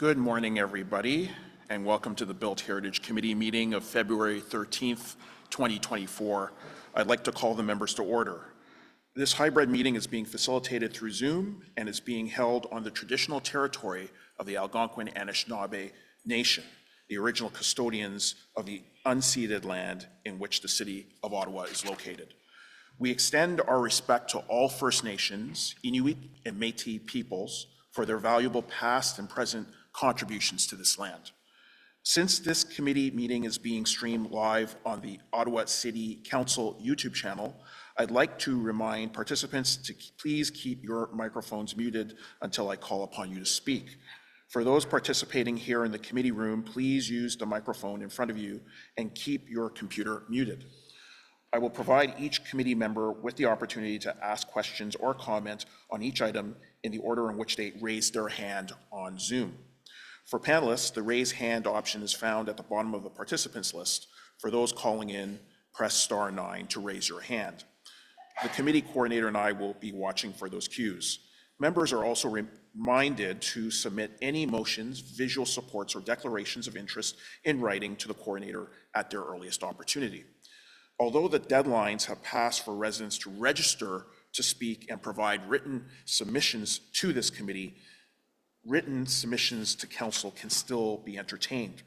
Good morning, everybody, and welcome to the Built Heritage Committee meeting of February 13th, 2024. I'd like to call the members to order. This hybrid meeting is being facilitated through Zoom and is being held on the traditional territory of the Algonquin Anishinaabe Nation, the original custodians of the unceded land in which the city of Ottawa is located. We extend our respect to all First Nations, Inuit, and Métis peoples for their valuable past and present contributions to this land. Since this committee meeting is being streamed live on the Ottawa City Council YouTube channel, I'd like to remind participants to please keep your microphones muted until I call upon you to speak. For those participating here in the committee room, please use the microphone in front of you and keep your computer muted. I will provide each committee member with the opportunity to ask questions or comment on each item in the order in which they raise their hand on Zoom. For panelists, the raise hand option is found at the bottom of the participants list. For those calling in, press star 9 to raise your hand. The committee coordinator and I will be watching for those cues. Members are also reminded to submit any motions, visual supports, or declarations of interest in writing to the coordinator at their earliest opportunity. Although the deadlines have passed for residents to register to speak and provide written submissions to this committee, written submissions to council can still be entertained.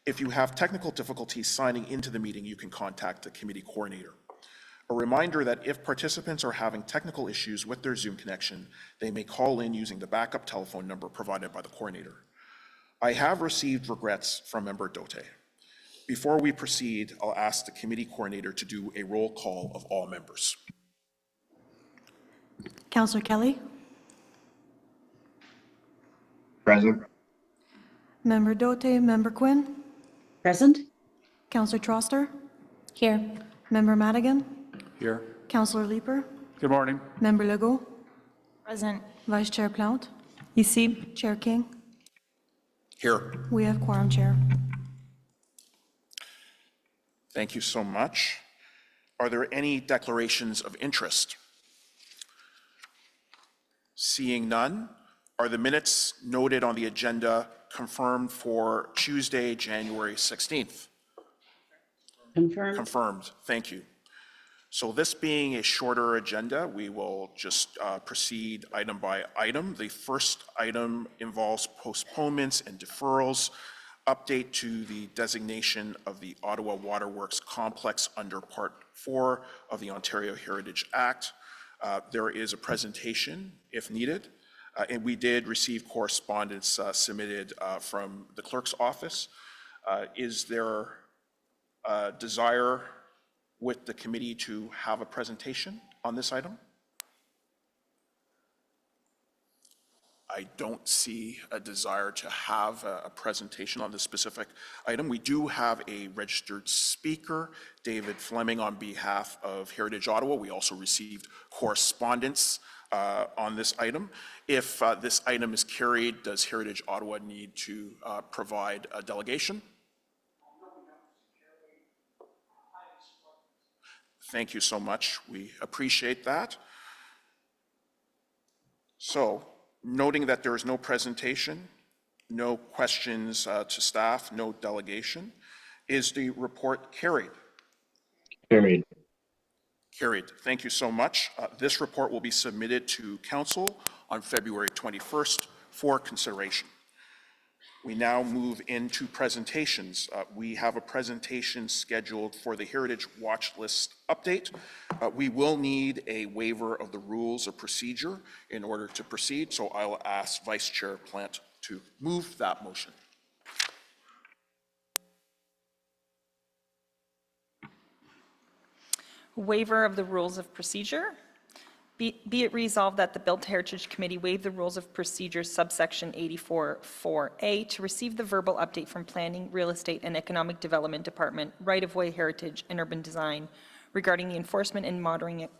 If you have technical difficulties signing into the meeting, you can contact the committee coordinator. A reminder that if participants are having technical issues with their Zoom connection, they may call in using the backup telephone number provided by the coordinator. I have received regrets from Member Dote. Before we proceed, I'll ask the committee coordinator to do a roll call of all members. Councillor Kelly. Present. Member Dote, Member Quinn. Present. Councillor Troster. Here. Member Madigan. Here. Councillor Leeper. Good morning. Member Legault. Present. Vice Chair Plount. Ici. Chair King. Here. We have quorum, Chair. Thank you so much. Are there any declarations of interest? Seeing none, are the minutes noted on the agenda confirmed for Tuesday, January 16th? Confirmed. Confirmed. Thank you. So this being a shorter agenda, we will just proceed item by item. The first item involves postponements and deferrals. Update to the designation of the Ottawa Waterworks Complex under Part 4 of the Ontario Heritage Act. There is a presentation if needed, and we did receive correspondence submitted from the clerk's office. Is there a desire with the committee to have a presentation on this item? I don't see a desire to have a presentation on this specific item. We do have a registered speaker, David Fleming, on behalf of Heritage Ottawa. We also received correspondence on this item. If this item is carried, does Heritage Ottawa need to provide a delegation? Thank you so much. We appreciate that. So, noting that there is no presentation, no questions to staff, no delegation, is the report carried? Carried. Carried. Thank you so much. This report will be submitted to Council on February 21st for consideration. We now move into presentations. We have a presentation scheduled for the Heritage Watch List update. We will need a waiver of the rules of procedure in order to proceed, so I will ask Vice Chair Plant to move that motion. Waiver of the rules of procedure. Be it resolved that the Built Heritage Committee waive the rules of procedure subsection 84(4)A to receive the verbal update from Planning, Real Estate and Economic Development Department, Right-of-Way Heritage and Urban Design regarding the enforcement and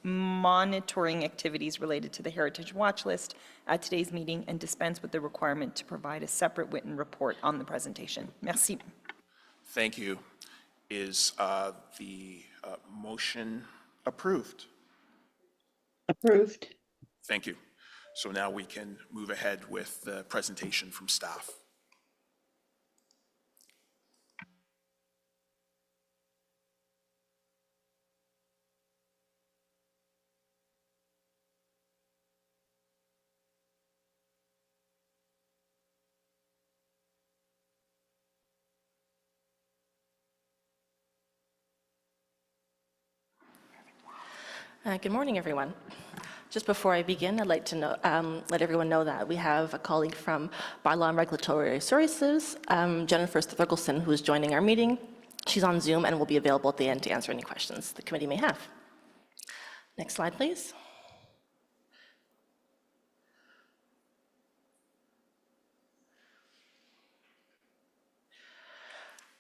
monitoring activities related to the Heritage Watch List at today's meeting and dispense with the requirement to provide a separate written report on the presentation. Merci. Thank you. Is the motion approved? Approved. Thank you. So now we can move ahead with the presentation from staff. Good morning, everyone. Just before I begin, I'd like to let everyone know that we have a colleague from Bylaw and Regulatory Services, Jennifer Thurgelson, who is joining our meeting. She's on Zoom and will be available at the end to answer any questions the committee may have. Next slide, please.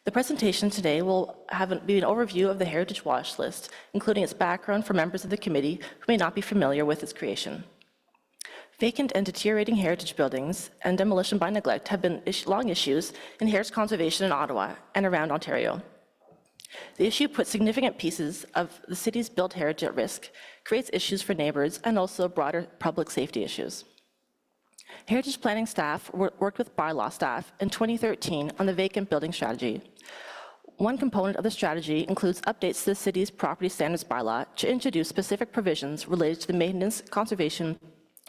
The presentation today will be an overview of the Heritage Watch List, including its background for members of the committee who may not be familiar with its creation. Vacant and deteriorating heritage buildings and demolition by neglect have been long issues in heritage conservation in Ottawa and around Ontario. The issue puts significant pieces of the city's built heritage at risk, creates issues for neighbors, and also broader public safety issues. Heritage planning staff worked with bylaw staff in 2013 on the vacant building strategy. One component of the strategy includes updates to the city's property standards bylaw to introduce specific provisions related to the maintenance and conservation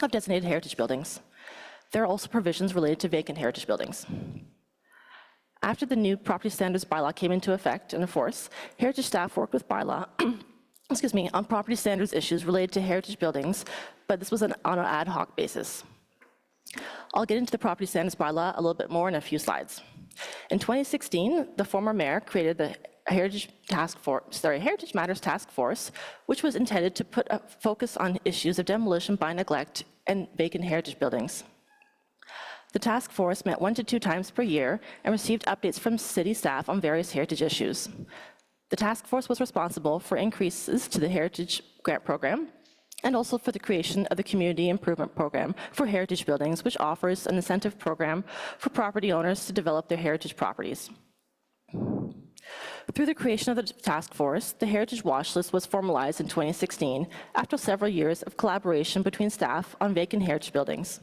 of designated heritage buildings. There are also provisions related to vacant heritage buildings. After the new property standards bylaw came into effect and in force, heritage staff worked with bylaw on property standards issues related to heritage buildings, but this was on an ad hoc basis. I'll get into the property standards bylaw a little bit more in a few slides. In 2016, the former mayor created the Heritage Matters Task Force, which was intended to put a focus on issues of demolition by neglect and vacant heritage buildings. The task force met 1 to 2 times per year and received updates from city staff on various heritage issues. The task force was responsible for increases to the Heritage Grant Program, and also for the creation of the Community Improvement Program for heritage buildings, which offers an incentive program for property owners to develop their heritage properties. Through the creation of the task force, the Heritage Watch List was formalized in 2016 after several years of collaboration between staff on vacant heritage buildings.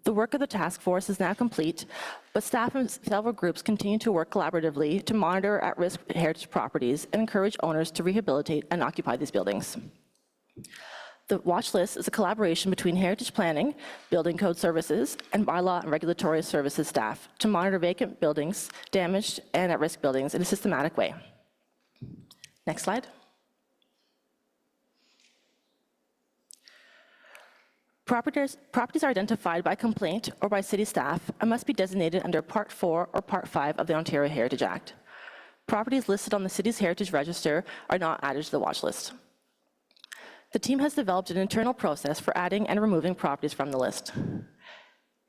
The work of the task force is now complete, but staff and several groups continue to work collaboratively to monitor at-risk heritage properties and encourage owners to rehabilitate and occupy these buildings. The watch list is a collaboration between heritage planning, building code services, and bylaw and regulatory services staff to monitor vacant buildings, damaged and at-risk buildings in a systematic way. Next slide. Properties are identified by complaint or by city staff and must be designated under Part 4 or Part 5 of the Ontario Heritage Act. Properties listed on the city's heritage register are not added to the watch list. The team has developed an internal process for adding and removing properties from the list.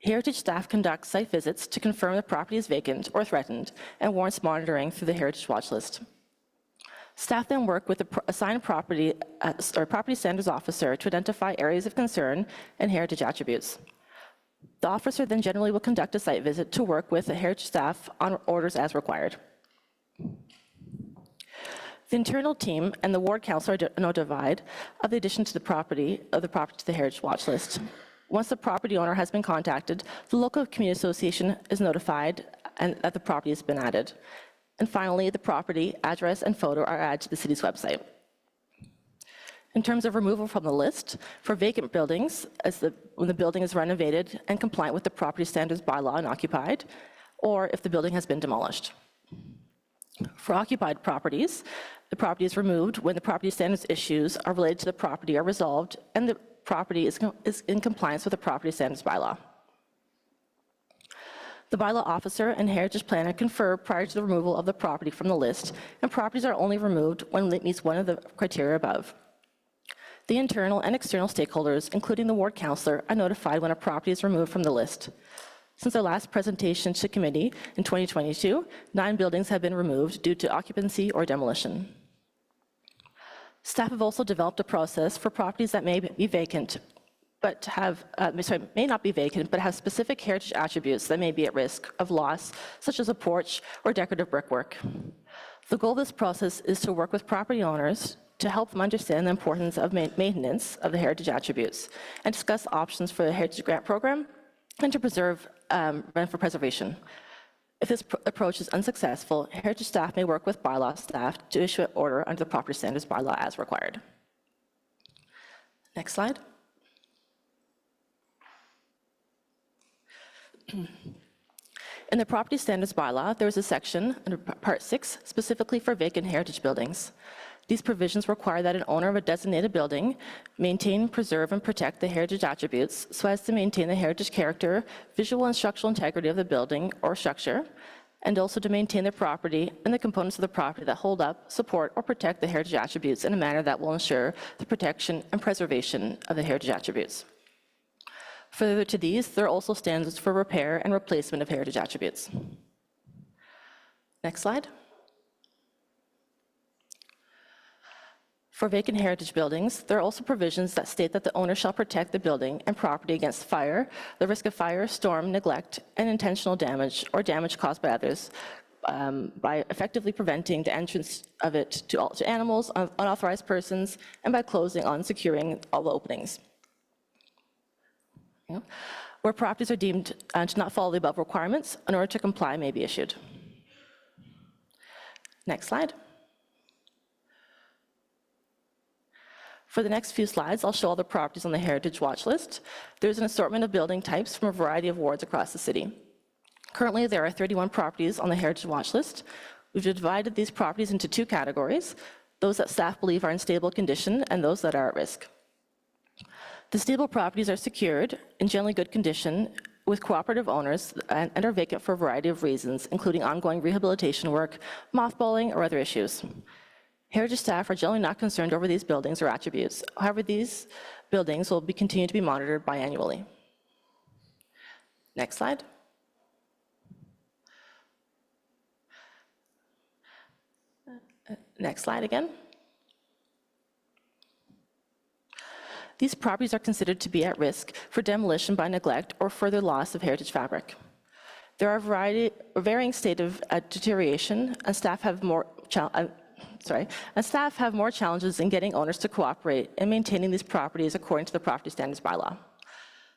Heritage staff conduct site visits to confirm the property is vacant or threatened and warrants monitoring through the Heritage Watch List. Staff then work with the assigned property standards officer to identify areas of concern and heritage attributes. The officer then generally will conduct a site visit to work with the heritage staff on orders as required. The internal team and the ward council are notified of the addition to the property to the Heritage Watch List. Once the property owner has been contacted, the local community association is notified and that the property has been added. And finally, the property, address, and photo are added to the city's website. In terms of removal from the list, for vacant buildings, when the building is renovated and compliant with the property standards bylaw and occupied, or if the building has been demolished. For occupied properties, the property is removed when the property standards issues are related to the property are resolved and the property is in compliance with the property standards bylaw. The bylaw officer and heritage planner confer prior to the removal of the property from the list, and properties are only removed when it meets one of the criteria above. The internal and external stakeholders, including the ward councillor, are notified when a property is removed from the list. Since our last presentation to committee in 2022, 9 buildings have been removed due to occupancy or demolition. Staff have also developed a process for properties that may be vacant, but may not be vacant, but have specific heritage attributes that may be at risk of loss, such as a porch or decorative brickwork. The goal of this process is to work with property owners to help them understand the importance of maintenance of the heritage attributes and discuss options for the Heritage Grant Program and to run for preservation. If this approach is unsuccessful, heritage staff may work with bylaw staff to issue an order under the property standards bylaw as required. Next slide. In the property standards bylaw, there is a section under Part 6 specifically for vacant heritage buildings. These provisions require that an owner of a designated building maintain, preserve, and protect the heritage attributes so as to maintain the heritage character, visual and structural integrity of the building or structure, and also to maintain the property and the components of the property that hold up, support, or protect the heritage attributes in a manner that will ensure the protection and preservation of the heritage attributes. Further to these, there are also standards for repair and replacement of heritage attributes. Next slide. For vacant heritage buildings, there are also provisions that state that the owner shall protect the building and property against fire, the risk of fire, storm, neglect, and intentional damage or damage caused by others by effectively preventing the entrance of it to animals, unauthorized persons, and by closing on securing all the openings. Where properties are deemed to not follow the above requirements, an order to comply may be issued. Next slide. For the next few slides, I'll show all the properties on the Heritage Watch List. There's an assortment of building types from a variety of wards across the city. Currently, there are 31 properties on the Heritage Watch List. We've divided these properties into two categories, those that staff believe are in stable condition and those that are at risk. The stable properties are secured, in generally good condition, with cooperative owners and are vacant for a variety of reasons, including ongoing rehabilitation work, mothballing, or other issues. Heritage staff are generally not concerned over these buildings or attributes. However, these buildings will continue to be monitored biannually. Next slide. Next slide again. These properties are considered to be at risk for demolition by neglect or further loss of heritage fabric. There are a varying state of deterioration, and staff have more challenges in getting owners to cooperate in maintaining these properties according to the Property Standards Bylaw.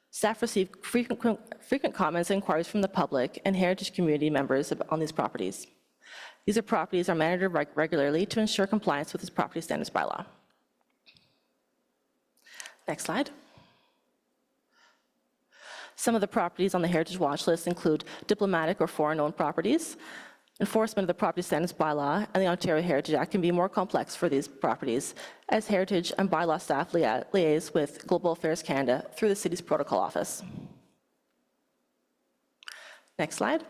Staff receive frequent comments and inquiries from the public and heritage community members on these properties. These properties are monitored regularly to ensure compliance with this Property Standards Bylaw. Next slide. Some of the properties on the Heritage Watch List include diplomatic or foreign-owned properties. Enforcement of the Property Standards Bylaw and the Ontario Heritage Act can be more complex for these properties, as heritage and bylaw staff liaise with Global Affairs Canada through the city's protocol office. Next slide.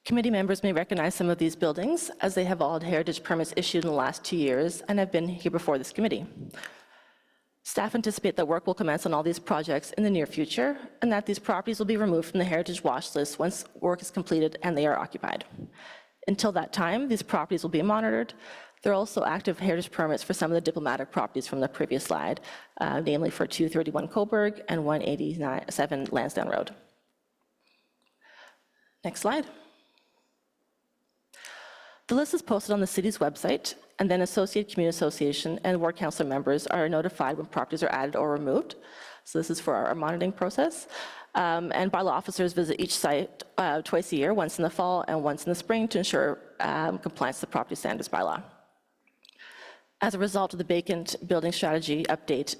Committee members may recognize some of these buildings, as they have all had heritage permits issued in the last 2 years and have been here before this committee. Staff anticipate that work will commence on all these projects in the near future, and that these properties will be removed from the Heritage Watch List once work is completed and they are occupied. Until that time, these properties will be monitored. There are also active heritage permits for some of the diplomatic properties from the previous slide, namely for 231 Coburg and 187 Lansdowne Road. Next slide. The list is posted on the city's website, and then Associated Community Association and Ward Council members are notified when properties are added or removed. So this is for our monitoring process. And bylaw officers visit each site twice a year, once in the fall and once in the spring, to ensure compliance to the Property Standards Bylaw. As a result of the vacant building strategy update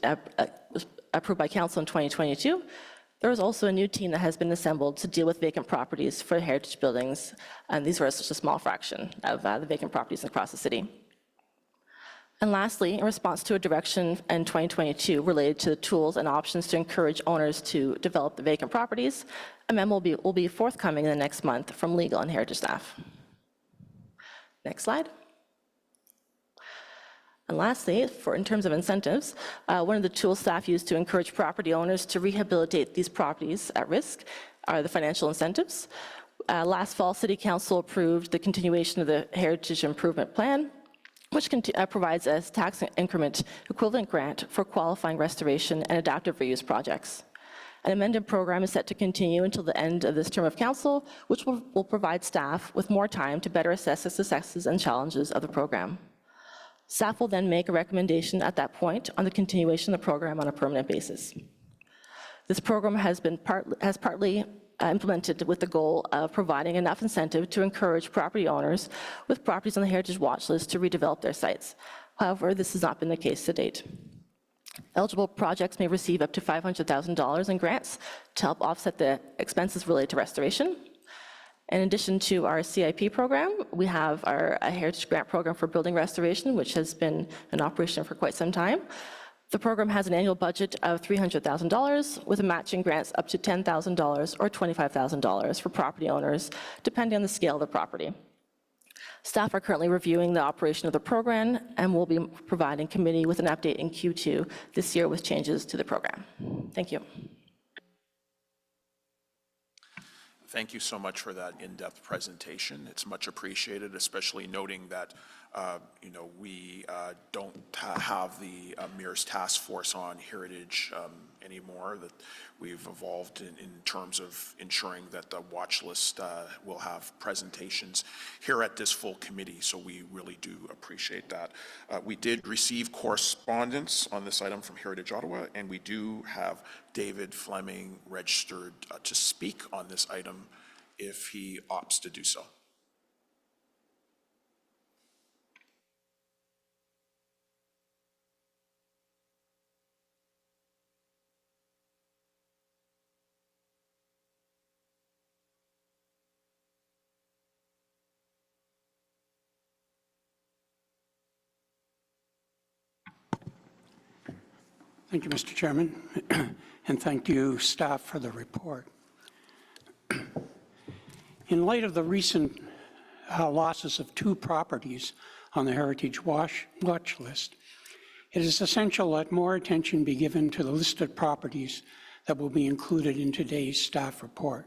approved by Council in 2022, there is also a new team that has been assembled to deal with vacant properties for heritage buildings, and these were such a small fraction of the vacant properties across the city. And lastly, in response to a direction in 2022 related to the tools and options to encourage owners to develop the vacant properties, a memo will be forthcoming in the next month from legal and heritage staff. Next slide. And lastly, in terms of incentives, one of the tools staff use to encourage property owners to rehabilitate these properties at risk are the financial incentives. Last fall, City Council approved the continuation of the Heritage Improvement Plan, which provides a tax increment equivalent grant for qualifying restoration and adaptive reuse projects. An amended program is set to continue until the end of this term of council, which will provide staff with more time to better assess the successes and challenges of the program. Staff will then make a recommendation at that point on the continuation of the program on a permanent basis. This program has partly implemented with the goal of providing enough incentive to encourage property owners with properties on the Heritage Watch List to redevelop their sites. However, this has not been the case to date. Eligible projects may receive up to $500,000 in grants to help offset the expenses related to restoration. In addition to our CIP program, we have our Heritage Grant Program for Building Restoration, which has been in operation for quite some time. The program has an annual budget of $300,000 with matching grants up to $10,000 or $25,000 for property owners, depending on the scale of the property. Staff are currently reviewing the operation of the program and will be providing committee with an update in Q2 this year with changes to the program. Thank you. Thank you so much for that in-depth presentation. It's much appreciated, especially noting that we don't have the MERS task force on heritage anymore, that we've evolved in terms of ensuring that the watch list will have presentations here at this full committee, so we really do appreciate that. We did receive correspondence on this item from Heritage Ottawa, and we do have David Fleming registered to speak on this item if he opts to do so. Thank you, Mr. Chairman, and thank you, staff, for the report. In light of the recent losses of 2 properties on the Heritage Watch list, it is essential that more attention be given to the listed properties that will be included in today's staff report.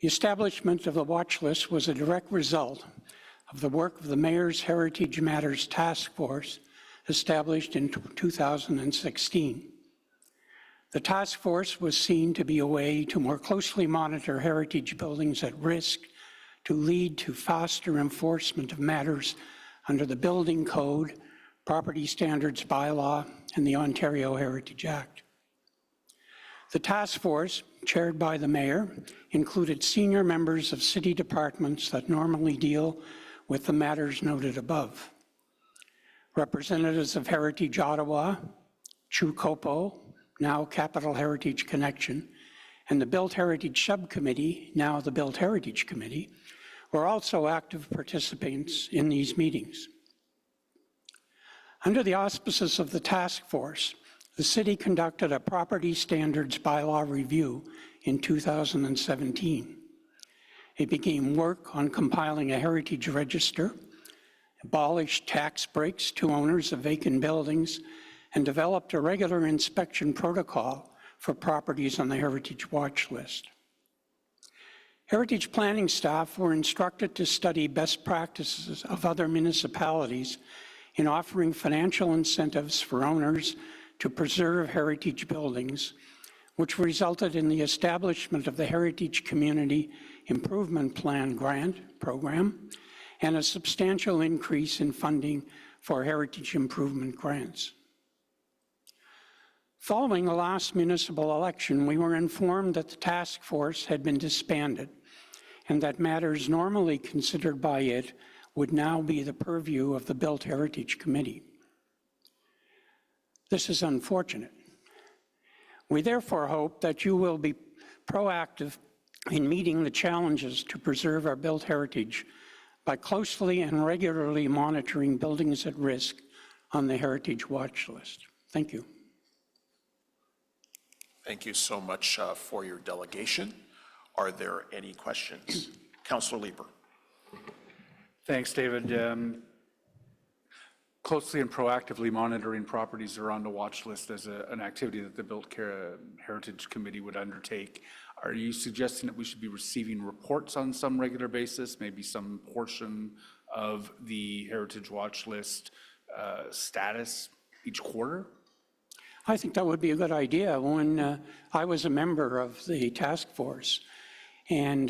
The establishment of the watch list was a direct result of the work of the Mayor's Heritage Matters Task Force established in 2016. The task force was seen to be a way to more closely monitor heritage buildings at risk, to lead to faster enforcement of matters under the Building Code, Property Standards Bylaw, and the Ontario Heritage Act. The task force, chaired by the Mayor, included senior members of city departments that normally deal with the matters noted above. Representatives of Heritage Ottawa, Chukopo, now Capital Heritage Connection, and the Built Heritage Subcommittee, now the Built Heritage Committee, were also active participants in these meetings. Under the auspices of the task force, the city conducted a Property Standards Bylaw review in 2017. It began work on compiling a heritage register, abolished tax breaks to owners of vacant buildings, and developed a regular inspection protocol for properties on the Heritage Watch list. Heritage planning staff were instructed to study best practices of other municipalities in offering financial incentives for owners to preserve heritage buildings, which resulted in the establishment of the Heritage Community Improvement Plan grant program and a substantial increase in funding for heritage improvement grants. Following the last municipal election, we were informed that the task force had been disbanded and that matters normally considered by it would now be the purview of the Built Heritage Committee. This is unfortunate. We therefore hope that you will be proactive in meeting the challenges to preserve our built heritage by closely and regularly monitoring buildings at risk on the Heritage Watch list. Thank you. Thank you so much for your delegation. Are there any questions? Councillor Leeper. Thanks, David. Closely and proactively monitoring properties that are on the watch list as an activity that the Built Heritage Committee would undertake. Are you suggesting that we should be receiving reports on some regular basis, maybe some portion of the Heritage Watch list status each quarter? I think that would be a good idea. When I was a member of the task force, and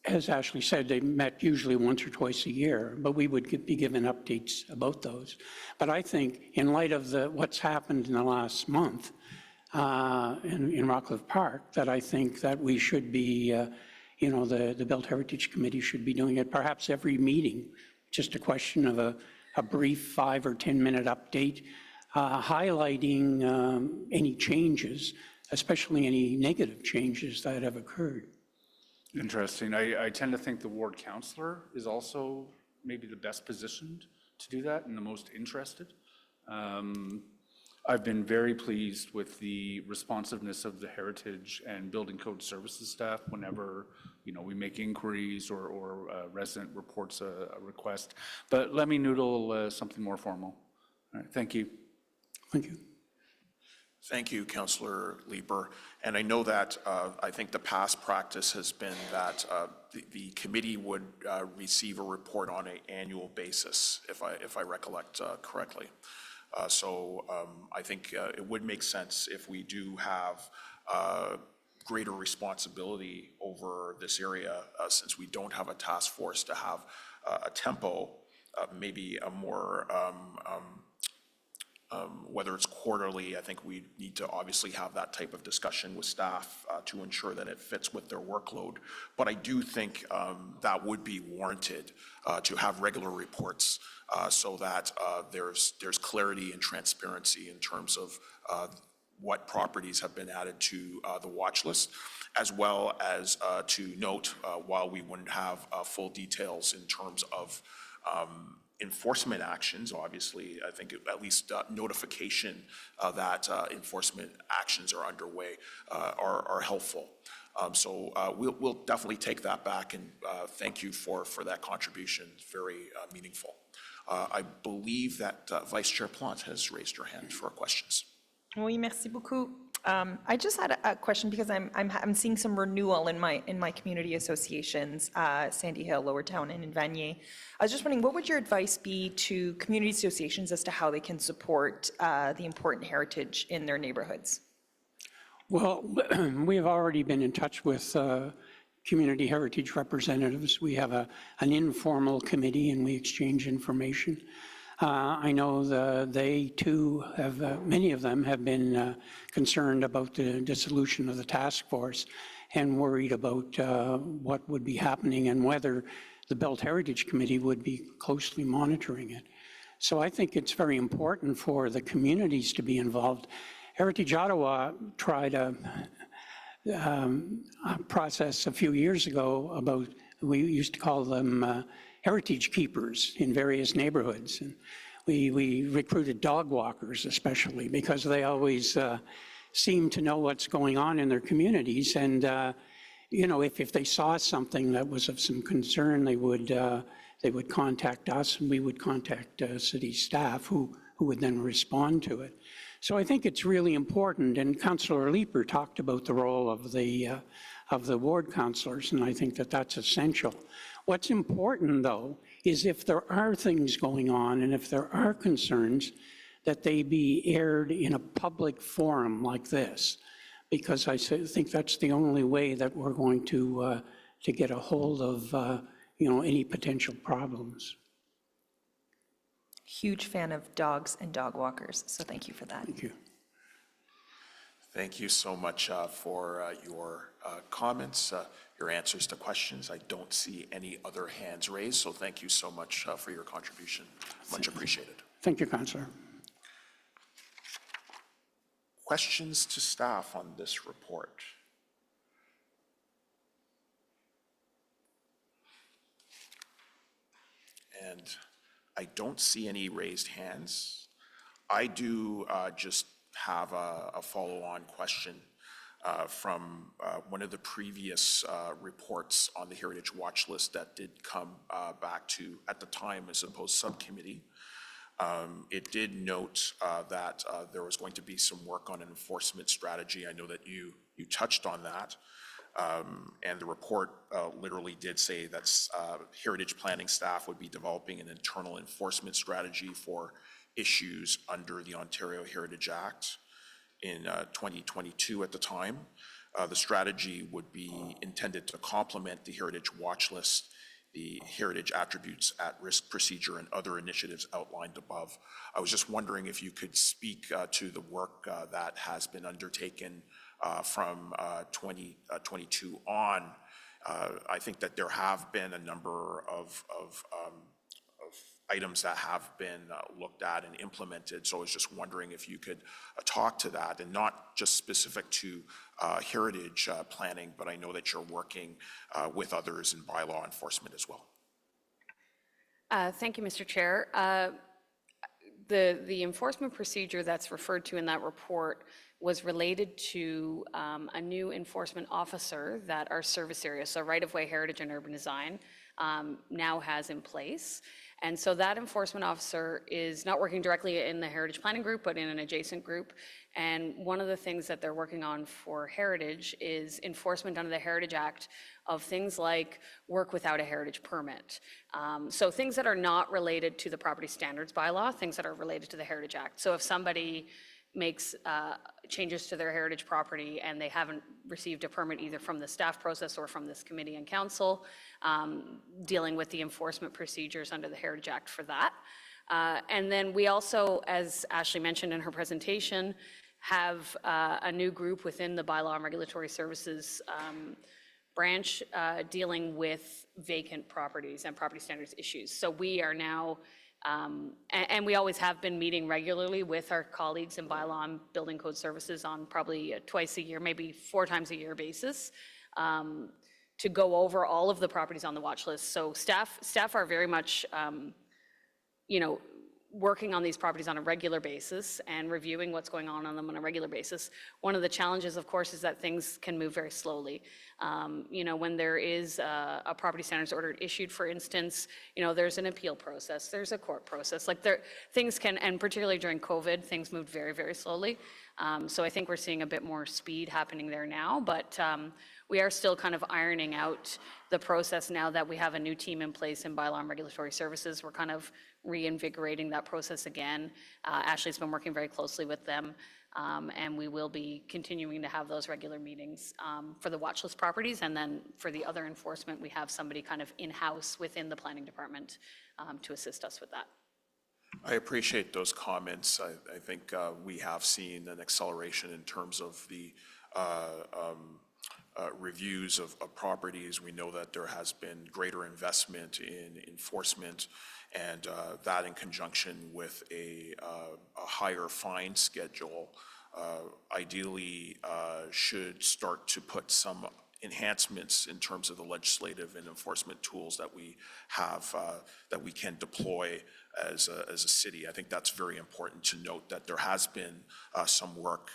as Ashley said, they met usually once or twice a year, but we would be given updates about those. But I think in light of what's happened in the last month in Rockcliffe Park, that I think that we should be, the Built Heritage Committee should be doing it perhaps every meeting, just a question of a brief 5 or 10 minute update, highlighting any changes, especially any negative changes that have occurred. Interesting. I tend to think the ward councillor is also maybe the best positioned to do that and the most interested. I've been very pleased with the responsiveness of the Heritage and Building Code Services staff whenever, we make inquiries or a resident reports a request. But let me noodle something more formal. All right, thank you. Thank you. Thank you, Councillor Leeper. And I know that I think the past practice has been that the committee would receive a report on an annual basis, if I recollect correctly. So I think it would make sense if we do have greater responsibility over this area, since we don't have a task force to have a tempo, maybe a more whether it's quarterly. I think we need to obviously have that type of discussion with staff to ensure that it fits with their workload. But I do think that would be warranted to have regular reports so that there's clarity and transparency in terms of what properties have been added to the watch list, as well as to note, while we wouldn't have full details in terms of enforcement actions, obviously, I think at least notification that enforcement actions are underway are helpful. So we'll definitely take that back, and thank you for that contribution. It's very meaningful. I believe that Vice Chair Plante has raised her hand for questions. Oui, merci beaucoup. I just had a question because I'm seeing some renewal in my community associations, Sandy Hill, Lower Town, and in Vanier. I was just wondering, what would your advice be to community associations as to how they can support the important heritage in their neighborhoods? Well, we have already been in touch with community heritage representatives. We have an informal committee and we exchange information. I know they too have, many of them have been concerned about the dissolution of the task force and worried about what would be happening and whether the Built Heritage Committee would be closely monitoring it. So I think it's very important for the communities to be involved. Heritage Ottawa tried a process a few years ago about, we used to call them heritage keepers in various neighborhoods. And we recruited dog walkers especially because they always seem to know what's going on in their communities. And if they saw something that was of some concern, they would contact us and we would contact city staff who would then respond to it. So I think it's really important, and Councillor Leeper talked about the role of the ward councillors, and I think that that's essential. What's important, though, is if there are things going on and if there are concerns, that they be aired in a public forum like this, because I think that's the only way that we're going to get a hold of any potential problems. Huge fan of dogs and dog walkers, so thank you for that. Thank you. Thank you so much for your comments, your answers to questions. I don't see any other hands raised, so thank you so much for your contribution. Much appreciated. Thank you, Councillor. Questions to staff on this report? And I don't see any raised hands. I do just have a follow-on question from one of the previous reports on the Heritage Watch List that did come back to, at the time, I suppose, subcommittee. It did note that there was going to be some work on an enforcement strategy. I know that you touched on that. And the report literally did say that heritage planning staff would be developing an internal enforcement strategy for issues under the Ontario Heritage Act in 2022 at the time. The strategy would be intended to complement the Heritage Watch List, the Heritage Attributes at Risk procedure, and other initiatives outlined above. I was just wondering if you could speak to the work that has been undertaken from 2022 on. I think that there have been a number of items that have been looked at and implemented. So I was just wondering if you could talk to that, and not just specific to heritage planning, but I know that you're working with others in bylaw enforcement as well. Thank you, Mr. Chair. The enforcement procedure that's referred to in that report was related to a new enforcement officer that our service area, so right-of-way, heritage, and urban design, now has in place. And so that enforcement officer is not working directly in the heritage planning group, but in an adjacent group. And one of the things that they're working on for heritage is enforcement under the Heritage Act of things like work without a heritage permit. So things that are not related to the property standards bylaw, things that are related to the Heritage Act. So if somebody makes changes to their heritage property and they haven't received a permit either from the staff process or from this committee and council, dealing with the enforcement procedures under the Heritage Act for that. And then we also, as Ashley mentioned in her presentation, have a new group within the Bylaw and Regulatory Services branch dealing with vacant properties and property standards issues. So we are now, and we always have been meeting regularly with our colleagues in Bylaw and Building Code Services on probably a twice a year, maybe 4 times a year basis, to go over all of the properties on the watch list. So staff are very much, working on these properties on a regular basis and reviewing what's going on them on a regular basis. One of the challenges, of course, is that things can move very slowly. When there is a property standards order issued, for instance, there's an appeal process, there's a court process. Things can, and particularly during COVID, things moved very, very slowly. So I think we're seeing a bit more speed happening there now, but we are still kind of ironing out the process now that we have a new team in place in Bylaw and Regulatory Services. We're kind of reinvigorating that process again. Ashley's been working very closely with them, and we will be continuing to have those regular meetings for the watch list properties, and then for the other enforcement, we have somebody kind of in-house within the planning department to assist us with that. I appreciate those comments. I think we have seen an acceleration in terms of the reviews of properties. We know that there has been greater investment in enforcement, and that in conjunction with a higher fine schedule ideally should start to put some enhancements in terms of the legislative and enforcement tools that we have that we can deploy as a city. I think that's very important to note, that there has been some work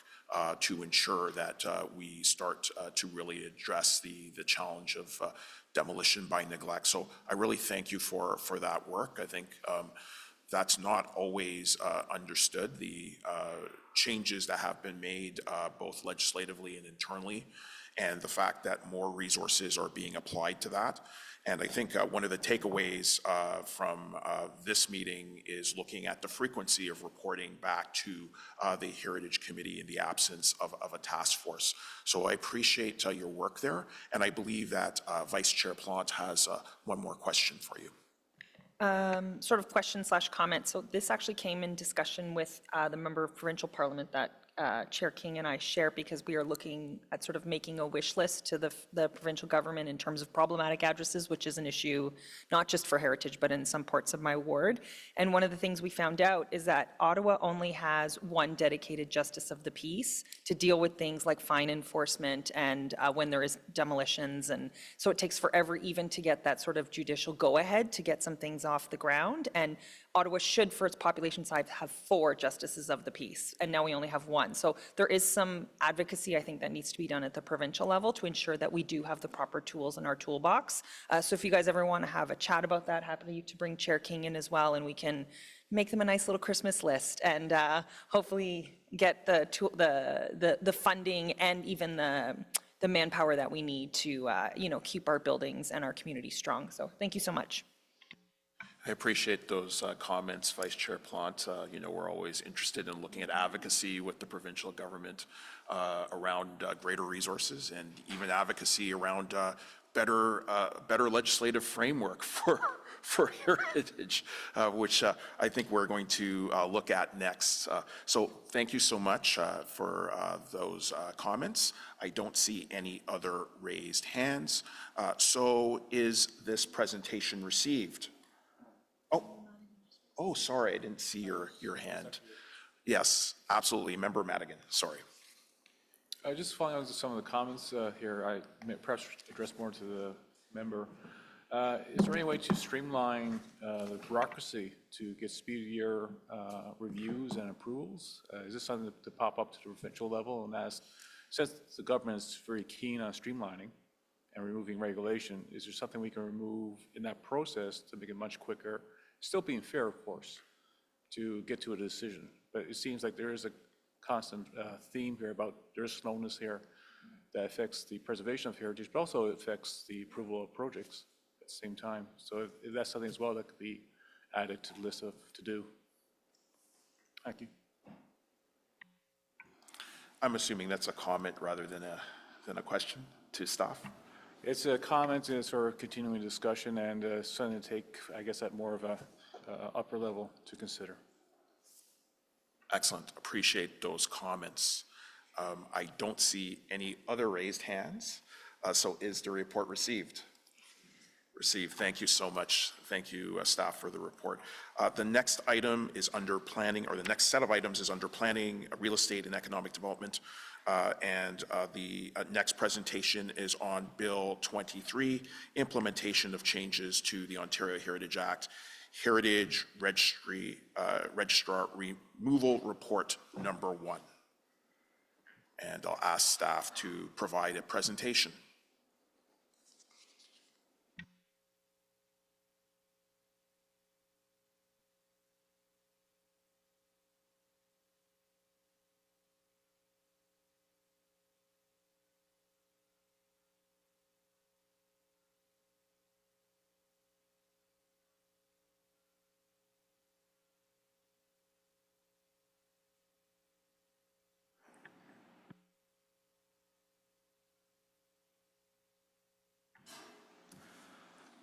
to ensure that we start to really address the challenge of demolition by neglect. So I really thank you for that work. I think that's not always understood, the changes that have been made both legislatively and internally, and the fact that more resources are being applied to that. And I think one of the takeaways from this meeting is looking at the frequency of reporting back to the Heritage Committee in the absence of a task force. So I appreciate your work there, and I believe that Vice Chair Plante has one more question for you. Sort of question/comment. So this actually came in discussion with the member of provincial parliament that Chair King and I share, because we are looking at sort of making a wish list to the provincial government in terms of problematic addresses, which is an issue not just for heritage, but in some parts of my ward. And one of the things we found out is that Ottawa only has one dedicated justice of the peace to deal with things like fine enforcement and when there is demolitions. And so it takes forever even to get that sort of judicial go-ahead to get some things off the ground. And Ottawa should, for its population size, have 4 justices of the peace, and now we only have 1. So there is some advocacy, I think, that needs to be done at the provincial level to ensure that we do have the proper tools in our toolbox. So if you guys ever want to have a chat about that, happy to bring Chair King in as well, and we can make them a nice little Christmas list and hopefully get the funding and even the manpower that we need to keep our buildings and our community strong. So thank you so much. I appreciate those comments, Vice Chair Plante. We're always interested in looking at advocacy with the provincial government around greater resources, and even advocacy around better legislative framework for heritage, which I think we're going to look at next. So thank you so much for those comments. I don't see any other raised hands. So is this presentation received? Oh, Oh, sorry, I didn't see your hand. Yes, absolutely. Member Madigan, sorry. Just following on to some of the comments here, I may perhaps address more to the member. Is there any way to streamline the bureaucracy to get speedier reviews and approvals? Is this something to pop up to the provincial level? And as since the government is very keen on streamlining and removing regulation, is there something we can remove in that process to make it much quicker, still being fair, of course, to get to a decision? But it seems like there is a constant theme here about there's slowness here that affects the preservation of heritage, but also affects the approval of projects at the same time. So if that's something as well that could be added to the list of to do. Thank you. I'm assuming that's a comment rather than a question to staff. It's a comment and sort of continuing discussion and something to take, I guess, at more of a upper level to consider. Excellent. Appreciate those comments. I don't see any other raised hands. So is the report received? Received. Thank you so much. Thank you, staff, for the report. The next item is under planning, or the next set of items is under planning, real estate, and economic development. The next presentation is on Bill 23, implementation of changes to the Ontario Heritage Act, Heritage Registrar Removal Report number 1. And I'll ask staff to provide a presentation.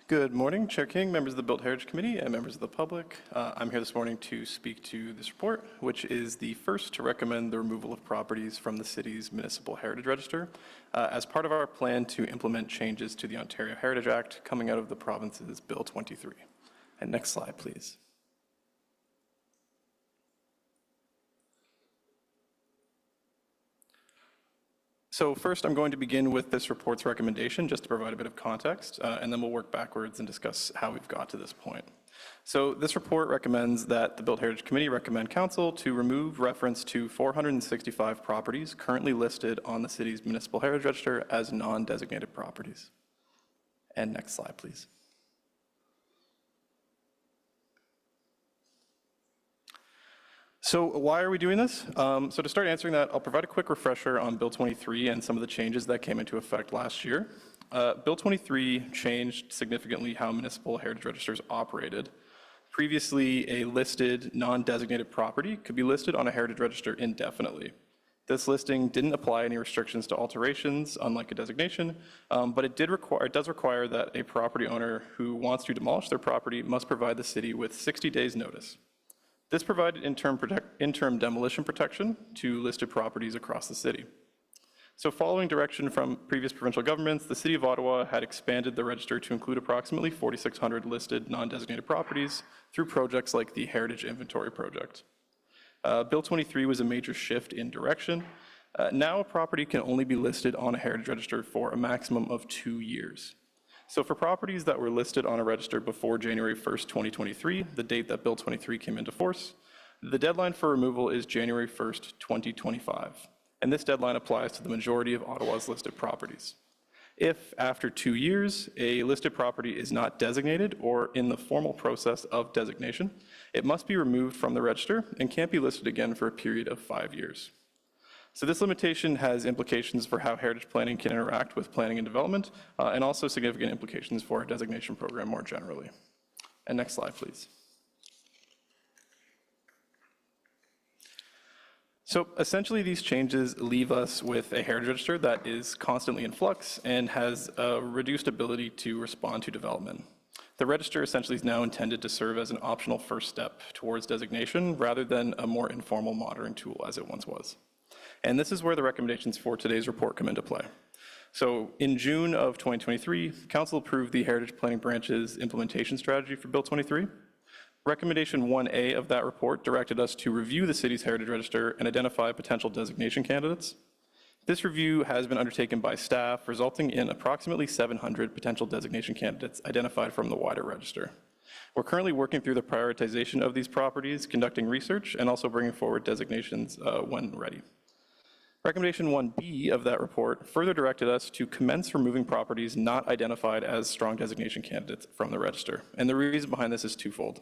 Good morning, Chair King, members of the Built Heritage Committee, and members of the public. I'm here this morning to speak to this report, which is the first to recommend the removal of properties from the city's municipal heritage register as part of our plan to implement changes to the Ontario Heritage Act coming out of the province's Bill 23. And next slide, please. So first, I'm going to begin with this report's recommendation, just to provide a bit of context, and then we'll work backwards and discuss how we've got to this point. So this report recommends that the Built Heritage Committee recommend Council to remove reference to 465 properties currently listed on the city's municipal heritage register as non-designated properties. And next slide, please. So why are we doing this? So to start answering that, I'll provide a quick refresher on Bill 23 and some of the changes that came into effect last year. Bill 23 changed significantly how municipal heritage registers operated. Previously, a listed non-designated property could be listed on a heritage register indefinitely. This listing didn't apply any restrictions to alterations, unlike a designation, but it does require that a property owner who wants to demolish their property must provide the city with 60 days notice. This provided interim demolition protection to listed properties across the city. So following direction from previous provincial governments, the City of Ottawa had expanded the register to include approximately 4,600 listed non-designated properties through projects like the Heritage Inventory Project. Bill 23 was a major shift in direction. Now a property can only be listed on a heritage register for a maximum of 2 years. So for properties that were listed on a register before January 1st, 2023, the date that Bill 23 came into force, the deadline for removal is January 1st, 2025. And this deadline applies to the majority of Ottawa's listed properties. If, after 2 years, a listed property is not designated or in the formal process of designation, it must be removed from the register and can't be listed again for a period of 5 years. So this limitation has implications for how heritage planning can interact with planning and development, and also significant implications for our designation program more generally. And next slide, please. So essentially, these changes leave us with a heritage register that is constantly in flux and has a reduced ability to respond to development. The register essentially is now intended to serve as an optional first step towards designation rather than a more informal monitoring tool as it once was. And this is where the recommendations for today's report come into play. So in June of 2023, Council approved the Heritage Planning Branch's implementation strategy for Bill 23. Recommendation 1A of that report directed us to review the city's heritage register and identify potential designation candidates. This review has been undertaken by staff, resulting in approximately 700 potential designation candidates identified from the wider register. We're currently working through the prioritization of these properties, conducting research, and also bringing forward designations when ready. Recommendation 1B of that report further directed us to commence removing properties not identified as strong designation candidates from the register. And the reason behind this is twofold.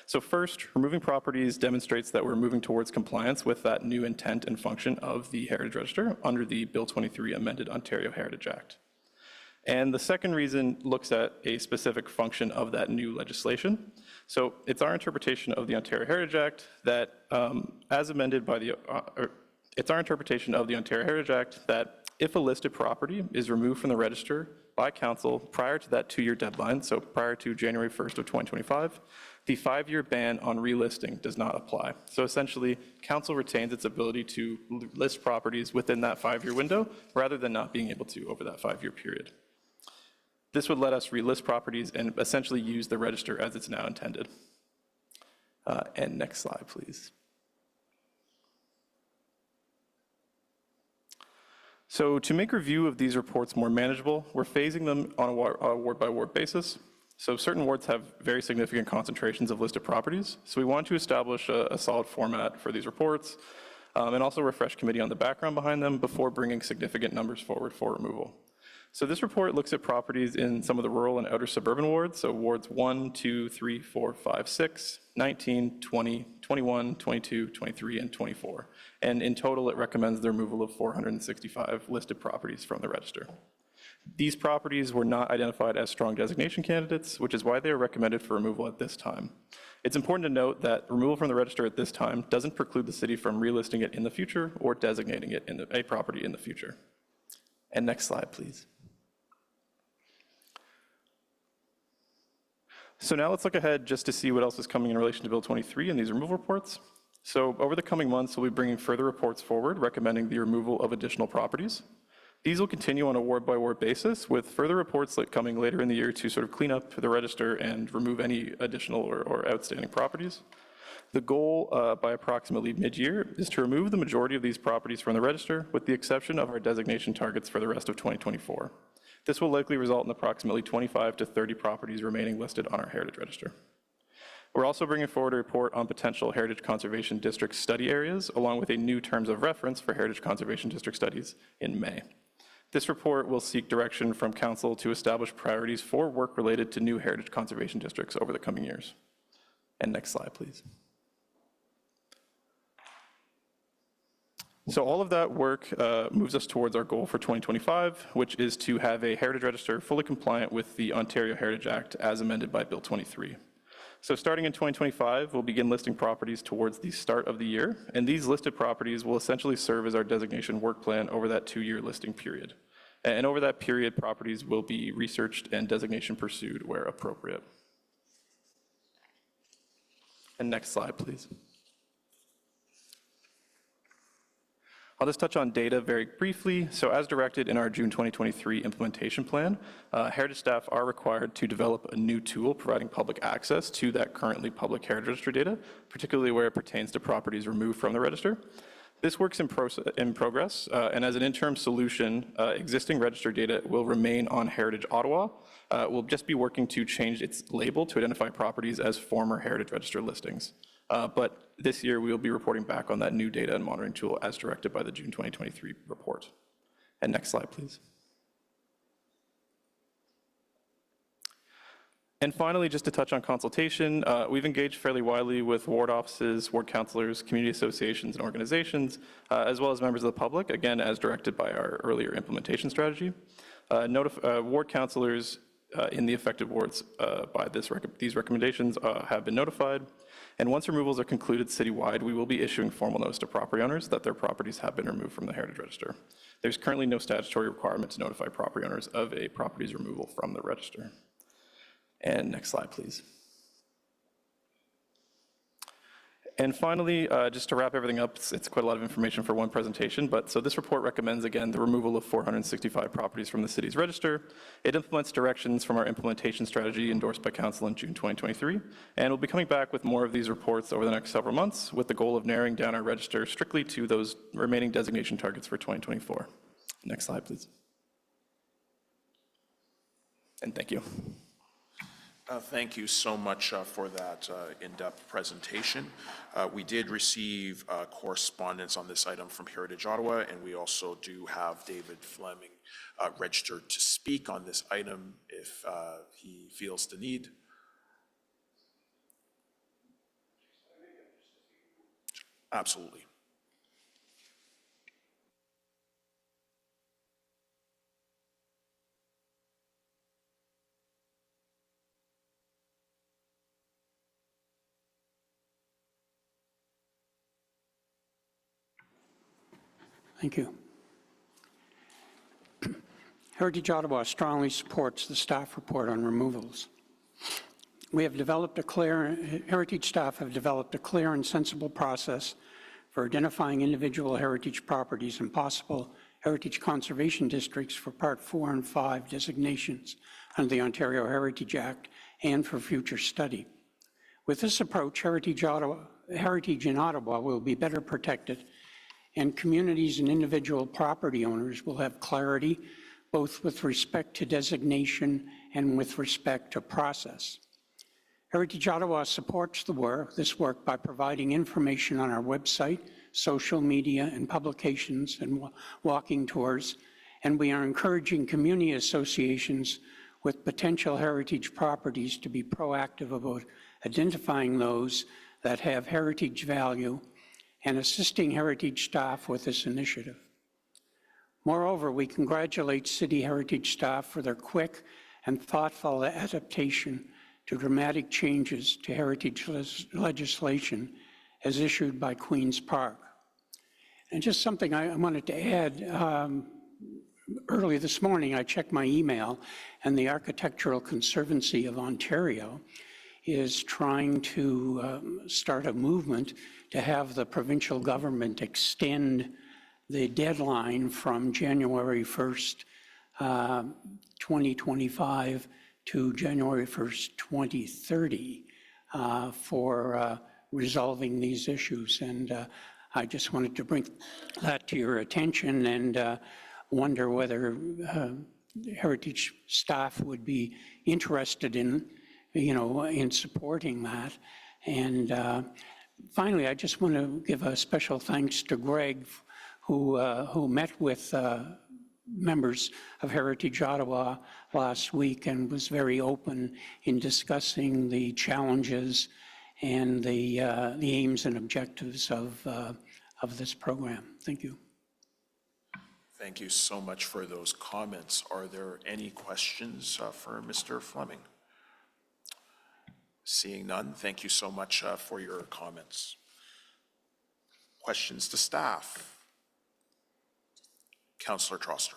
So first, removing properties demonstrates that we're moving towards compliance with that new intent and function of the Heritage Register under the Bill 23 amended Ontario Heritage Act. And the second reason looks at a specific function of that new legislation. So it's our interpretation of the Ontario Heritage Act that, as amended by the, it's our interpretation of the Ontario Heritage Act that if a listed property is removed from the register by council prior to that 2-year deadline, so prior to January 1st of 2025, the 5-year ban on relisting does not apply. So essentially, council retains its ability to list properties within that 5-year window rather than not being able to over that 5-year period. This would let us relist properties and essentially use the register as it's now intended. And next slide, please. So to make review of these reports more manageable, we're phasing them on a ward-by-ward basis. So certain wards have very significant concentrations of listed properties. So we want to establish a solid format for these reports and also refresh committee on the background behind them before bringing significant numbers forward for removal. So this report looks at properties in some of the rural and outer suburban wards, so wards 1, 2, 3, 4, 5, 6, 19, 20, 21, 22, 23, and 24. And in total, it recommends the removal of 465 listed properties from the register. These properties were not identified as strong designation candidates, which is why they are recommended for removal at this time. It's important to note that removal from the register at this time doesn't preclude the city from relisting it in the future or designating it in a property in the future. And next slide, please. So now let's look ahead just to see what else is coming in relation to Bill 23 and these removal reports. So over the coming months, we'll be bringing further reports forward recommending the removal of additional properties. These will continue on a ward-by-ward basis with further reports coming later in the year to sort of clean up the register and remove any additional or outstanding properties. The goal by approximately mid-year is to remove the majority of these properties from the register with the exception of our designation targets for the rest of 2024. This will likely result in approximately 25 to 30 properties remaining listed on our Heritage Register. We're also bringing forward a report on potential Heritage Conservation District study areas, along with a new terms of reference for Heritage Conservation District studies in May. This report will seek direction from Council to establish priorities for work related to new Heritage Conservation Districts over the coming years. And next slide, please. So all of that work moves us towards our goal for 2025, which is to have a Heritage Register fully compliant with the Ontario Heritage Act as amended by Bill 23. So starting in 2025, we'll begin listing properties towards the start of the year, and these listed properties will essentially serve as our designation work plan over that 2-year listing period. And over that period, properties will be researched and designation pursued where appropriate. And next slide, please. I'll just touch on data very briefly. So as directed in our June 2023 implementation plan, Heritage staff are required to develop a new tool providing public access to that currently public Heritage Register data, particularly where it pertains to properties removed from the register. This work's in progress, and as an interim solution, existing register data will remain on Heritage Ottawa. We'll just be working to change its label to identify properties as former Heritage Register listings. But this year, we will be reporting back on that new data and monitoring tool as directed by the June 2023 report. And next slide, please. And finally, just to touch on consultation, we've engaged fairly widely with ward offices, ward councillors, community associations, and organizations, as well as members of the public, again, as directed by our earlier implementation strategy. Ward councillors in the affected wards by these recommendations have been notified. And once removals are concluded citywide, we will be issuing formal notice to property owners that their properties have been removed from the Heritage Register. There's currently no statutory requirement to notify property owners of a property's removal from the register. And next slide, please. And finally, just to wrap everything up, it's quite a lot of information for one presentation, but so this report recommends, again, the removal of 465 properties from the city's register. It implements directions from our implementation strategy endorsed by Council in June 2023, and we'll be coming back with more of these reports over the next several months with the goal of narrowing down our register strictly to those remaining designation targets for 2024. Next slide, please. And thank you. Thank you so much for that in-depth presentation. We did receive correspondence on this item from Heritage Ottawa, and we also do have David Fleming registered to speak on this item if he feels the need. Absolutely. Thank you. Heritage Ottawa strongly supports the staff report on removals. Heritage staff have developed a clear and sensible process for identifying individual heritage properties and possible heritage conservation districts for Part 4 and 5 designations under the Ontario Heritage Act and for future study. With this approach, heritage in Ottawa will be better protected, and communities and individual property owners will have clarity both with respect to designation and with respect to process. Heritage Ottawa supports this work by providing information on our website, social media, and publications and walking tours, and we are encouraging community associations with potential heritage properties to be proactive about identifying those that have heritage value and assisting heritage staff with this initiative. Moreover, we congratulate City Heritage staff for their quick and thoughtful adaptation to dramatic changes to heritage legislation as issued by Queen's Park. And just something I wanted to add, early this morning I checked my email, and the Architectural Conservancy of Ontario is trying to start a movement to have the provincial government extend the deadline from January 1st, 2025 to January 1st, 2030 for resolving these issues. And I just wanted to bring that to your attention and wonder whether heritage staff would be interested in, in supporting that. And finally, I just want to give a special thanks to Greg, who met with members of Heritage Ottawa last week and was very open in discussing the challenges and the aims and objectives of this program. Thank you. Thank you so much for those comments. Are there any questions for Mr. Fleming? Seeing none, thank you so much for your comments. Questions to staff? Councillor Troster.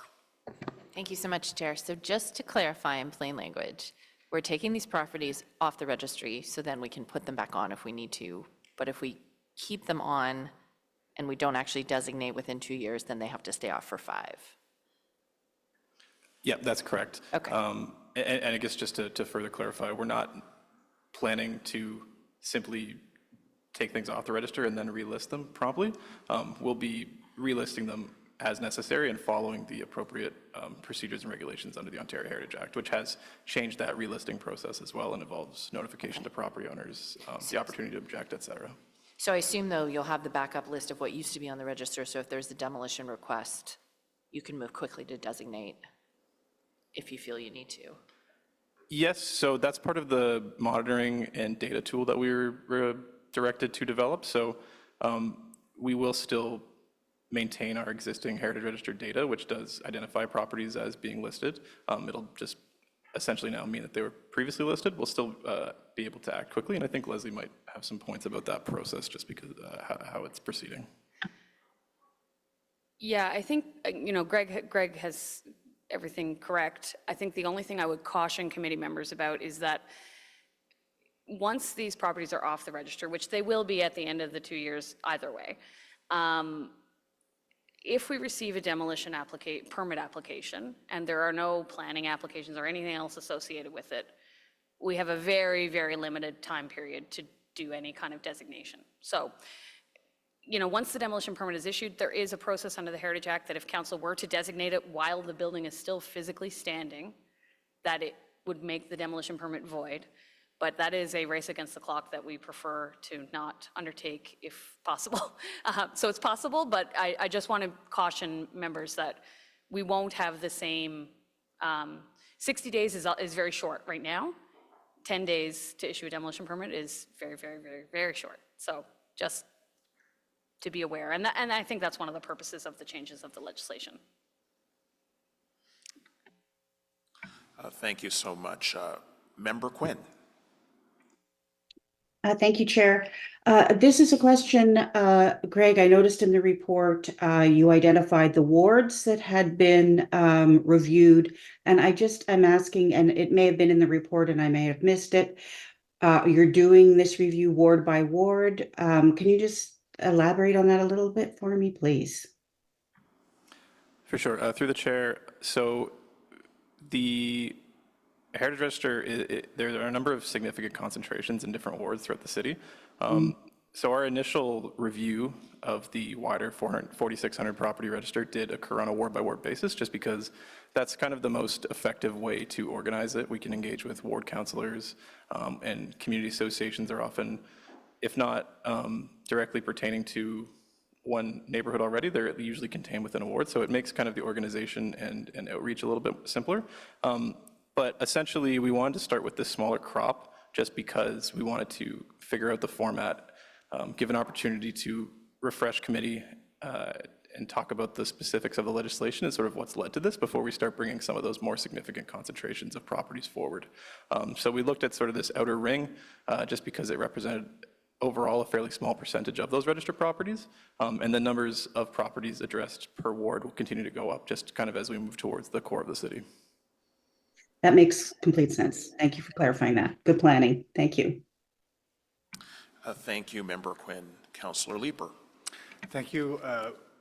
Thank you so much, Chair. So just to clarify in plain language, we're taking these properties off the registry so then we can put them back on if we need to. But if we keep them on and we don't actually designate within 2 years, then they have to stay off for 5. Yeah, that's correct. Okay. And I guess just to further clarify, we're not planning to simply take things off the register and then relist them promptly. We'll be relisting them as necessary and following the appropriate procedures and regulations under the Ontario Heritage Act, which has changed that relisting process as well and involves notification to property owners, the opportunity to object, et cetera. So I assume, though, you'll have the backup list of what used to be on the register, so if there's a demolition request, you can move quickly to designate if you feel you need to. Yes, so that's part of the monitoring and data tool that we were directed to develop. So we will still maintain our existing heritage register data, which does identify properties as being listed. It'll just essentially now mean that they were previously listed. We'll still be able to act quickly, and I think Leslie might have some points about that process just because how it's proceeding. Yeah, I think, Greg has everything correct. I think the only thing I would caution committee members about is that once these properties are off the register, which they will be at the end of the 2 years either way, if we receive a demolition permit application and there are no planning applications or anything else associated with it, we have a very, very limited time period to do any kind of designation. So, once the demolition permit is issued, there is a process under the Heritage Act that if council were to designate it while the building is still physically standing, that it would make the demolition permit void. But that is a race against the clock that we prefer to not undertake if possible. So it's possible, but I just want to caution members that we won't have the same, 60 days is very short right now. 10 days to issue a demolition permit is very, very, very, very short. So just to be aware. And I think that's one of the purposes of the changes of the legislation. Thank you so much. Member Quinn. Thank you, Chair. This is a question, Greg, I noticed in the report you identified the wards that had been reviewed, and I'm asking, and it may have been in the report and I may have missed it, you're doing this review ward by ward. Can you just elaborate on that a little bit for me, please? For sure. Through the chair, so the Heritage Register, there are a number of significant concentrations in different wards throughout the city. So our initial review of the wider 4,600 property register did occur on a ward by ward basis, just because that's kind of the most effective way to organize it. We can engage with ward councilors, and community associations are often, if not directly pertaining to one neighborhood already, they're usually contained within a ward. So it makes kind of the organization and outreach a little bit simpler. But essentially, we wanted to start with this smaller crop just because we wanted to figure out the format, give an opportunity to refresh committee and talk about the specifics of the legislation and sort of what's led to this before we start bringing some of those more significant concentrations of properties forward. So we looked at sort of this outer ring just because it represented overall a fairly small percentage of those registered properties, and the numbers of properties addressed per ward will continue to go up just kind of as we move towards the core of the city. That makes complete sense. Thank you for clarifying that. Good planning. Thank you. Thank you, Member Quinn. Councillor Leeper. Thank you.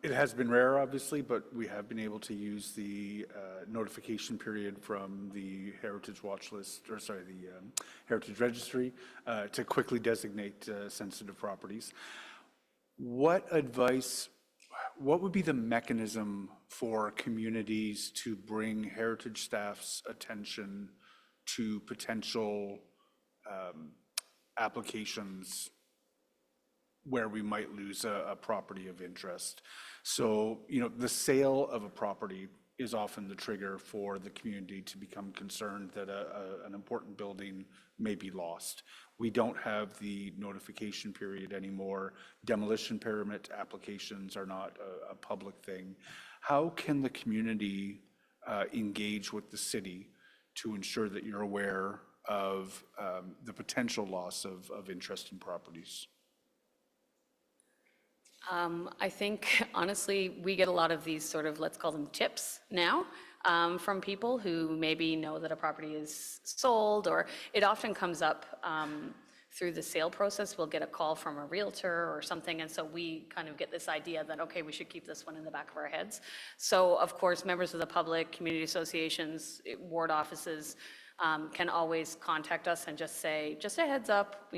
It has been rare, obviously, but we have been able to use the notification period from the Heritage Watch List, or sorry, the Heritage Registry to quickly designate sensitive properties. What would be the mechanism for communities to bring heritage staff's attention to potential applications where we might lose a property of interest? So, the sale of a property is often the trigger for the community to become concerned that an important building may be lost. We don't have the notification period anymore. Demolition permit applications are not a public thing. How can the community engage with the city to ensure that you're aware of the potential loss of interest in properties? I think, honestly, we get a lot of these sort of, let's call them tips now, from people who maybe know that a property is sold, or it often comes up through the sale process. We'll get a call from a realtor or something, and so we kind of get this idea that, okay, we should keep this one in the back of our heads. So, of course, members of the public, community associations, ward offices can always contact us and just say, just a heads up,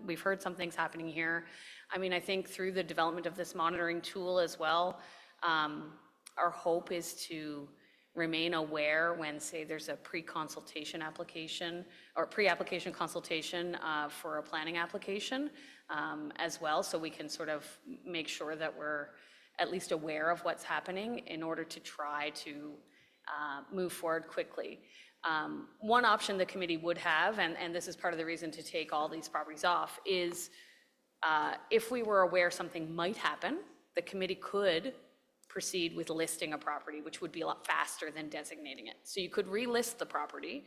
we've heard something's happening here. I mean, I think through the development of this monitoring tool as well, our hope is to remain aware when, say, there's a pre-consultation application or pre-application consultation for a planning application as well, so we can sort of make sure that we're at least aware of what's happening in order to try to move forward quickly. One option the committee would have, and this is part of the reason to take all these properties off, is if we were aware something might happen, the committee could proceed with listing a property, which would be a lot faster than designating it. So you could relist the property,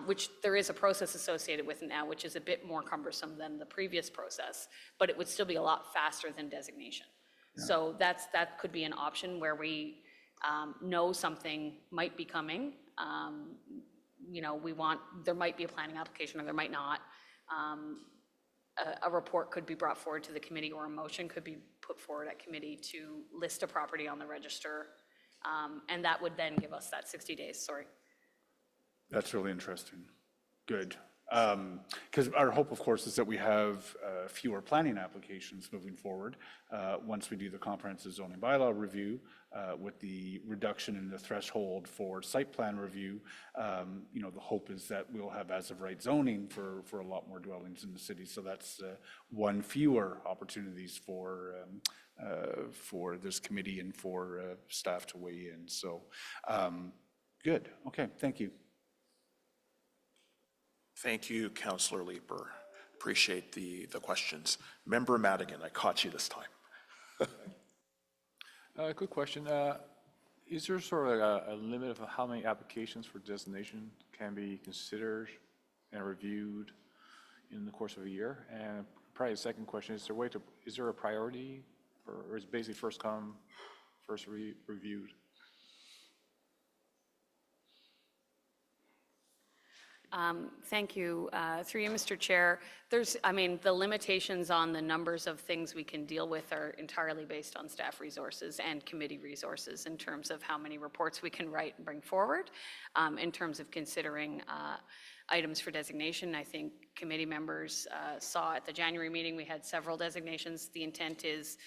which there is a process associated with now, which is a bit more cumbersome than the previous process, but it would still be a lot faster than designation. Yeah. So that could be an option where we know something might be coming. There might be a planning application or there might not. a report could be brought forward to the committee, or a motion could be put forward at committee to list a property on the register. And that would then give us that 60 days, sorry. That's really interesting. Good. Because our hope, of course, is that we have fewer planning applications moving forward once we do the comprehensive zoning bylaw review with the reduction in the threshold for site plan review. The hope is that we'll have as-of-right zoning for a lot more dwellings in the city. So that's one fewer opportunities for this committee and for staff to weigh in. So good. Okay, thank you. Thank you, Councillor Leeper. Appreciate the questions. Member Madigan, I caught you this time. Good question. Is there sort of a limit of how many applications for designation can be considered and reviewed in the course of a year? And probably the second question, is there a priority, or is it basically first come, first reviewed? Thank you. Through you, Mr. Chair, the limitations on the numbers of things we can deal with are entirely based on staff resources and committee resources in terms of how many reports we can write and bring forward. In terms of considering items for designation, I think committee members saw at the January meeting we had several designations. The intent is,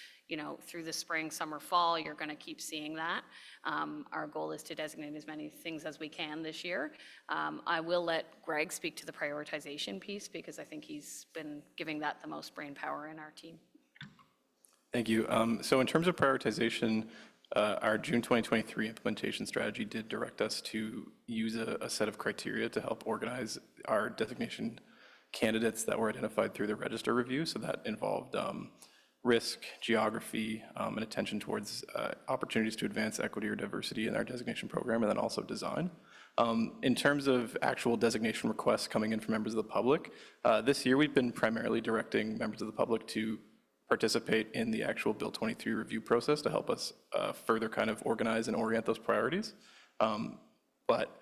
through the spring, summer, fall, you're going to keep seeing that. Our goal is to designate as many things as we can this year. I will let Greg speak to the prioritization piece because I think he's been giving that the most brain power in our team. Thank you. So in terms of prioritization, our June 2023 implementation strategy did direct us to use a set of criteria to help organize our designation candidates that were identified through the register review. So that involved risk, geography, and attention towards opportunities to advance equity or diversity in our designation program, and then also design. In terms of actual designation requests coming in from members of the public, this year we've been primarily directing members of the public to participate in the actual Bill 23 review process to help us further kind of organize and orient those priorities. But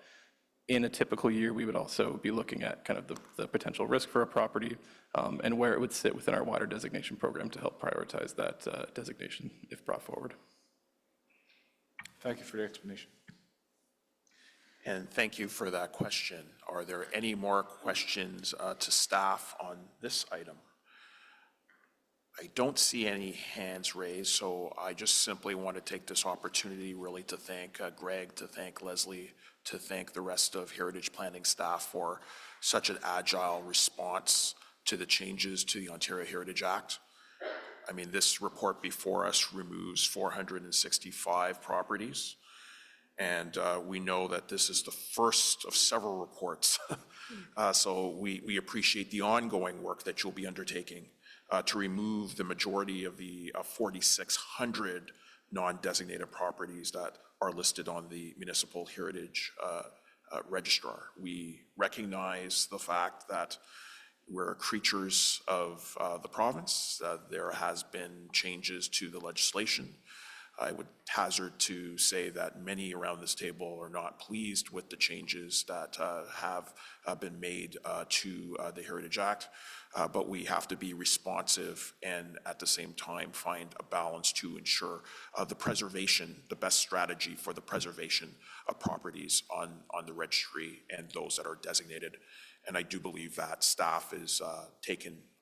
in a typical year, we would also be looking at kind of the potential risk for a property and where it would sit within our wider designation program to help prioritize that designation if brought forward. Thank you for the explanation. And thank you for that question. Are there any more questions to staff on this item? I don't see any hands raised, so I just simply want to take this opportunity really to thank Greg, to thank Leslie, to thank the rest of Heritage Planning staff for such an agile response to the changes to the Ontario Heritage Act. I mean, this report before us removes 465 properties, and we know that this is the first of several reports. So we appreciate the ongoing work that you'll be undertaking to remove the majority of the 4,600 non-designated properties that are listed on the Municipal Heritage Registrar. We recognize the fact that we're creatures of the province. There has been changes to the legislation. I would hazard to say that many around this table are not pleased with the changes that have been made to the Heritage Act, but we have to be responsive and at the same time find a balance to ensure the preservation, the best strategy for the preservation of properties on the registry and those that are designated. And I do believe that staff is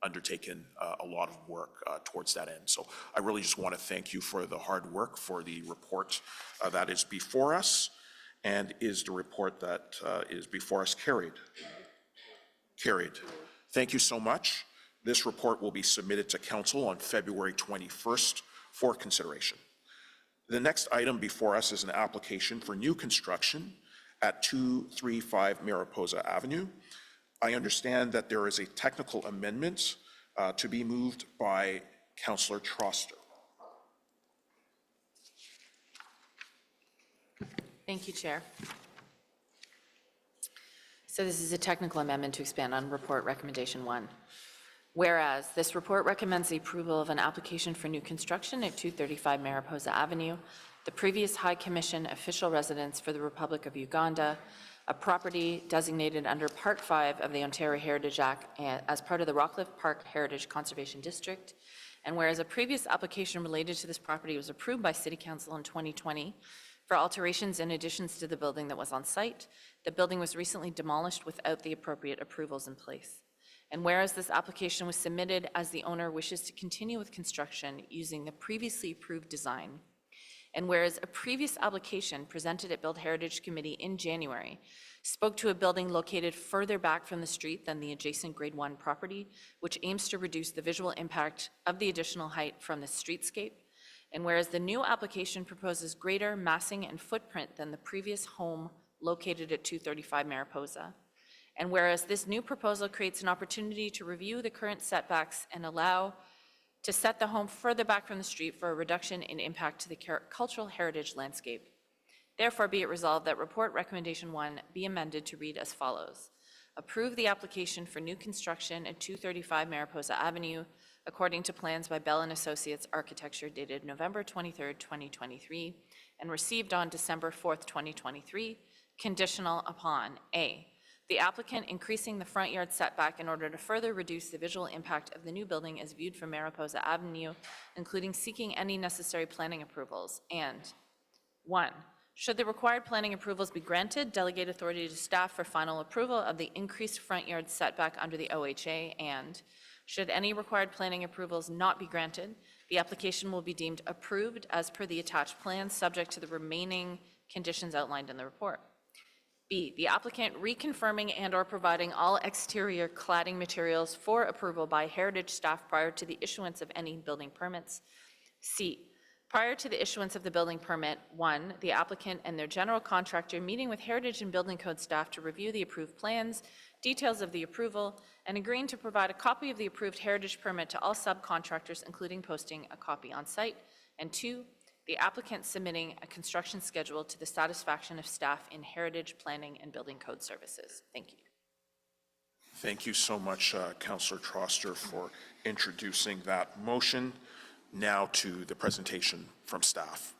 undertaken a lot of work towards that end. So I really just want to thank you for the hard work, for the report that is before us, and is the report that is before us carried? Carried. Thank you so much. This report will be submitted to Council on February 21st for consideration. The next item before us is an application for new construction at 235 Mariposa Avenue. I understand that there is a technical amendment to be moved by Councillor Troster. Thank you, Chair. So this is a technical amendment to expand on Report Recommendation 1. Whereas this report recommends the approval of an application for new construction at 235 Mariposa Avenue, the previous High Commission official residence for the Republic of Uganda, a property designated under Part 5 of the Ontario Heritage Act as part of the Rockcliffe Park Heritage Conservation District. And whereas a previous application related to this property was approved by City Council in 2020 for alterations and additions to the building that was on site, the building was recently demolished without the appropriate approvals in place. And whereas this application was submitted as the owner wishes to continue with construction using the previously approved design, and whereas a previous application presented at Built Heritage Committee in January spoke to a building located further back from the street than the adjacent Grade 1 property, which aims to reduce the visual impact of the additional height from the streetscape, and whereas the new application proposes greater massing and footprint than the previous home located at 235 Mariposa, and whereas this new proposal creates an opportunity to review the current setbacks and allow to set the home further back from the street for a reduction in impact to the cultural heritage landscape. Therefore, be it resolved that Report Recommendation 1 be amended to read as follows. Approve the application for new construction at 235 Mariposa Avenue according to plans by Bell & Associates Architecture dated November 23, 2023, and received on December 4, 2023, conditional upon A, the applicant increasing the front yard setback in order to further reduce the visual impact of the new building as viewed from Mariposa Avenue, including seeking any necessary planning approvals, and 1, should the required planning approvals be granted, delegate authority to staff for final approval of the increased front yard setback under the OHA, and should any required planning approvals not be granted, the application will be deemed approved as per the attached plan, subject to the remaining conditions outlined in the report. B, the applicant reconfirming and/or providing all exterior cladding materials for approval by heritage staff prior to the issuance of any building permits. C, prior to the issuance of the building permit, 1, the applicant and their general contractor meeting with heritage and building code staff to review the approved plans, details of the approval, and agreeing to provide a copy of the approved heritage permit to all subcontractors, including posting a copy on site. And 2, the applicant submitting a construction schedule to the satisfaction of staff in heritage, planning, and building code services. Thank you. Thank you so much, Councillor Troster, for introducing that motion. Now to the presentation from staff.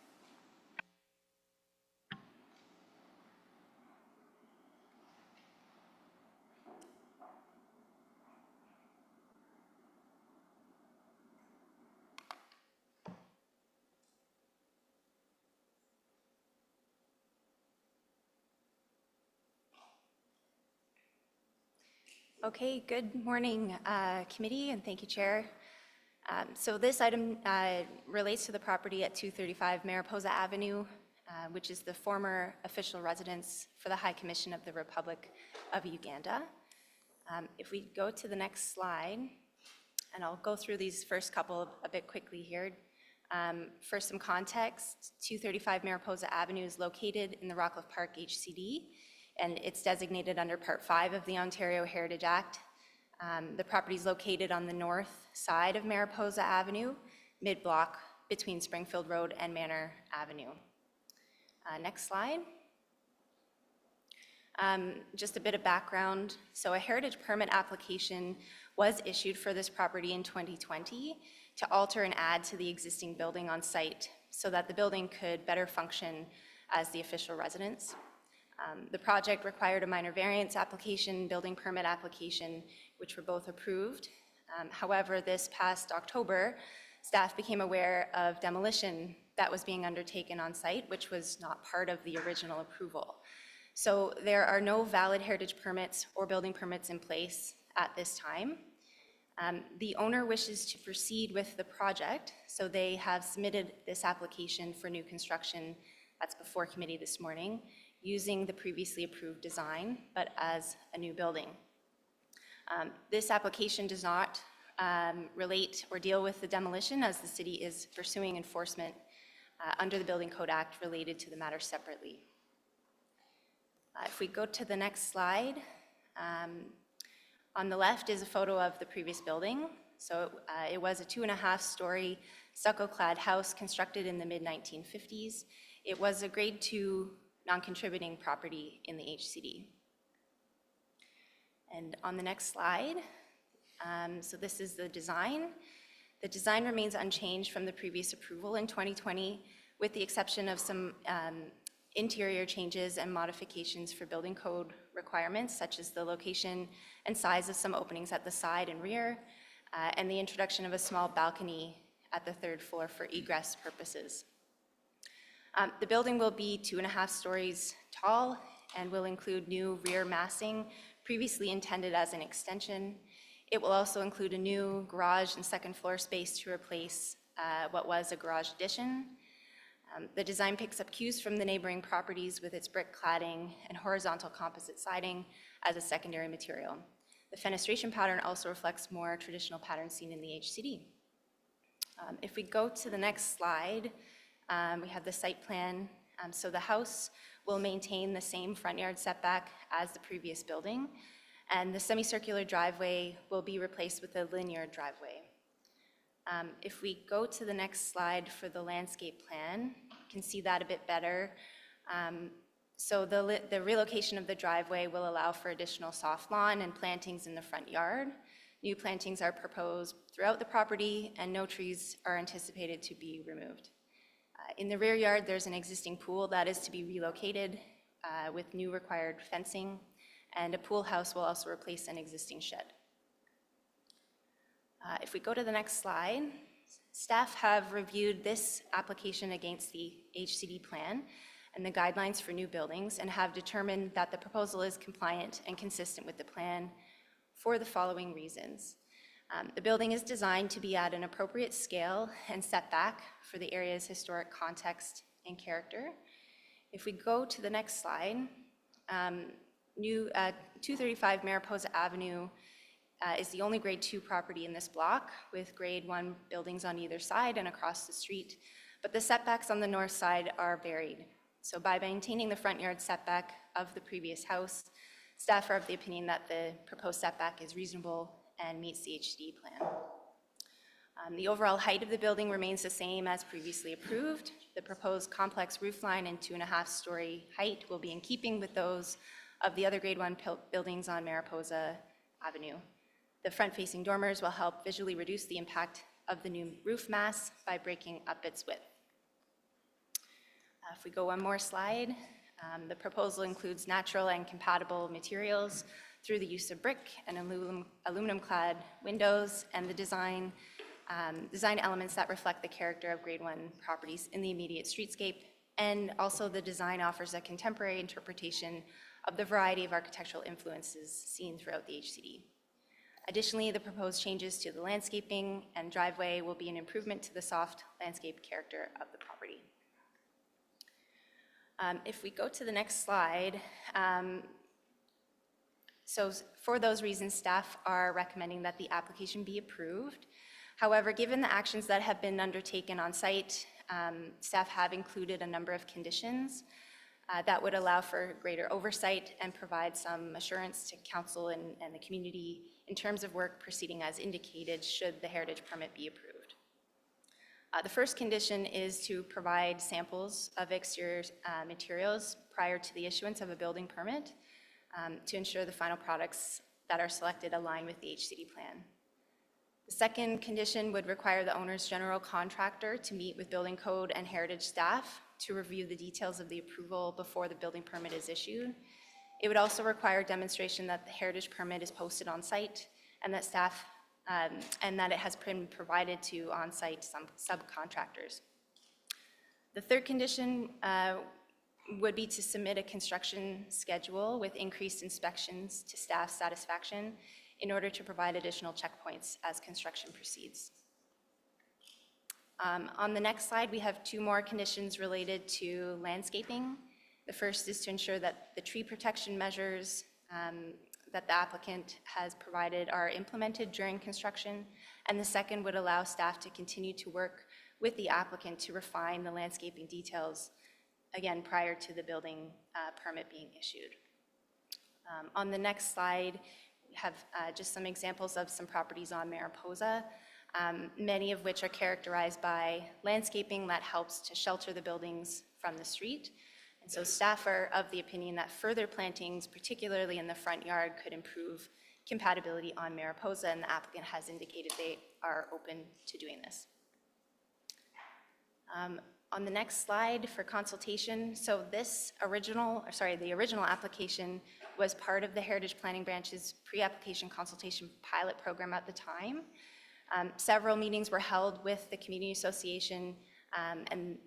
Okay, good morning, committee, and thank you, Chair. So this item relates to the property at 235 Mariposa Avenue, which is the former official residence for the High Commission of the Republic of Uganda. If we go to the next slide, and I'll go through these first couple a bit quickly here. For some context, 235 Mariposa Avenue is located in the Rockcliffe Park HCD, and it's designated under Part 5 of the Ontario Heritage Act. The property is located on the north side of Mariposa Avenue, mid-block between Springfield Road and Manor Avenue. Next slide. Just a bit of background. So a heritage permit application was issued for this property in 2020 to alter and add to the existing building on site so that the building could better function as the official residence. The project required a minor variance application, building permit application, which were both approved. However, this past October, staff became aware of demolition that was being undertaken on site, which was not part of the original approval. So there are no valid heritage permits or building permits in place at this time. The owner wishes to proceed with the project, so they have submitted this application for new construction that's before committee this morning, using the previously approved design, but as a new building. This application does not relate or deal with the demolition, as the city is pursuing enforcement under the Building Code Act related to the matter separately. If we go to the next slide, on the left is a photo of the previous building. So it was a 2.5-story stucco-clad house constructed in the mid-1950s. It was a grade 2 non-contributing property in the HCD. And on the next slide, so this is the design. The design remains unchanged from the previous approval in 2020, with the exception of some interior changes and modifications for building code requirements, such as the location and size of some openings at the side and rear, and the introduction of a small balcony at the 3rd floor for egress purposes. The building will be 2.5 stories tall and will include new rear massing previously intended as an extension. It will also include a new garage and 2nd floor space to replace what was a garage addition. The design picks up cues from the neighboring properties with its brick cladding and horizontal composite siding as a secondary material. The fenestration pattern also reflects more traditional patterns seen in the HCD. If we go to the next slide, we have the site plan. So the house will maintain the same front yard setback as the previous building, and the semicircular driveway will be replaced with a linear driveway. If we go to the next slide for the landscape plan, you can see that a bit better. So the relocation of the driveway will allow for additional soft lawn and plantings in the front yard. New plantings are proposed throughout the property, and no trees are anticipated to be removed. In the rear yard, there's an existing pool that is to be relocated with new required fencing, and a pool house will also replace an existing shed. If we go to the next slide, staff have reviewed this application against the HCD plan and the guidelines for new buildings and have determined that the proposal is compliant and consistent with the plan for the following reasons. The building is designed to be at an appropriate scale and setback for the area's historic context and character. If we go to the next slide, 235 Mariposa Avenue is the only grade 2 property in this block with grade 1 buildings on either side and across the street, but the setbacks on the north side are varied. So by maintaining the front yard setback of the previous house, staff are of the opinion that the proposed setback is reasonable and meets the HCD plan. The overall height of the building remains the same as previously approved. The proposed complex roofline and 2.5-story height will be in keeping with those of the other grade 1 buildings on Mariposa Avenue. The front-facing dormers will help visually reduce the impact of the new roof mass by breaking up its width. If we go one more slide, the proposal includes natural and compatible materials through the use of brick and aluminum-clad windows and the design elements that reflect the character of grade 1 properties in the immediate streetscape. And also the design offers a contemporary interpretation of the variety of architectural influences seen throughout the HCD. Additionally, the proposed changes to the landscaping and driveway will be an improvement to the soft landscape character of the property. If we go to the next slide, so for those reasons, staff are recommending that the application be approved. However, given the actions that have been undertaken on site, staff have included a number of conditions that would allow for greater oversight and provide some assurance to council and the community in terms of work proceeding as indicated should the heritage permit be approved. The first condition is to provide samples of exterior materials prior to the issuance of a building permit to ensure the final products that are selected align with the HCD plan. The second condition would require the owner's general contractor to meet with building code and heritage staff to review the details of the approval before the building permit is issued. It would also require demonstration that the heritage permit is posted on site and that staff and that it has been provided to on-site subcontractors. The third condition would be to submit a construction schedule with increased inspections to staff satisfaction in order to provide additional checkpoints as construction proceeds. On the next slide, we have two more conditions related to landscaping. The first is to ensure that the tree protection measures that the applicant has provided are implemented during construction, and the second would allow staff to continue to work with the applicant to refine the landscaping details, again, prior to the building permit being issued. On the next slide, we have just some examples of some properties on Mariposa, many of which are characterized by landscaping that helps to shelter the buildings from the street. And so staff are of the opinion that further plantings, particularly in the front yard, could improve compatibility on Mariposa, and the applicant has indicated they are open to doing this. On the next slide for consultation, so the original application was part of the Heritage Planning Branch's pre-application consultation pilot program at the time. Several meetings were held with the community association, and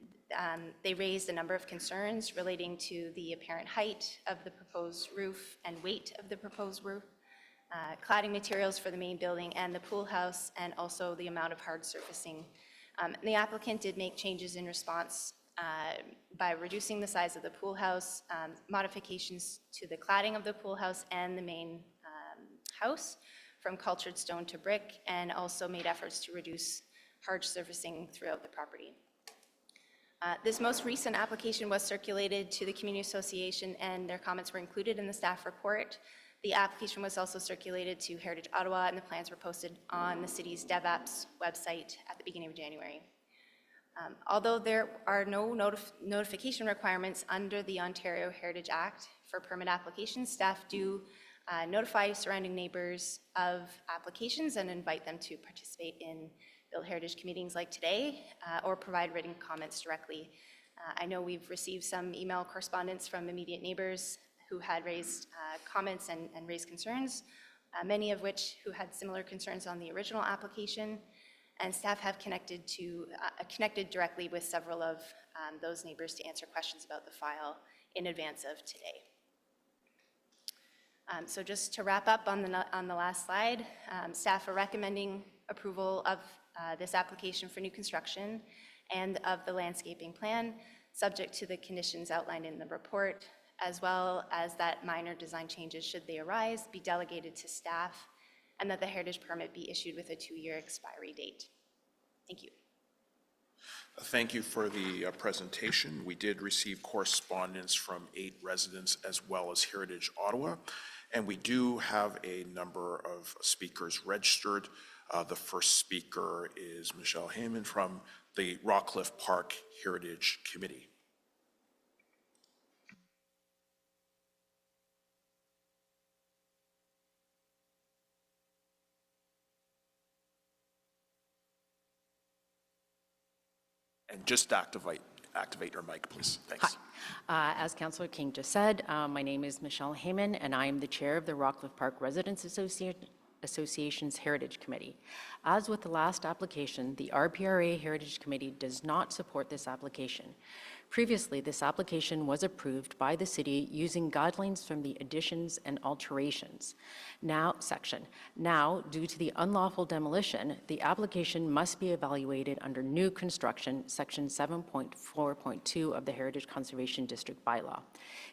they raised a number of concerns relating to the apparent height of the proposed roof and weight of the proposed roof, cladding materials for the main building and the pool house, and also the amount of hard surfacing. The applicant did make changes in response by reducing the size of the pool house, modifications to the cladding of the pool house and the main house from cultured stone to brick, and also made efforts to reduce hard surfacing throughout the property. This most recent application was circulated to the community association, and their comments were included in the staff report. The application was also circulated to Heritage Ottawa, and the plans were posted on the city's DevApps website at the beginning of January. Although there are no notification requirements under the Ontario Heritage Act for permit applications, staff do notify surrounding neighbors of applications and invite them to participate in Build Heritage meetings like today, or provide written comments directly. I know we've received some email correspondence from immediate neighbors who had raised comments and raised concerns, many of which who had similar concerns on the original application, and staff have connected directly with several of those neighbors to answer questions about the file in advance of today. So just to wrap up on the last slide, staff are recommending approval of this application for new construction and of the landscaping plan, subject to the conditions outlined in the report, as well as that minor design changes, should they arise, be delegated to staff, and that the heritage permit be issued with a 2-year expiry date. Thank you. Thank you for the presentation. We did receive correspondence from 8 residents as well as Heritage Ottawa, and we do have a number of speakers registered. The first speaker is Michelle Heyman from the Rockcliffe Park Heritage Committee. And just activate your mic, please. Thanks. Hi. As Councillor King just said, my name is Michelle Heyman, and I am the chair of the Rockcliffe Park Residents Association's Heritage Committee. As with the last application, the RPRA Heritage Committee does not support this application. Previously, this application was approved by the city using guidelines from the additions and alterations section. Now, due to the unlawful demolition, the application must be evaluated under new construction, section 7.4.2 of the Heritage Conservation District bylaw.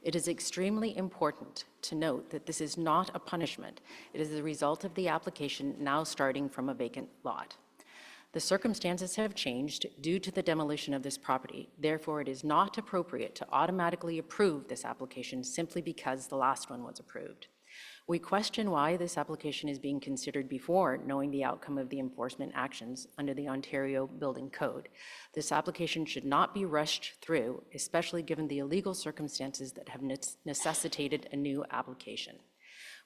It is extremely important to note that this is not a punishment. It is the result of the application now starting from a vacant lot. The circumstances have changed due to the demolition of this property. Therefore, it is not appropriate to automatically approve this application simply because the last one was approved. We question why this application is being considered before knowing the outcome of the enforcement actions under the Ontario Building Code. This application should not be rushed through, especially given the illegal circumstances that have necessitated a new application.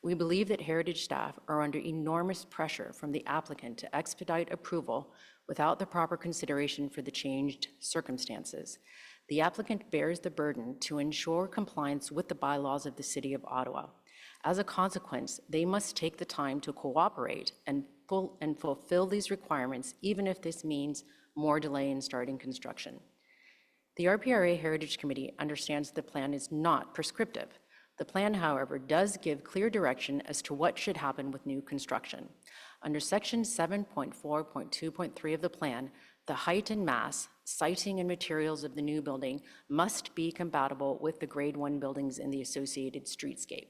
We believe that Heritage staff are under enormous pressure from the applicant to expedite approval without the proper consideration for the changed circumstances. The applicant bears the burden to ensure compliance with the bylaws of the City of Ottawa. As a consequence, they must take the time to cooperate and fulfill these requirements, even if this means more delay in starting construction. The RPRA Heritage Committee understands the plan is not prescriptive. The plan, however, does give clear direction as to what should happen with new construction. Under section 7.4.2.3 of the plan, the height and mass, siting and materials of the new building must be compatible with the grade 1 buildings in the associated streetscape.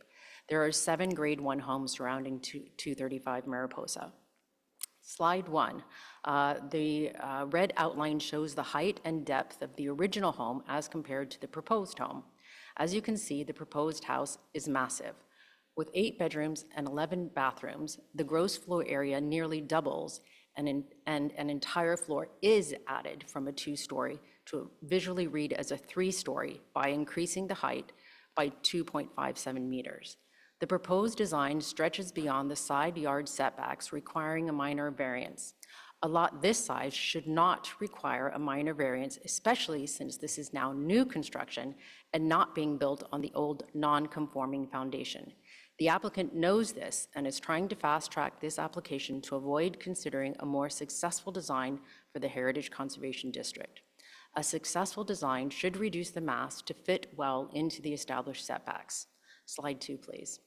There are 7 grade 1 homes surrounding 235 Mariposa. Slide 1, the red outline shows the height and depth of the original home as compared to the proposed home. As you can see, the proposed house is massive. With 8 bedrooms and 11 bathrooms, the gross floor area nearly doubles, and an entire floor is added from a 2-story to visually read as a 3-story by increasing the height by 2.57 meters. The proposed design stretches beyond the side yard setbacks, requiring a minor variance. A lot this size should not require a minor variance, especially since this is now new construction and not being built on the old non-conforming foundation. The applicant knows this and is trying to fast-track this application to avoid considering a more successful design for the Heritage Conservation District. A successful design should reduce the mass to fit well into the established setbacks. Slide 2, please.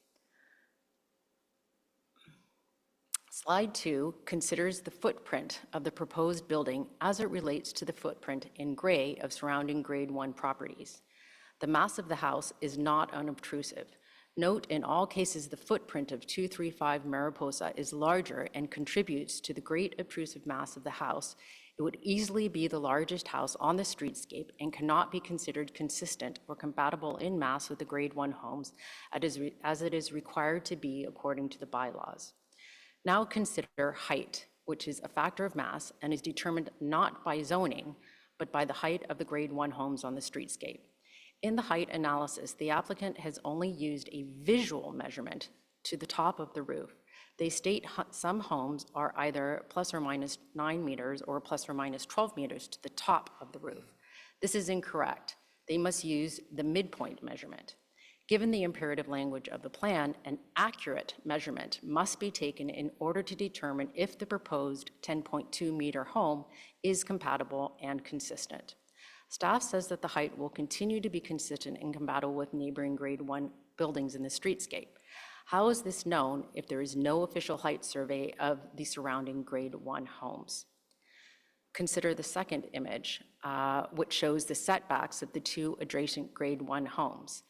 Slide 2 considers the footprint of the proposed building as it relates to the footprint in gray of surrounding Grade 1 properties. The mass of the house is not unobtrusive. Note, in all cases, the footprint of 235 Mariposa is larger and contributes to the great obtrusive mass of the house. It would easily be the largest house on the streetscape and cannot be considered consistent or compatible in mass with the Grade 1 homes as it is required to be according to the bylaws. Now consider height, which is a factor of mass and is determined not by zoning, but by the height of the Grade 1 homes on the streetscape. In the height analysis, the applicant has only used a visual measurement to the top of the roof. They state some homes are either plus or minus 9 meters or plus or minus 12 meters to the top of the roof. This is incorrect. They must use the midpoint measurement. Given the imperative language of the plan, an accurate measurement must be taken in order to determine if the proposed 10.2 meter home is compatible and consistent. Staff says that the height will continue to be consistent and compatible with neighboring Grade 1 buildings in the streetscape. How is this known if there is no official height survey of the surrounding Grade 1 homes? Consider the second image, which shows the setbacks of the two adjacent Grade 1 homes.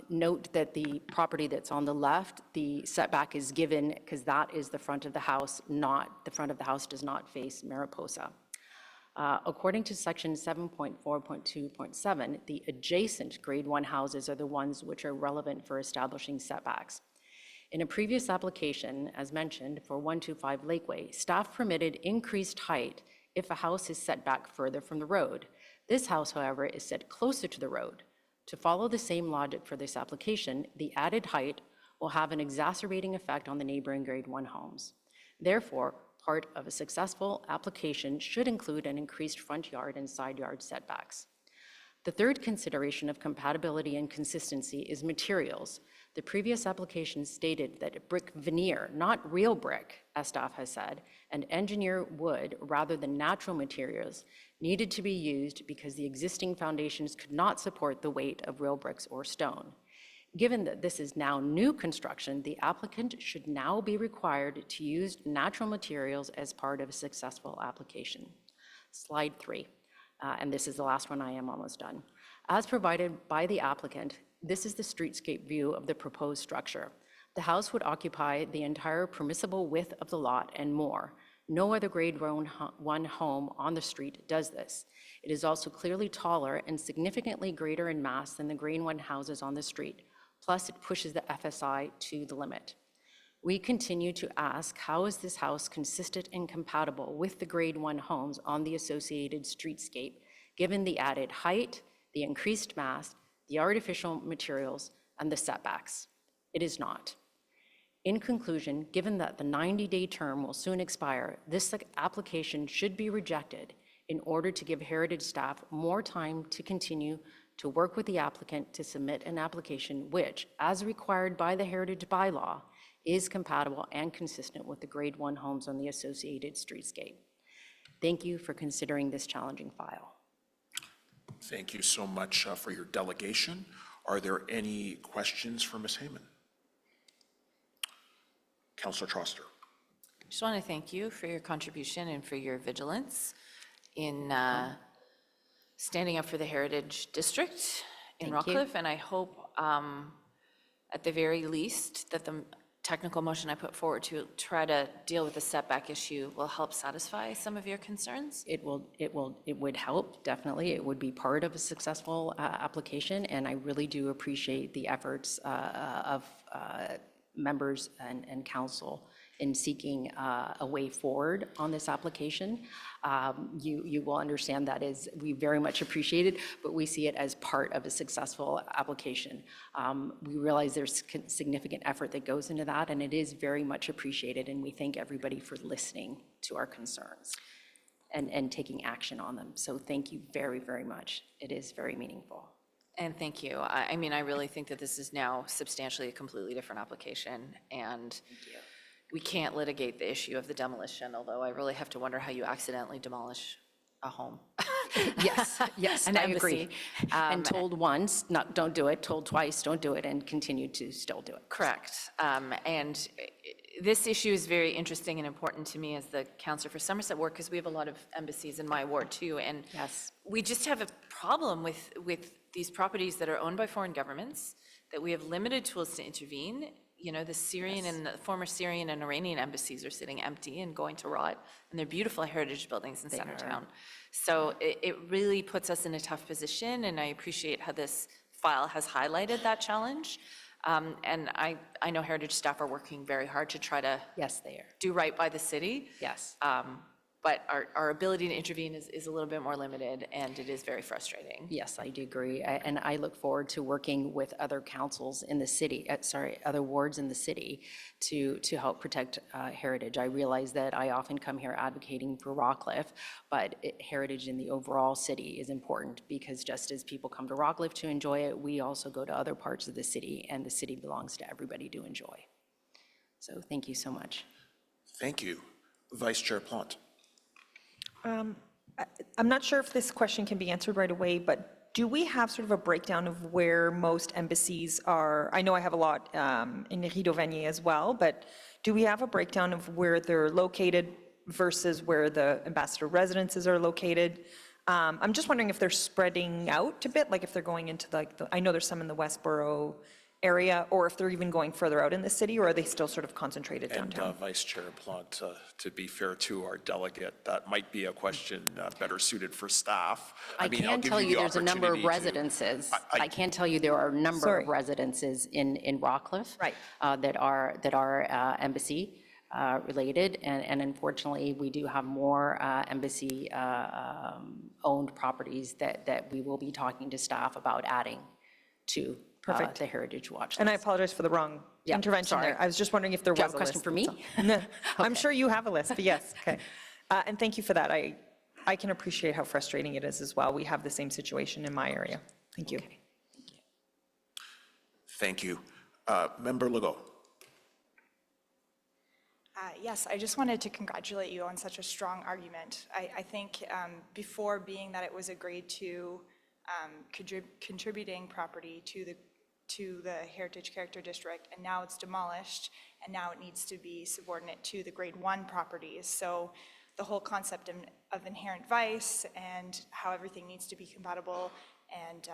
Note that the property that's on the left, the setback is given because that is the front of the house, not the front of the house does not face Mariposa. According to section 7.4.2.7, the adjacent Grade 1 houses are the ones which are relevant for establishing setbacks. In a previous application, as mentioned, for 125 Lakeway, staff permitted increased height if a house is set back further from the road. This house, however, is set closer to the road. To follow the same logic for this application, the added height will have an exacerbating effect on the neighboring Grade 1 homes. Therefore, part of a successful application should include an increased front yard and side yard setbacks. The third consideration of compatibility and consistency is materials. The previous application stated that brick veneer, not real brick, as staff has said, and engineer wood rather than natural materials needed to be used because the existing foundations could not support the weight of real bricks or stone. Given that this is now new construction, the applicant should now be required to use natural materials as part of a successful application. Slide 3, and this is the last one, I am almost done. As provided by the applicant, this is the streetscape view of the proposed structure. The house would occupy the entire permissible width of the lot and more. No other Grade 1 home on the street does this. It is also clearly taller and significantly greater in mass than the Grade 1 houses on the street. Plus, it pushes the FSI to the limit. We continue to ask, how is this house consistent and compatible with the Grade 1 homes on the associated streetscape, given the added height, the increased mass, the artificial materials, and the setbacks? It is not. In conclusion, given that the 90-day term will soon expire, this application should be rejected in order to give Heritage staff more time to continue to work with the applicant to submit an application which, as required by the Heritage bylaw, is compatible and consistent with the Grade 1 homes on the associated streetscape. Thank you for considering this challenging file. Thank you so much for your delegation. Are there any questions for Ms. Heyman? Councillor Troster. Just want to thank you for your contribution and for your vigilance in standing up for the Heritage District in Rockcliffe, and I hope at the very least that the technical motion I put forward to try to deal with the setback issue will help satisfy some of your concerns. It would help, definitely. It would be part of a successful application, and I really do appreciate the efforts of members and council in seeking a way forward on this application. You will understand that is, we very much appreciate it, but we see it as part of a successful application. We realize there's significant effort that goes into that, and it is very much appreciated, and we thank everybody for listening to our concerns and taking action on them. So thank you very, very much. It is very meaningful. And thank you. I mean, I really think that this is now substantially a completely different application, and we can't litigate the issue of the demolition, although I really have to wonder how you accidentally demolish a home. Yes, An I embassy. agree. And told once, don't do it, told twice, don't do it, and continue to still do it. Correct. And this issue is very interesting and important to me as the counselor for Somerset Ward, because we have a lot of embassies in my ward too. And yes, we just have a problem with these properties that are owned by foreign governments, that we have limited tools to intervene. You know, the Syrian and the former Syrian and Iranian embassies are sitting empty and going to rot, and they're beautiful heritage buildings in Centertown. So it really puts us in a tough position, and I appreciate how this file has highlighted that challenge. And I know heritage staff are working very hard to try to do right by the city. Yes. But our ability to intervene is a little bit more limited, and it is very frustrating. Yes, I do agree. And I look forward to working with other councils in the city, other wards in the city to help protect heritage. I realize that I often come here advocating for Rockcliffe, but heritage in the overall city is important, because just as people come to Rockcliffe to enjoy it, we also go to other parts of the city, and the city belongs to everybody to enjoy. So thank you so much. Thank you. Vice Chair Plant. I'm not sure if this question can be answered right away, but do we have sort of a breakdown of where most embassies are? I know I have a lot in Rideau-Vanier as well, but do we have a breakdown of where they're located versus where the ambassador residences are located? I'm just wondering if they're spreading out a bit, like if they're going into I know there's some in the Westboro area, or if they're even going further out in the city, or are they still sort of concentrated downtown? And Vice Chair Plant, to be fair to our delegate, that might be a question better suited for staff. I mean, can tell you there's a number of residences. I can tell you there are a number of residences in Rockcliffe that are embassy related, and unfortunately, we do have more embassy owned properties that we will be talking to staff about adding to the Heritage Watch list. And I apologize for the wrong intervention there. I was just wondering if there was a list. Do you have a question for me? No, I'm sure you have a list, but yes, okay. And thank you for that. I can appreciate how frustrating it is as well. We have the same situation in my area. Thank you. Okay. Thank you. Member Legault. Yes, I just wanted to congratulate you on such a strong argument. I think before being that it was agreed to contributing property to the Heritage Character District, and now it's demolished, and now it needs to be subordinate to the grade 1 properties. So the whole concept of inherent vice and how everything needs to be compatible and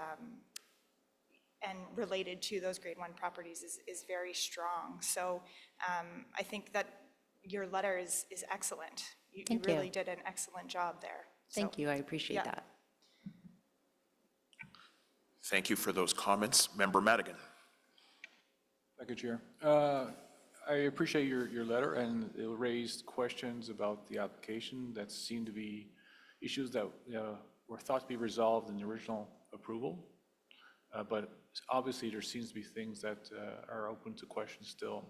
related to those grade 1 properties is very strong. So I think that your letter is excellent. You really did an excellent job there. Thank you, I appreciate that. Thank you for those comments. Member Madigan. Thank you, Chair. I appreciate your letter, and it raised questions about the application that seemed to be issues that were thought to be resolved in the original approval. But obviously, there seems to be things that are open to question still.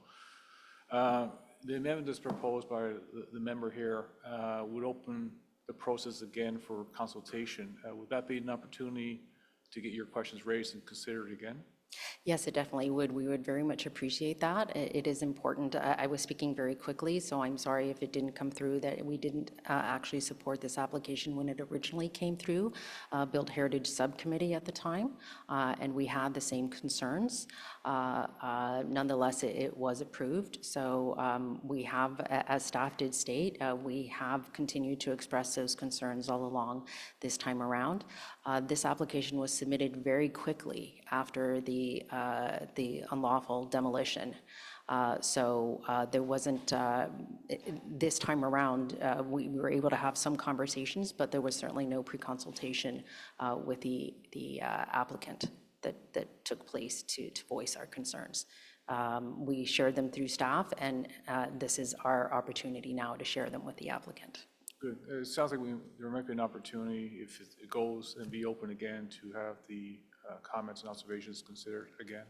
The amendment that's proposed by the member here would open the process again for consultation. Would that be an opportunity to get your questions raised and considered again? Yes, it definitely would. We would very much appreciate that. It is important. I was speaking very quickly, so I'm sorry if it didn't come through that we didn't actually support this application when it originally came through. Built Heritage Subcommittee at the time, and we had the same concerns. Nonetheless, it was approved. So we have, as staff did state, we have continued to express those concerns all along this time around. This application was submitted very quickly after the unlawful demolition. So there wasn't, this time around, we were able to have some conversations, but there was certainly no pre-consultation with the applicant that took place to voice our concerns. We shared them through staff, and this is our opportunity now to share them with the applicant. Good. It sounds like there might be an opportunity, if it goes and be open again, to have the comments and observations considered again.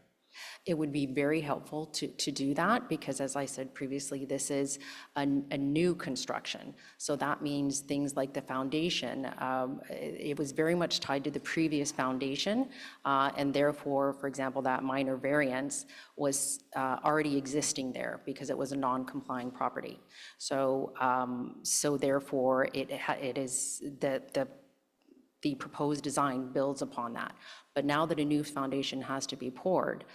It would be very helpful to do that because, as I said previously, this is a new construction. So that means things like the foundation, it was very much tied to the previous foundation, and therefore, for example, that minor variance was already existing there because it was a non-complying property. So, therefore, it is the proposed design builds upon that. But now that a new foundation has to be poured,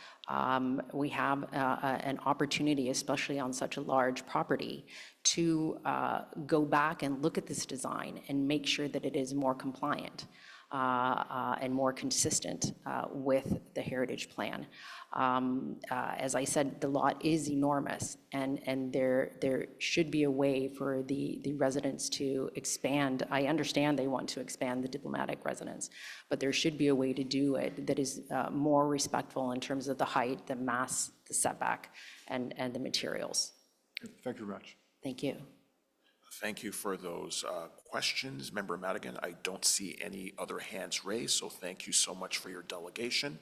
we have an opportunity, especially on such a large property, to go back and look at this design and make sure that it is more compliant and more consistent with the heritage plan. As I said, the lot is enormous, and there should be a way for the residents to expand. I understand they want to expand the diplomatic residence, but there should be a way to do it that is more respectful in terms of the height, the mass, the setback, and the materials. Thank you very much. Thank you. Thank you for those questions. Member Madigan, I don't see any other hands raised, so thank you so much for your delegation.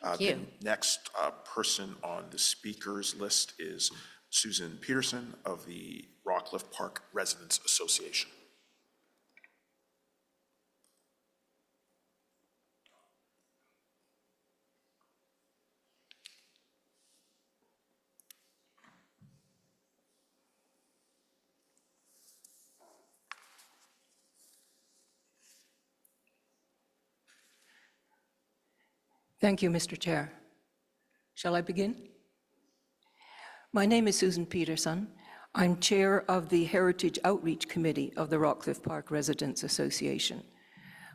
Thank you. The next person on the speakers list is Susan Peterson of the Rockcliffe Park Residents Association. Thank you, Mr. Chair. Shall I begin? My name is Susan Peterson. I'm Chair of the Heritage Outreach Committee of the Rockcliffe Park Residents Association.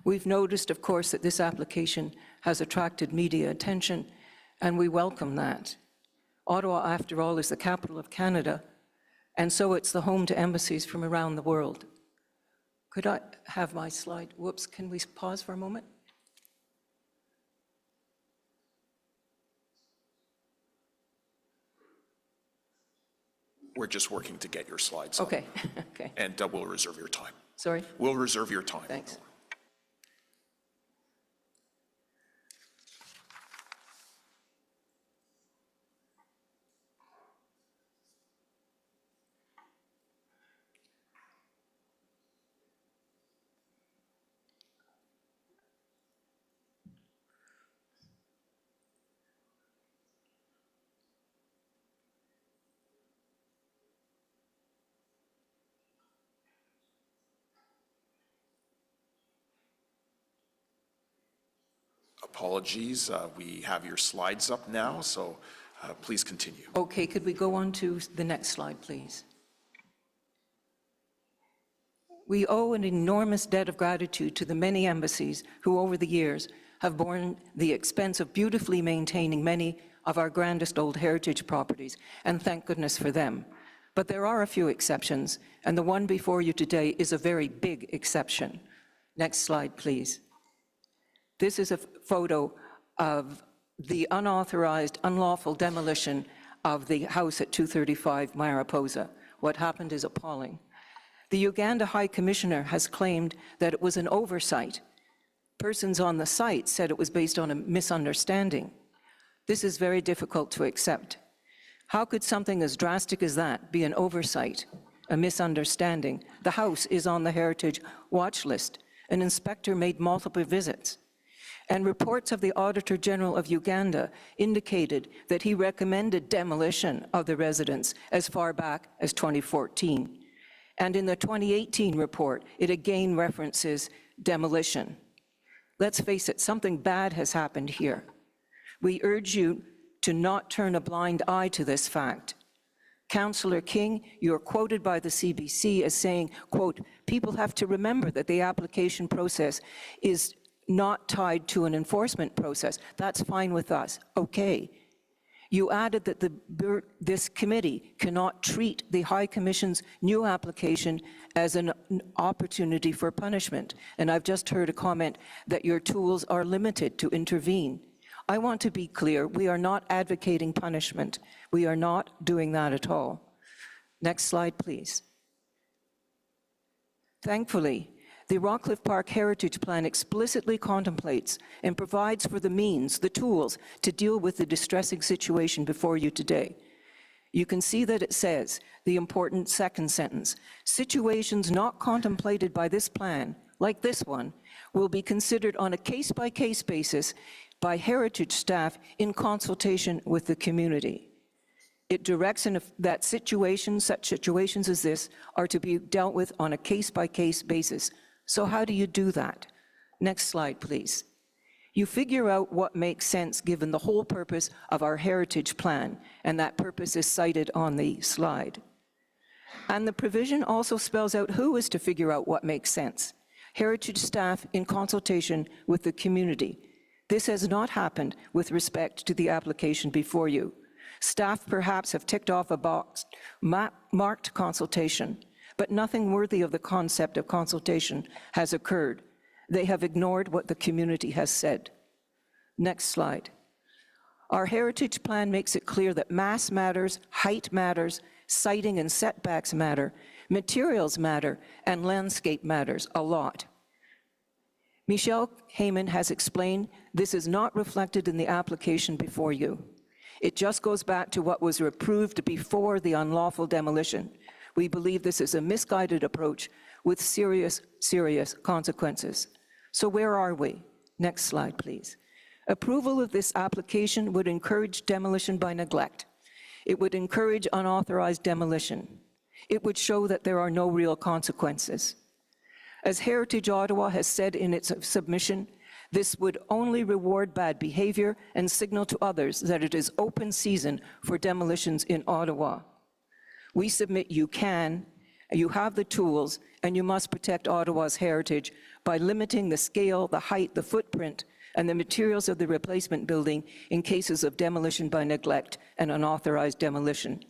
We've noticed, of course, that this application has attracted media attention, and we welcome that. Ottawa, after all, is the capital of Canada, and so it's the home to embassies from around the world. Could I have my slide? Whoops, can we pause for a moment? We're just working to get your slides up. Okay, okay. And we'll reserve your time. Sorry? We'll reserve your time. Thanks. Apologies, we have your slides up now, so please continue. Okay, could we go on to the next slide, please? We owe an enormous debt of gratitude to the many embassies who, over the years, have borne the expense of beautifully maintaining many of our grandest old heritage properties, and thank goodness for them. But there are a few exceptions, and the one before you today is a very big exception. Next slide, please. This is a photo of the unauthorized, unlawful demolition of the house at 235 Mariposa. What happened is appalling. The Uganda High Commissioner has claimed that it was an oversight. Persons on the site said it was based on a misunderstanding. This is very difficult to accept. How could something as drastic as that be an oversight, a misunderstanding? The house is on the Heritage Watch List. An inspector made multiple visits. And reports of the Auditor General of Uganda indicated that he recommended demolition of the residence as far back as 2014. And in the 2018 report, it again references demolition. Let's face it, something bad has happened here. We urge you to not turn a blind eye to this fact. Councillor King, you're quoted by the CBC as saying, quote, people have to remember that the application process is not tied to an enforcement process. That's fine with us. Okay. You added that this committee cannot treat the High Commission's new application as an opportunity for punishment. And I've just heard a comment that your tools are limited to intervene. I want to be clear, we are not advocating punishment. We are not doing that at all. Next slide, please. Thankfully, the Rockcliffe Park Heritage Plan explicitly contemplates and provides for the means, the tools, to deal with the distressing situation before you today. You can see that it says, the important second sentence, situations not contemplated by this plan, like this one, will be considered on a case-by-case basis by heritage staff in consultation with the community. It directs that such situations as this are to be dealt with on a case-by-case basis. So how do you do that? Next slide, please. You figure out what makes sense given the whole purpose of our heritage plan, and that purpose is cited on the slide. And the provision also spells out who is to figure out what makes sense. Heritage staff in consultation with the community. This has not happened with respect to the application before you. Staff perhaps have ticked off a box marked consultation, but nothing worthy of the concept of consultation has occurred. They have ignored what the community has said. Next slide. Our heritage plan makes it clear that mass matters, height matters, siting and setbacks matter, materials matter, and landscape matters a lot. Michelle Heyman has explained this is not reflected in the application before you. It just goes back to what was approved before the unlawful demolition. We believe this is a misguided approach with serious, serious consequences. So where are we? Next slide, please. Approval of this application would encourage demolition by neglect. It would encourage unauthorized demolition. It would show that there are no real consequences. As Heritage Ottawa has said in its submission, this would only reward bad behavior and signal to others that it is open season for demolitions in Ottawa. We submit you have the tools, and you must protect Ottawa's heritage by limiting the scale, the height, the footprint, and the materials of the replacement building in cases of demolition by neglect and unauthorized demolition.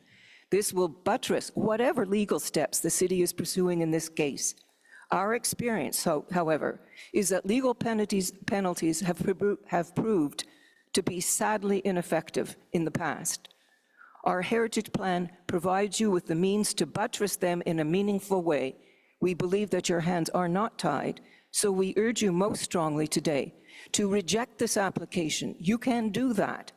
This will buttress whatever legal steps the city is pursuing in this case. Our experience, however, is that legal penalties have proved to be sadly ineffective in the past. Our heritage plan provides you with the means to buttress them in a meaningful way. We believe that your hands are not tied, so we urge you most strongly today to reject this application. You can do that.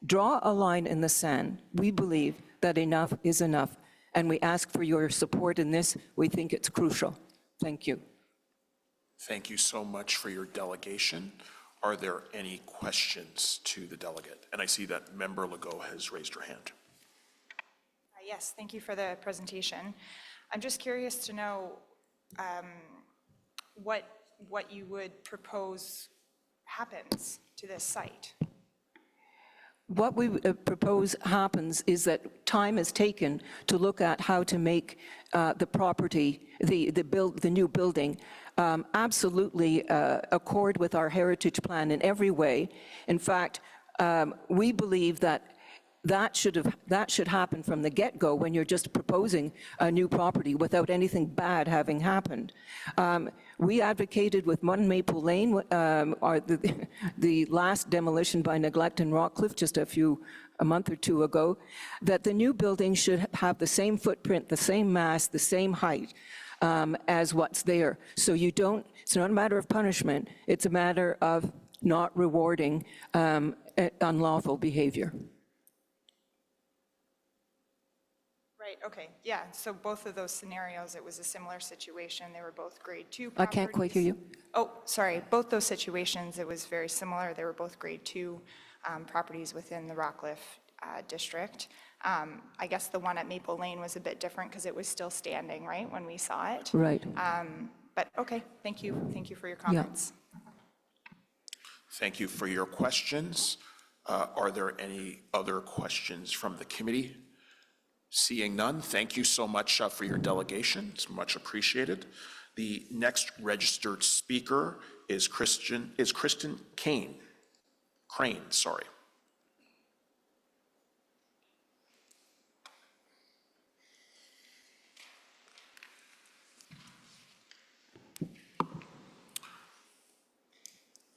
Draw a line in the sand. We believe that enough is enough, and we ask for your support in this. We think it's crucial. Thank you. Thank you so much for your delegation. Are there any questions to the delegate? And I see that Member Legault has raised her hand. Yes, thank you for the presentation. I'm just curious to know what you would propose happens to this site. What we propose happens is that time is taken to look at how to make the property, the new building, absolutely accord with our heritage plan in every way. In fact, we believe that should happen from the get-go when you're just proposing a new property without anything bad having happened. We advocated with Mun Maple Lane, the last demolition by neglect in Rockcliffe just a month or two ago, that the new building should have the same footprint, the same mass, the same height as what's there. So it's not a matter of punishment, it's a matter of not rewarding unlawful behavior. Right, okay, yeah, so both of those scenarios, it was a similar situation. They were both grade 2 properties. I can't quite hear you. Oh, sorry, both those situations, it was very similar. They were both grade 2 properties within the Rockcliffe district. I guess the one at Maple Lane was a bit different because it was still standing, right, when we saw it? Right. But okay, thank you for your comments. Yeah. Thank you for your questions. Are there any other questions from the committee? Seeing none, thank you so much for your delegation. It's much appreciated. The next registered speaker is Kristen Crane, sorry.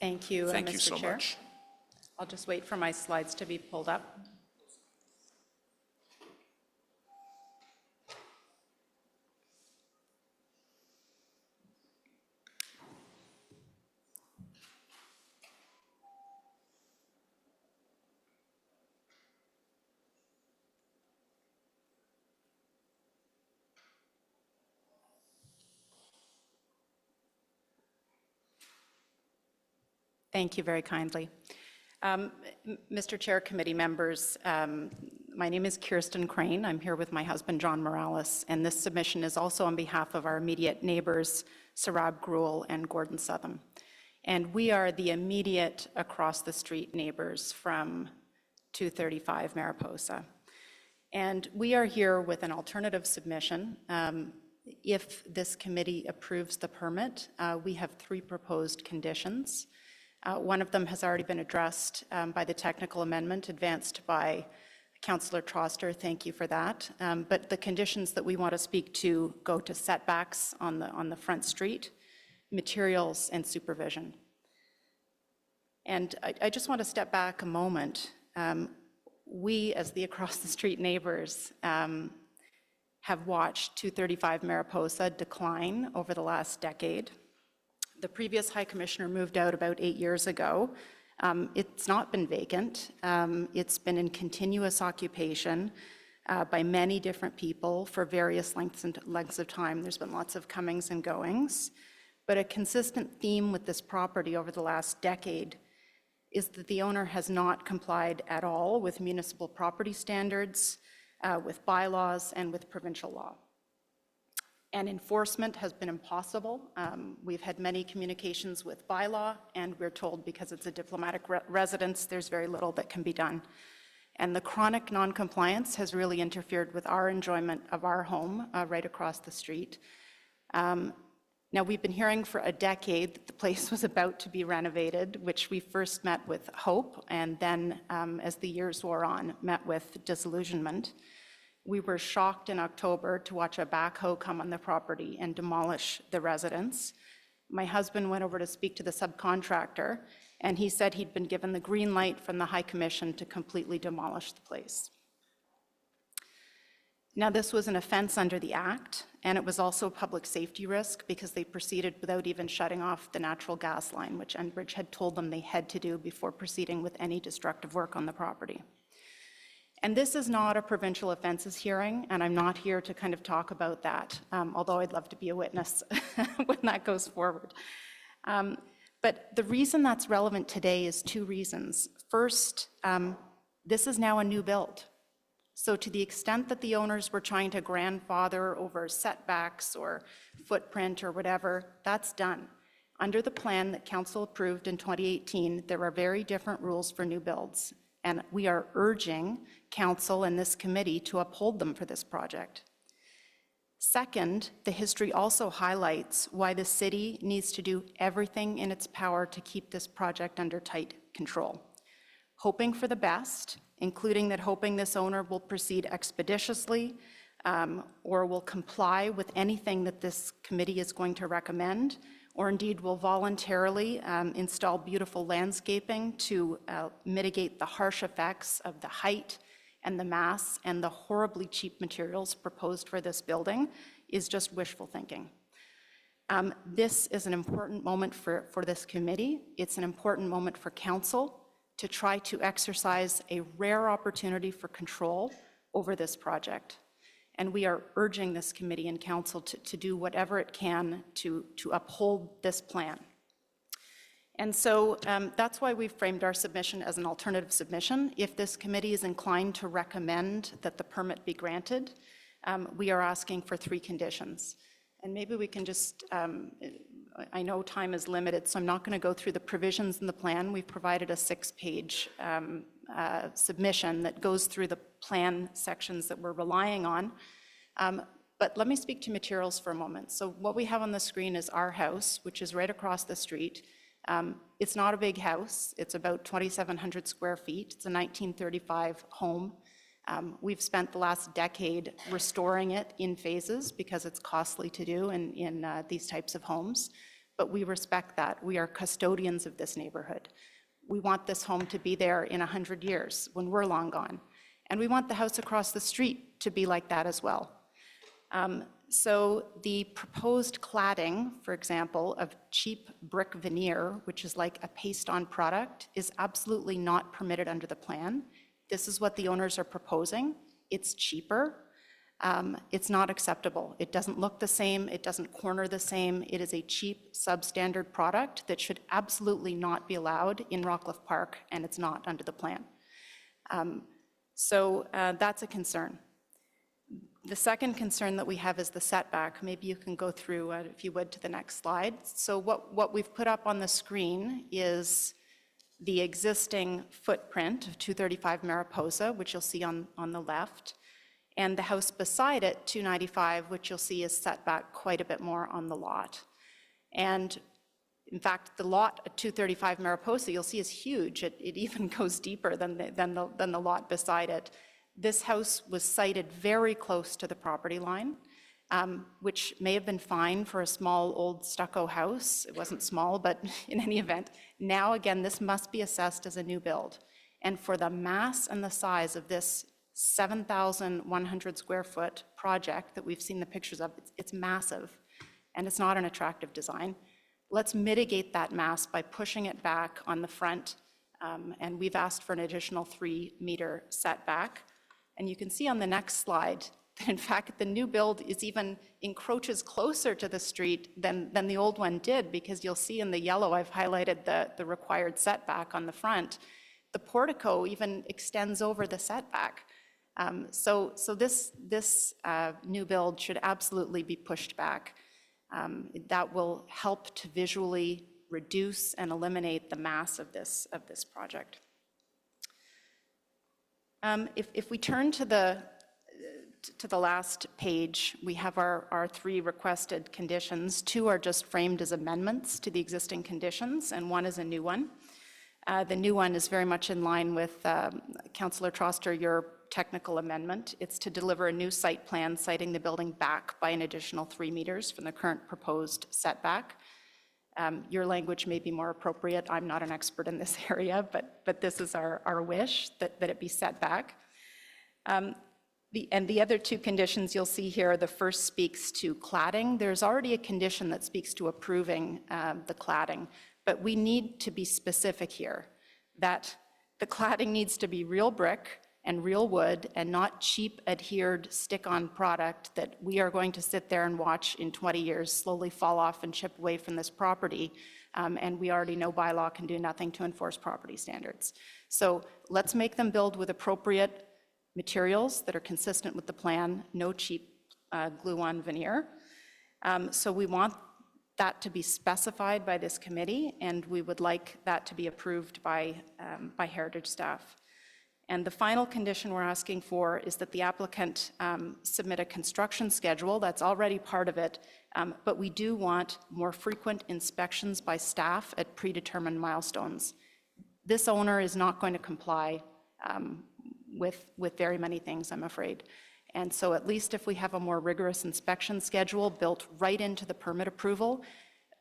Thank you, Thank you Mr. so Chair. much. I'll just wait for my slides to be pulled up. Thank you very kindly. Mr. Chair, committee members, my name is Kirsten Crane. I'm here with my husband, John Morales, and this submission is also on behalf of our immediate neighbors, Sarab Gruel and Gordon Southam. And we are the immediate across-the-street neighbors from 235 Mariposa. And we are here with an alternative submission. If this committee approves the permit, we have 3 proposed conditions. One of them has already been addressed by the technical amendment advanced by Councillor Troster. Thank you for that. But the conditions that we want to speak to go to setbacks on the front street, materials, and supervision. And I just want to step back a moment. We, as the across-the-street neighbors, have watched 235 Mariposa decline over the last decade. The previous High Commissioner moved out about 8 years ago. It's not been vacant. It's been in continuous occupation by many different people for various lengths of time. There's been lots of comings and goings. But a consistent theme with this property over the last decade is that the owner has not complied at all with municipal property standards, with bylaws, and with provincial law. And enforcement has been impossible. We've had many communications with bylaw, and we're told because it's a diplomatic residence, there's very little that can be done. And the chronic non-compliance has really interfered with our enjoyment of our home right across the street. Now, we've been hearing for a decade that the place was about to be renovated, which we first met with hope, and then, as the years wore on, met with disillusionment. We were shocked in October to watch a backhoe come on the property and demolish the residence. My husband went over to speak to the subcontractor, and he said he'd been given the green light from the High Commission to completely demolish the place. Now, this was an offense under the Act, and it was also a public safety risk because they proceeded without even shutting off the natural gas line, which Enbridge had told them they had to do before proceeding with any destructive work on the property. And this is not a provincial offences hearing, and I'm not here to kind of talk about that, although I'd love to be a witness when that goes forward. But the reason that's relevant today is 2 reasons. First, this is now a new build. So to the extent that the owners were trying to grandfather over setbacks or footprint or whatever, that's done. Under the plan that Council approved in 2018, there are very different rules for new builds. And we are urging Council and this committee to uphold them for this project. Second, the history also highlights why the city needs to do everything in its power to keep this project under tight control. Hoping for the best, including that hoping this owner will proceed expeditiously or will comply with anything that this committee is going to recommend, or indeed will voluntarily install beautiful landscaping to mitigate the harsh effects of the height and the mass and the horribly cheap materials proposed for this building, is just wishful thinking. This is an important moment for this committee. It's an important moment for Council to try to exercise a rare opportunity for control over this project. And we are urging this committee and Council to do whatever it can to uphold this plan. And so that's why we've framed our submission as an alternative submission. If this committee is inclined to recommend that the permit be granted, we are asking for 3 conditions. And maybe we can just, I know time is limited, so I'm not going to go through the provisions in the plan. We've provided a 6-page submission that goes through the plan sections that we're relying on. But let me speak to materials for a moment. So what we have on the screen is our house, which is right across the street. It's not a big house. It's about 2,700 square feet. It's a 1935 home. We've spent the last decade restoring it in phases because it's costly to do in these types of homes. but we respect that. We are custodians of this neighborhood. We want this home to be there in 100 years when we're long gone. And we want the house across the street to be like that as well. So the proposed cladding, for example, of cheap brick veneer, which is like a paste-on product, is absolutely not permitted under the plan. This is what the owners are proposing. It's cheaper. It's not acceptable. It doesn't look the same. It doesn't corner the same. It is a cheap, substandard product that should absolutely not be allowed in Rockcliffe Park, and it's not under the plan. So that's a concern. The second concern that we have is the setback. Maybe you can go through, if you would, to the next slide. So what we've put up on the screen is the existing footprint of 235 Mariposa, which you'll see on the left, and the house beside it, 295, which you'll see is set back quite a bit more on the lot. And in fact, the lot at 235 Mariposa, you'll see is huge. It even goes deeper than the lot beside it. This house was sited very close to the property line, which may have been fine for a small old stucco house. It wasn't small, but in any event, now again, this must be assessed as a new build. And for the mass and the size of this 7,100 square foot project that we've seen the pictures of, it's massive, and it's not an attractive design. Let's mitigate that mass by pushing it back on the front, and we've asked for an additional 3-meter setback. And you can see on the next slide that in fact the new build is even encroaches closer to the street than the old one did, because you'll see in the yellow I've highlighted the required setback on the front. The portico even extends over the setback. So this new build should absolutely be pushed back. That will help to visually reduce and eliminate the mass of this project. If we turn to the last page, we have our 3 requested conditions. 2 are just framed as amendments to the existing conditions, and 1 is a new one. The new one is very much in line with Councillor Troster, your technical amendment. It's to deliver a new site plan citing the building back by an additional 3 meters from the current proposed setback. Your language may be more appropriate. I'm not an expert in this area, but this is our wish, that it be set back. And the other 2 conditions you'll see here, the first speaks to cladding. There's already a condition that speaks to approving the cladding, but we need to be specific here, that the cladding needs to be real brick and real wood and not cheap adhered stick-on product that we are going to sit there and watch in 20 years slowly fall off and chip away from this property. And we already know bylaw can do nothing to enforce property standards. So let's make them build with appropriate materials that are consistent with the plan, no cheap glue-on veneer. So we want that to be specified by this committee, and we would like that to be approved by Heritage staff. And the final condition we're asking for is that the applicant submit a construction schedule. That's already part of it, but we do want more frequent inspections by staff at predetermined milestones. This owner is not going to comply with very many things, I'm afraid. And so at least if we have a more rigorous inspection schedule built right into the permit approval,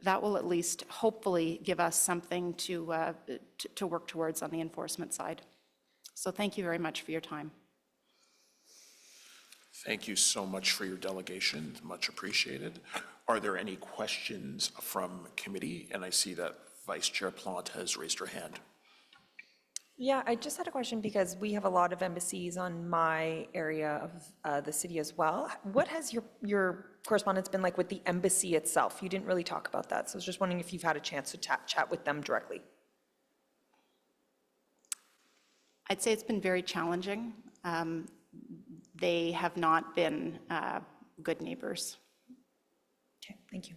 that will at least hopefully give us something to work towards on the enforcement side. So thank you very much for your time. Thank you so much for your delegation, much appreciated. Are there any questions from committee? And I see that Vice Chair Plante has raised her hand. Yeah, I just had a question because we have a lot of embassies on my area of the city as well. What has your correspondence been like with the embassy itself? You didn't really talk about that, so I was just wondering if you've had a chance to chat with them directly. I'd say it's been very challenging. They have not been good neighbors. Okay, thank you.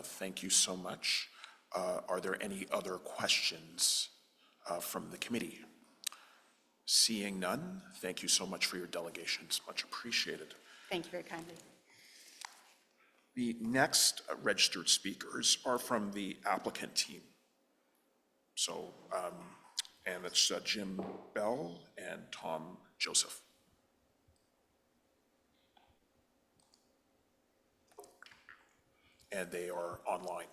Thank you so much. Are there any other questions from the committee? Seeing none, thank you so much for your delegations. Much appreciated. Thank you very kindly. The next registered speakers are from the applicant team. So, and it's Jim Bell and Tom Joseph. and they are online.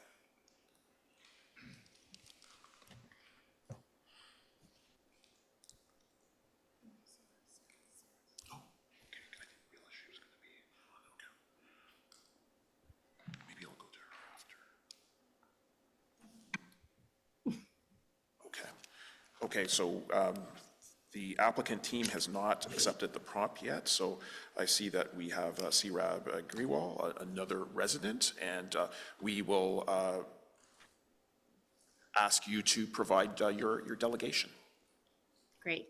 Maybe I'll go to her after. Okay, so the applicant team has not accepted the prompt yet, so I see that we have Sirab Griwal, another resident, and we will ask you to provide your delegation. Great.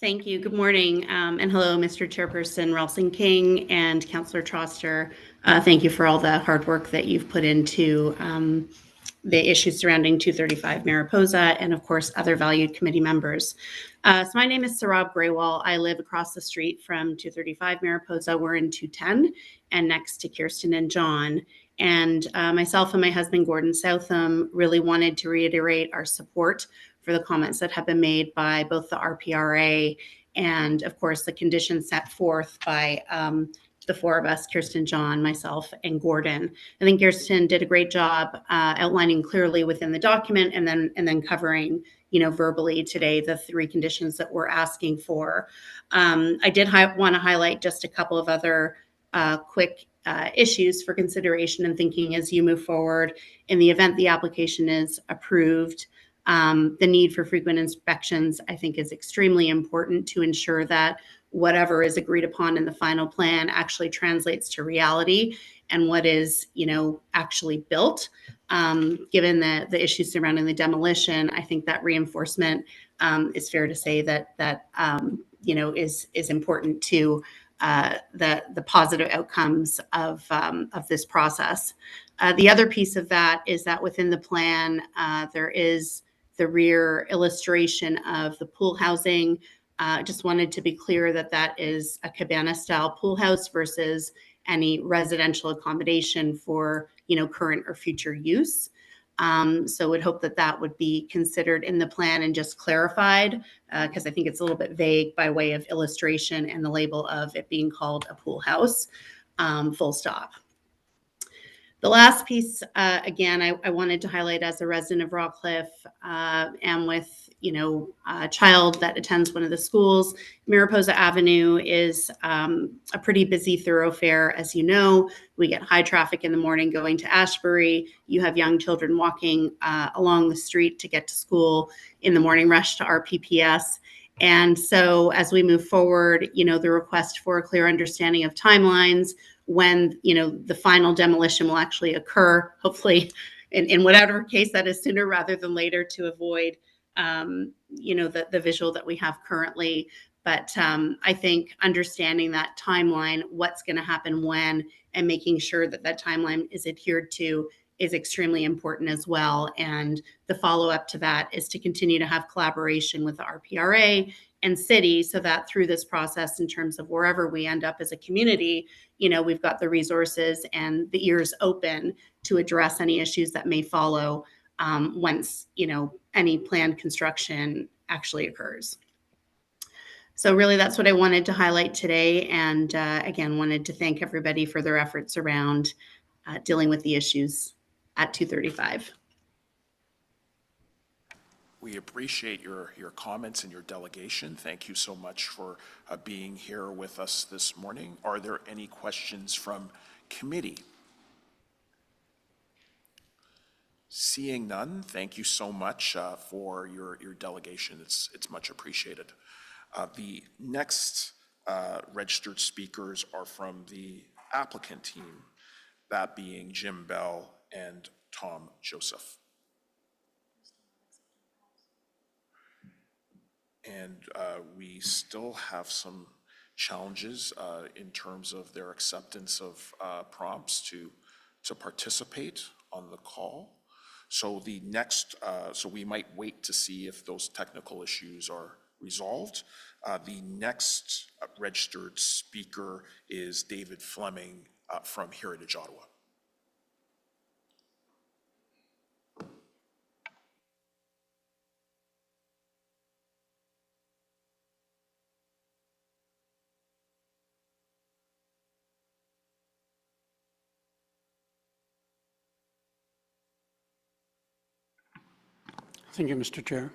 Thank you. Good morning. And hello, Mr. Chairperson Ralston King and Councillor Troster. Thank you for all the hard work that you've put into the issues surrounding 235 Mariposa and, of course, other valued committee members. So my name is Sarab Graywall. I live across the street from 235 Mariposa. We're in 210 and next to Kirsten and John. And myself and my husband, Gordon Southam, really wanted to reiterate our support for the comments that have been made by both the RPRA and, of course, the conditions set forth by the four of us, Kirsten, John, myself, and Gordon. I think Kirsten did a great job outlining clearly within the document and then covering, verbally today the three conditions that we're asking for. I did want to highlight just a couple of other quick issues for consideration and thinking as you move forward. In the event the application is approved, the need for frequent inspections, I think, is extremely important to ensure that whatever is agreed upon in the final plan actually translates to reality and what is, actually built. Given the issues surrounding the demolition, I think that reinforcement is fair to say that is important to the positive outcomes of this process. The other piece of that is that within the plan, there is the rear illustration of the pool housing. Just wanted to be clear that that is a cabana-style pool house versus any residential accommodation for, current or future use. So would hope that that would be considered in the plan and just clarified, because I think it's a little bit vague by way of illustration and the label of it being called a pool house, full stop. The last piece, again, I wanted to highlight as a resident of Rockcliffe and with, a child that attends one of the schools, Mariposa Avenue is a pretty busy thoroughfare. As you know, we get high traffic in the morning going to Ashbury. You have young children walking along the street to get to school in the morning rush to RPPS. And so as we move forward, the request for a clear understanding of timelines, when the final demolition will actually occur, hopefully in whatever case that is sooner rather than later, to avoid the visual that we have currently. But I think understanding that timeline, what's going to happen when, and making sure that that timeline is adhered to is extremely important as well. And the follow-up to that is to continue to have collaboration with the RPRA and city so that through this process, in terms of wherever we end up as a community, we've got the resources and the ears open to address any issues that may follow once, any planned construction actually occurs. So really that's what I wanted to highlight today. And again, wanted to thank everybody for their efforts around dealing with the issues at 235. We appreciate your comments and your delegation. Thank you so much for being here with us this morning. Are there any questions from committee? Seeing none, thank you so much for your delegation. It's much appreciated. The next registered speakers are from the applicant team, that being Jim Bell and Tom Joseph. And we still have some challenges in terms of their acceptance of prompts to participate on the call. So the next, so we might wait to see if those technical issues are resolved. The next registered speaker is David Fleming from Heritage Ottawa. Thank you, Mr. Chair.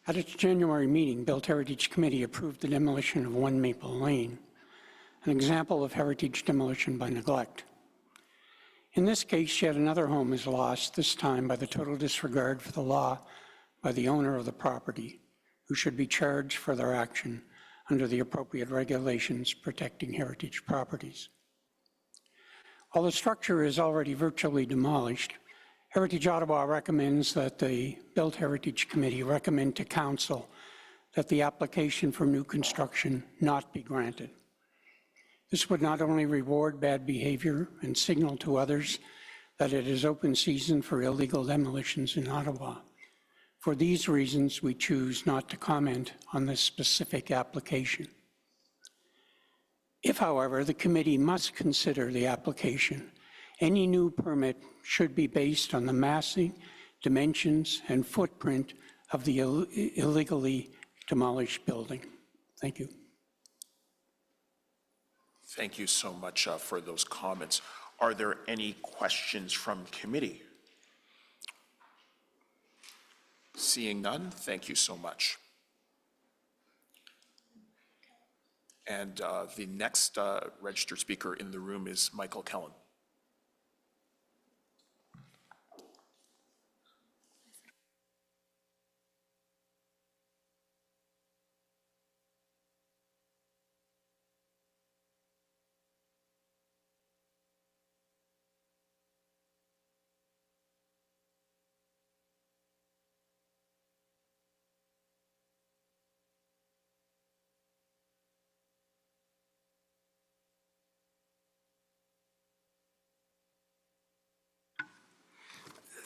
At its January meeting, Built Heritage Committee approved the demolition of 1 Maple Lane, an example of heritage demolition by neglect. In this case, yet another home is lost, this time by the total disregard for the law by the owner of the property, who should be charged for their action under the appropriate regulations protecting heritage properties. While the structure is already virtually demolished, Heritage Ottawa recommends that the Built Heritage Committee recommend to Council that the application for new construction not be granted. This would not only reward bad behavior and signal to others that it is open season for illegal demolitions in Ottawa. For these reasons, we choose not to comment on this specific application. If, however, the committee must consider the application, any new permit should be based on the massing, dimensions, and footprint of the illegally demolished building. Thank you. Thank you so much for those comments. Are there any questions from committee? Seeing none, thank you so much. And the next registered speaker in the room is Michael Kellen.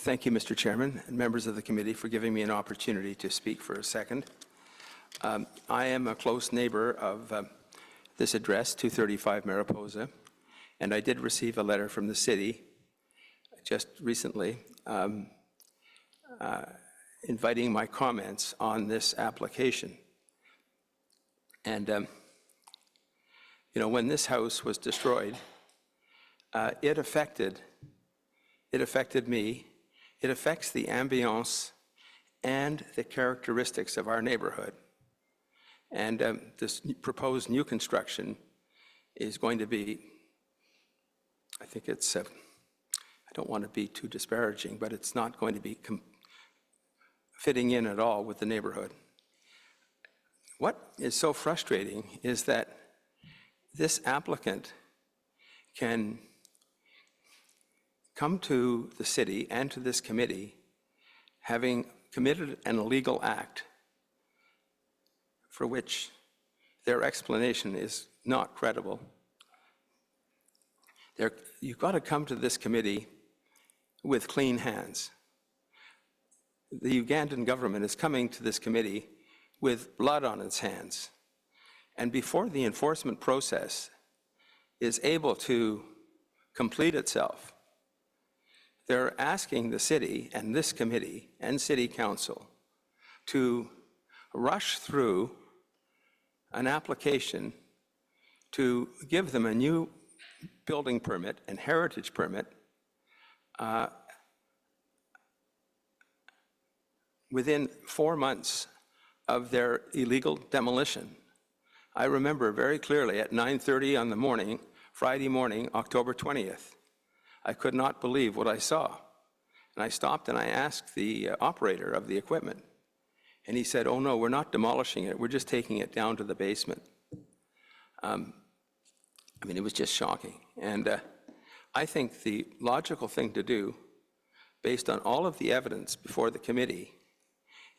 Thank you, Mr. Chairman, and members of the committee for giving me an opportunity to speak for a second. I am a close neighbor of this address, 235 Mariposa, and I did receive a letter from the city just recently inviting my comments on this application. And, you know, when this house was destroyed, it affected me. It affects the ambiance and the characteristics of our neighborhood. And this proposed new construction is going to be, I think it's, I don't want to be too disparaging, but it's not going to be fitting in at all with the neighborhood. What is so frustrating is that this applicant can come to the city and to this committee having committed an illegal act for which their explanation is not credible. You've got to come to this committee with clean hands. The Ugandan government is coming to this committee with blood on its hands. And before the enforcement process is able to complete itself, they're asking the city and this committee and city council to rush through an application to give them a new building permit and heritage permit within 4 months of their illegal demolition. I remember very clearly at 9:30 on the morning, Friday morning, October 20th, I could not believe what I saw. And I stopped and I asked the operator of the equipment. And he said, oh no, we're not demolishing it, we're just taking it down to the basement. I mean, it was just shocking. And I think the logical thing to do, based on all of the evidence before the committee,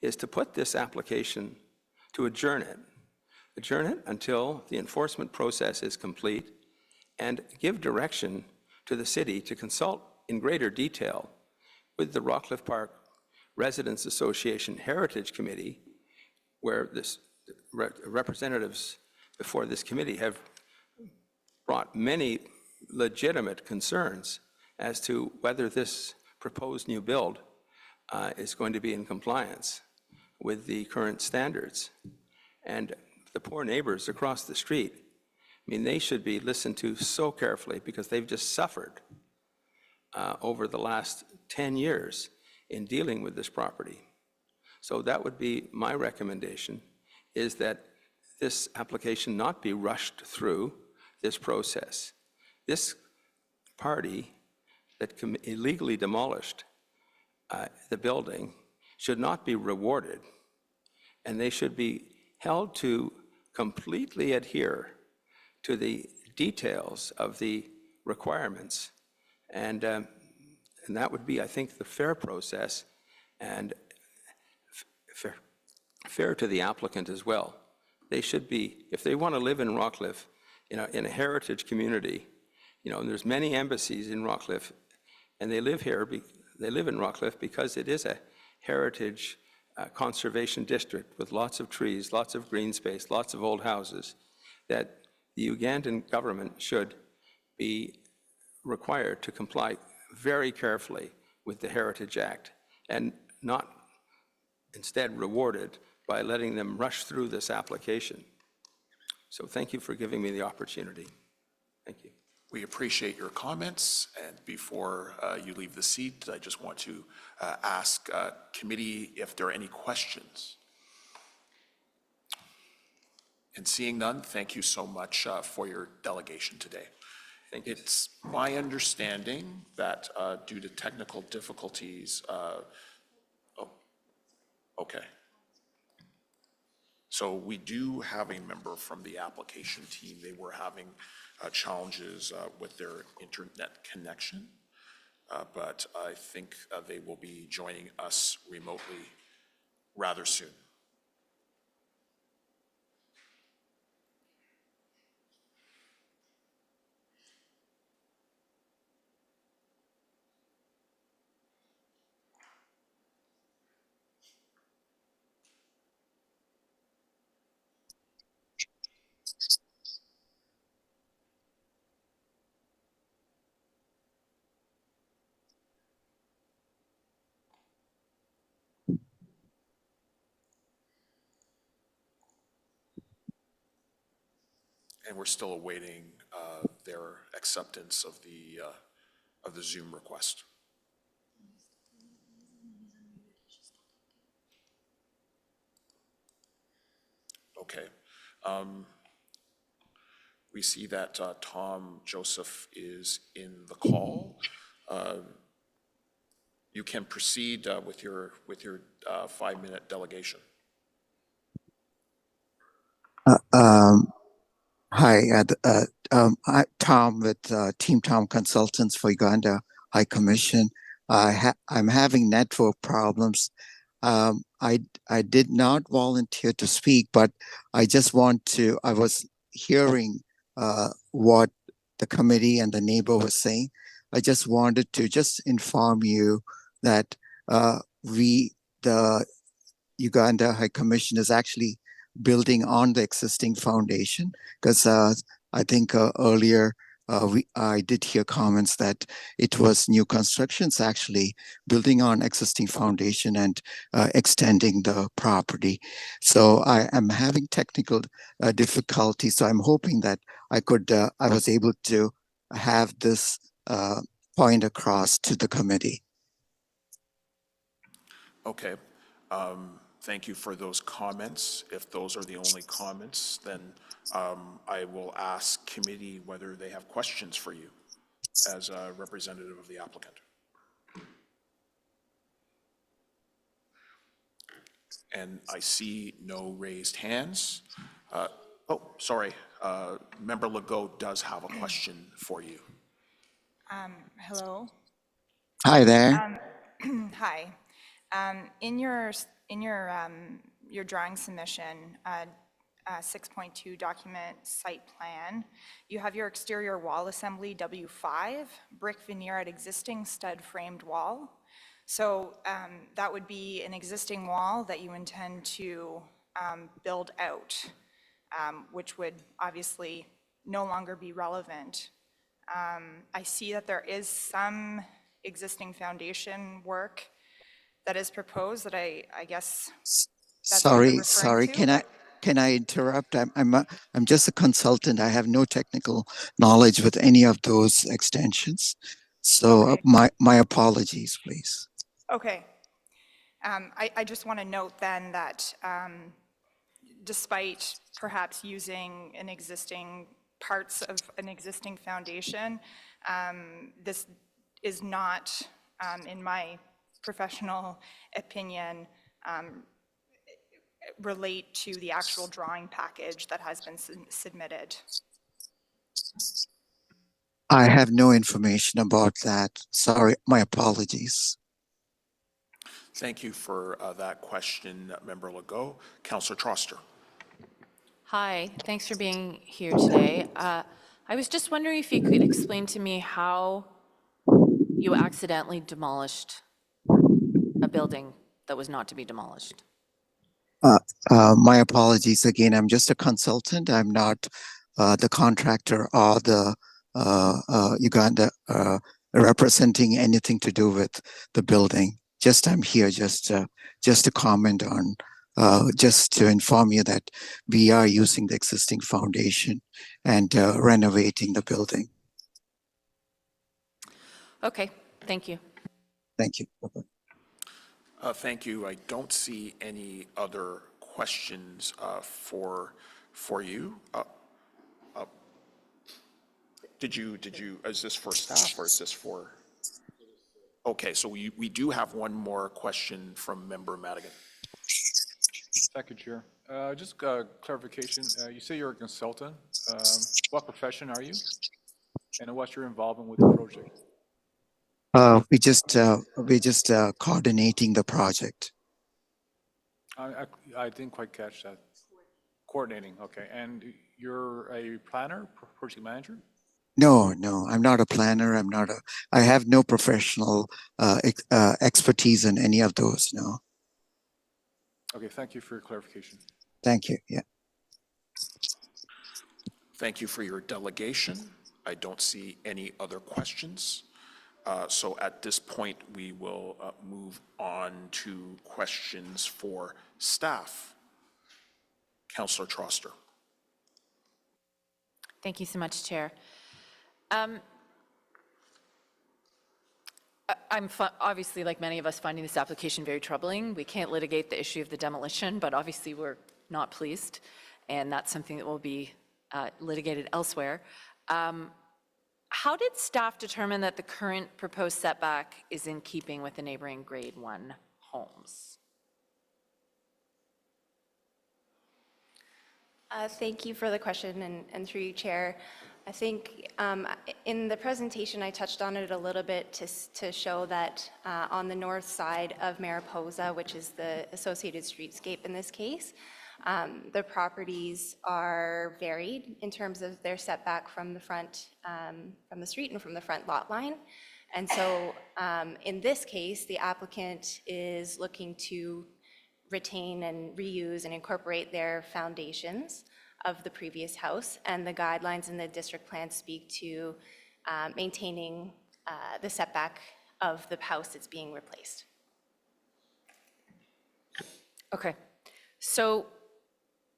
is to put this application, to adjourn it until the enforcement process is complete, and give direction to the city to consult in greater detail with the Rockcliffe Park Residents Association Heritage Committee, where this representatives before this committee have brought many legitimate concerns as to whether this proposed new build is going to be in compliance with the current standards. And the poor neighbors across the street, I mean, they should be listened to so carefully because they've just suffered over the last 10 years in dealing with this property. So that would be my recommendation, is that this application not be rushed through this process. This party that illegally demolished the building should not be rewarded, and they should be held to completely adhere to the details of the requirements. And that would be, I think, the fair process, and fair to the applicant as well. They should be, if they want to live in Rockcliffe, in a heritage community, and there's many embassies in Rockcliffe, and they live here, they live in Rockcliffe because it is a heritage conservation district with lots of trees, lots of green space, lots of old houses, that the Ugandan government should be required to comply very carefully with the Heritage Act, and not instead rewarded by letting them rush through this application. So thank you for giving me the opportunity. Thank you. We appreciate your comments, and before you leave the seat, I just want to ask committee if there are any questions. And seeing none, thank you so much for your delegation today. Thank you. It's my understanding that due to technical difficulties, okay. So we do have a member from the application team. They were having challenges with their internet connection, but I think they will be joining us remotely rather soon. And we're still awaiting their acceptance of the Zoom request. Okay. We see that Tom Joseph is in the call. You can proceed with your 5-minute delegation. Hi, I'm Tom with Team Tom Consultants for Uganda High Commission. I'm having network problems. I did not volunteer to speak, but I was hearing what the committee and the neighbor was saying. I just wanted to inform you that the Uganda High Commission is actually building on the existing foundation, because I think earlier I did hear comments that it was new constructions actually building on existing foundation and extending the property. So I am having technical difficulties. So I'm hoping that I was able to have this point across to the committee. Okay. Thank you for those comments. If those are the only comments, then I will ask committee whether they have questions for you as a representative of the applicant. And I see no raised hands. Sorry. Member Legault does have a question for you. Hello. Hi there. Hi. In your drawing submission, 6.2 document site plan, you have your exterior wall assembly W5, brick veneer at existing stud framed wall. So that would be an existing wall that you intend to build out, which would obviously no longer be relevant. I see that there is some existing foundation work that is proposed that I guess that's what you're Sorry. referring to, Can I interrupt? I'm just a consultant. I have no technical knowledge with any of those extensions. So my apologies, please. Okay. I just want to note then that despite perhaps using parts of an existing foundation, this is not, in my professional opinion, relate to the actual drawing package that has been submitted. I have no information about that. Sorry, my apologies. Thank you for that question, Member Legault. Councillor Troster. Hi, thanks for being here today. I was just wondering if you could explain to me how you accidentally demolished a building that was not to be demolished. My apologies again. I'm just a consultant. I'm not the contractor or the Uganda representing anything to do with the building. Just I'm here just to comment on, just to inform you that we are using the existing foundation and renovating the building. Okay, thank you. Thank you. Bye-bye. Thank you. I don't see any other questions for you. Did you, is this for staff or is this for? Okay, so we do have one more question from Member Madigan. Thank you, Chair. Just clarification. You say you're a consultant. What profession are you? And what's your involvement with the project? We're just coordinating the project. I didn't quite catch that. Coordinating, okay. And you're a planner, project manager? No, I'm not a planner. I have no professional expertise in any of those, no. Okay, thank you for your clarification. Thank you, yeah. Thank you for your delegation. I don't see any other questions. So at this point, we will move on to questions for staff. Councillor Troster. Thank you so much, Chair. I'm obviously, like many of us, finding this application very troubling. We can't litigate the issue of the demolition, but obviously we're not pleased, and that's something that will be litigated elsewhere. How did staff determine that the current proposed setback is in keeping with the neighboring grade 1 homes? Thank you for the question, and through you, Chair. I think in the presentation I touched on it a little bit to show that on the north side of Mariposa, which is the associated streetscape in this case, the properties are varied in terms of their setback from the front, from the street and from the front lot line. And so in this case, the applicant is looking to retain and reuse and incorporate their foundations of the previous house, and the guidelines in the district plan speak to maintaining the setback of the house that's being replaced. Okay, so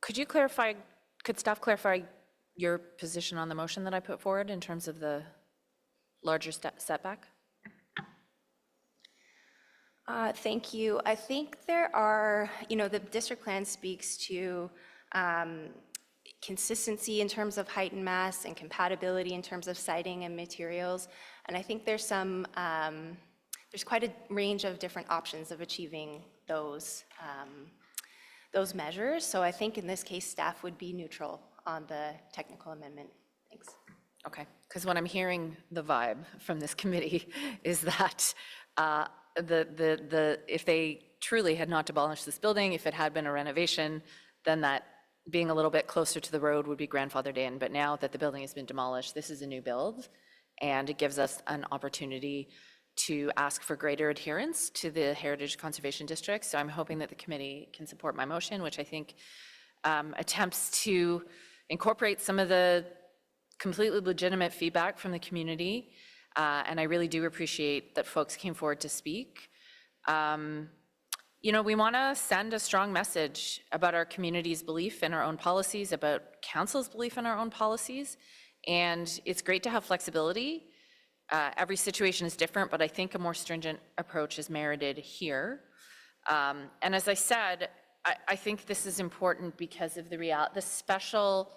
could staff clarify your position on the motion that I put forward in terms of the larger setback? Thank you. I think there are, the district plan speaks to consistency in terms of height and mass and compatibility in terms of siding and materials. And I think there's there's quite a range of different options of achieving those measures. So I think in this case, staff would be neutral on the technical amendment. Thanks. Okay, because what I'm hearing the vibe from this committee is that if they truly had not demolished this building, if it had been a renovation, then that being a little bit closer to the road would be grandfathered in. But now that the building has been demolished, this is a new build, and it gives us an opportunity to ask for greater adherence to the Heritage Conservation District. So I'm hoping that the committee can support my motion, which I think attempts to incorporate some of the completely legitimate feedback from the community. And I really do appreciate that folks came forward to speak. We want to send a strong message about our community's belief in our own policies, about council's belief in our own policies. And it's great to have flexibility Every situation is different, but I think a more stringent approach is merited here. And as I said, I think this is important because of the special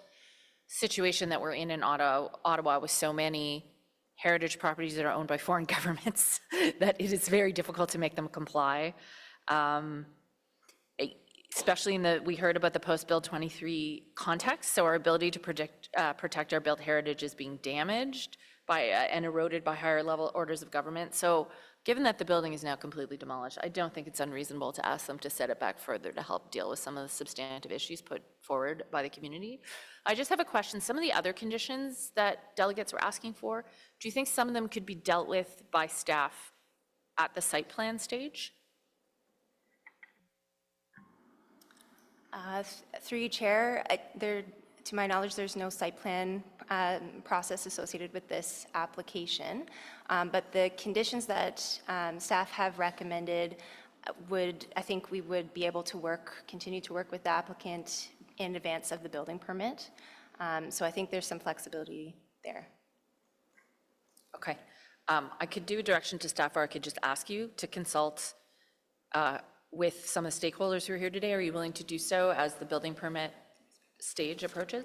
situation that we're in Ottawa with so many heritage properties that are owned by foreign governments that it is very difficult to make them comply. Especially we heard about the post-Bill 23 context, so our ability to protect our built heritage is being damaged by and eroded by higher level orders of government. So given that the building is now completely demolished, I don't think it's unreasonable to ask them to set it back further to help deal with some of the substantive issues put forward by the community. I just have a question. Some of the other conditions that delegates were asking for, do you think some of them could be dealt with by staff at the site plan stage? Through you, Chair, to my knowledge, there's no site plan process associated with this application, but the conditions that staff have recommended I think we would be able to continue to work with the applicant in advance of the building permit. So I think there's some flexibility there. Okay. I could do a direction to staff, or I could just ask you to consult with some of the stakeholders who are here today. Are you willing to do so as the building permit stage approaches?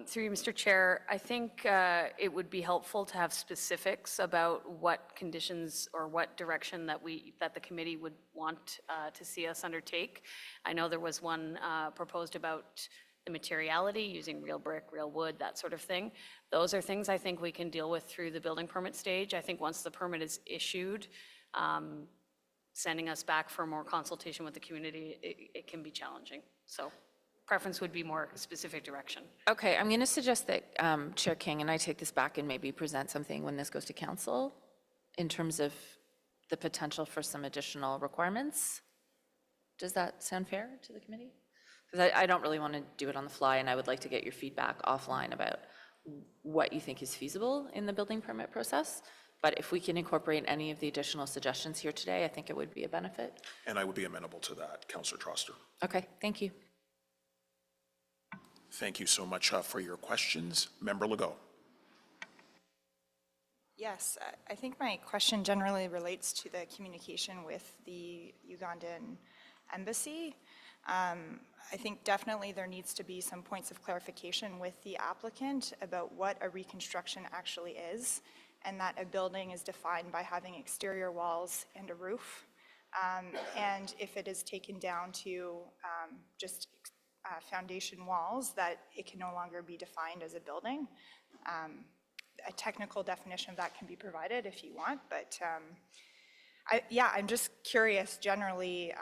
Through you, Mr. Chair, I think it would be helpful to have specifics about what conditions or what direction that the committee would want to see us undertake. I know there was one proposed about the materiality, using real brick, real wood, that sort of thing. Those are things I think we can deal with through the building permit stage. I think once the permit is issued, sending us back for more consultation with the community, it can be challenging. So preference would be more specific direction. Okay, I'm going to suggest that Chair King and I take this back and maybe present something when this goes to council in terms of the potential for some additional requirements. Does that sound fair to the committee? Because I don't really want to do it on the fly, and I would like to get your feedback offline about what you think is feasible in the building permit process. But if we can incorporate any of the additional suggestions here today, I think it would be a benefit. And I would be amenable to that, Councillor Troster. Okay, thank you. Thank you so much for your questions. Member Legault. Yes, I think my question generally relates to the communication with the Ugandan embassy. I think definitely there needs to be some points of clarification with the applicant about what a reconstruction actually is, and that a building is defined by having exterior walls and a roof. And if it is taken down to just foundation walls, that it can no longer be defined as a building. A technical definition of that can be provided if you want, but I'm just curious generally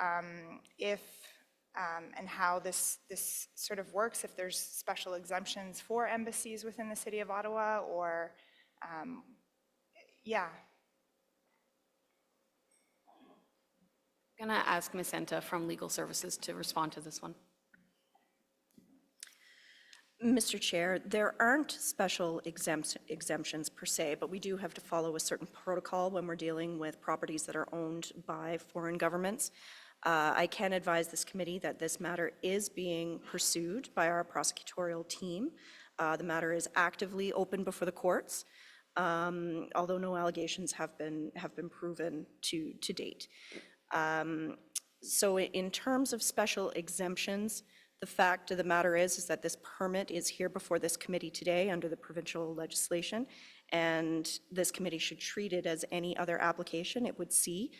if and how this sort of works, if there's special exemptions for embassies within the City of Ottawa, or yeah. I'm going to ask Ms. Enta from Legal Services to respond to this one. Mr. Chair, there aren't special exemptions per se, but we do have to follow a certain protocol when we're dealing with properties that are owned by foreign governments. I can advise this committee that this matter is being pursued by our prosecutorial team. The matter is actively open before the courts, although no allegations have been proven to date. So in terms of special exemptions, the fact of the matter is that this permit is here before this committee today under the provincial legislation, and this committee should treat it as any other application it would see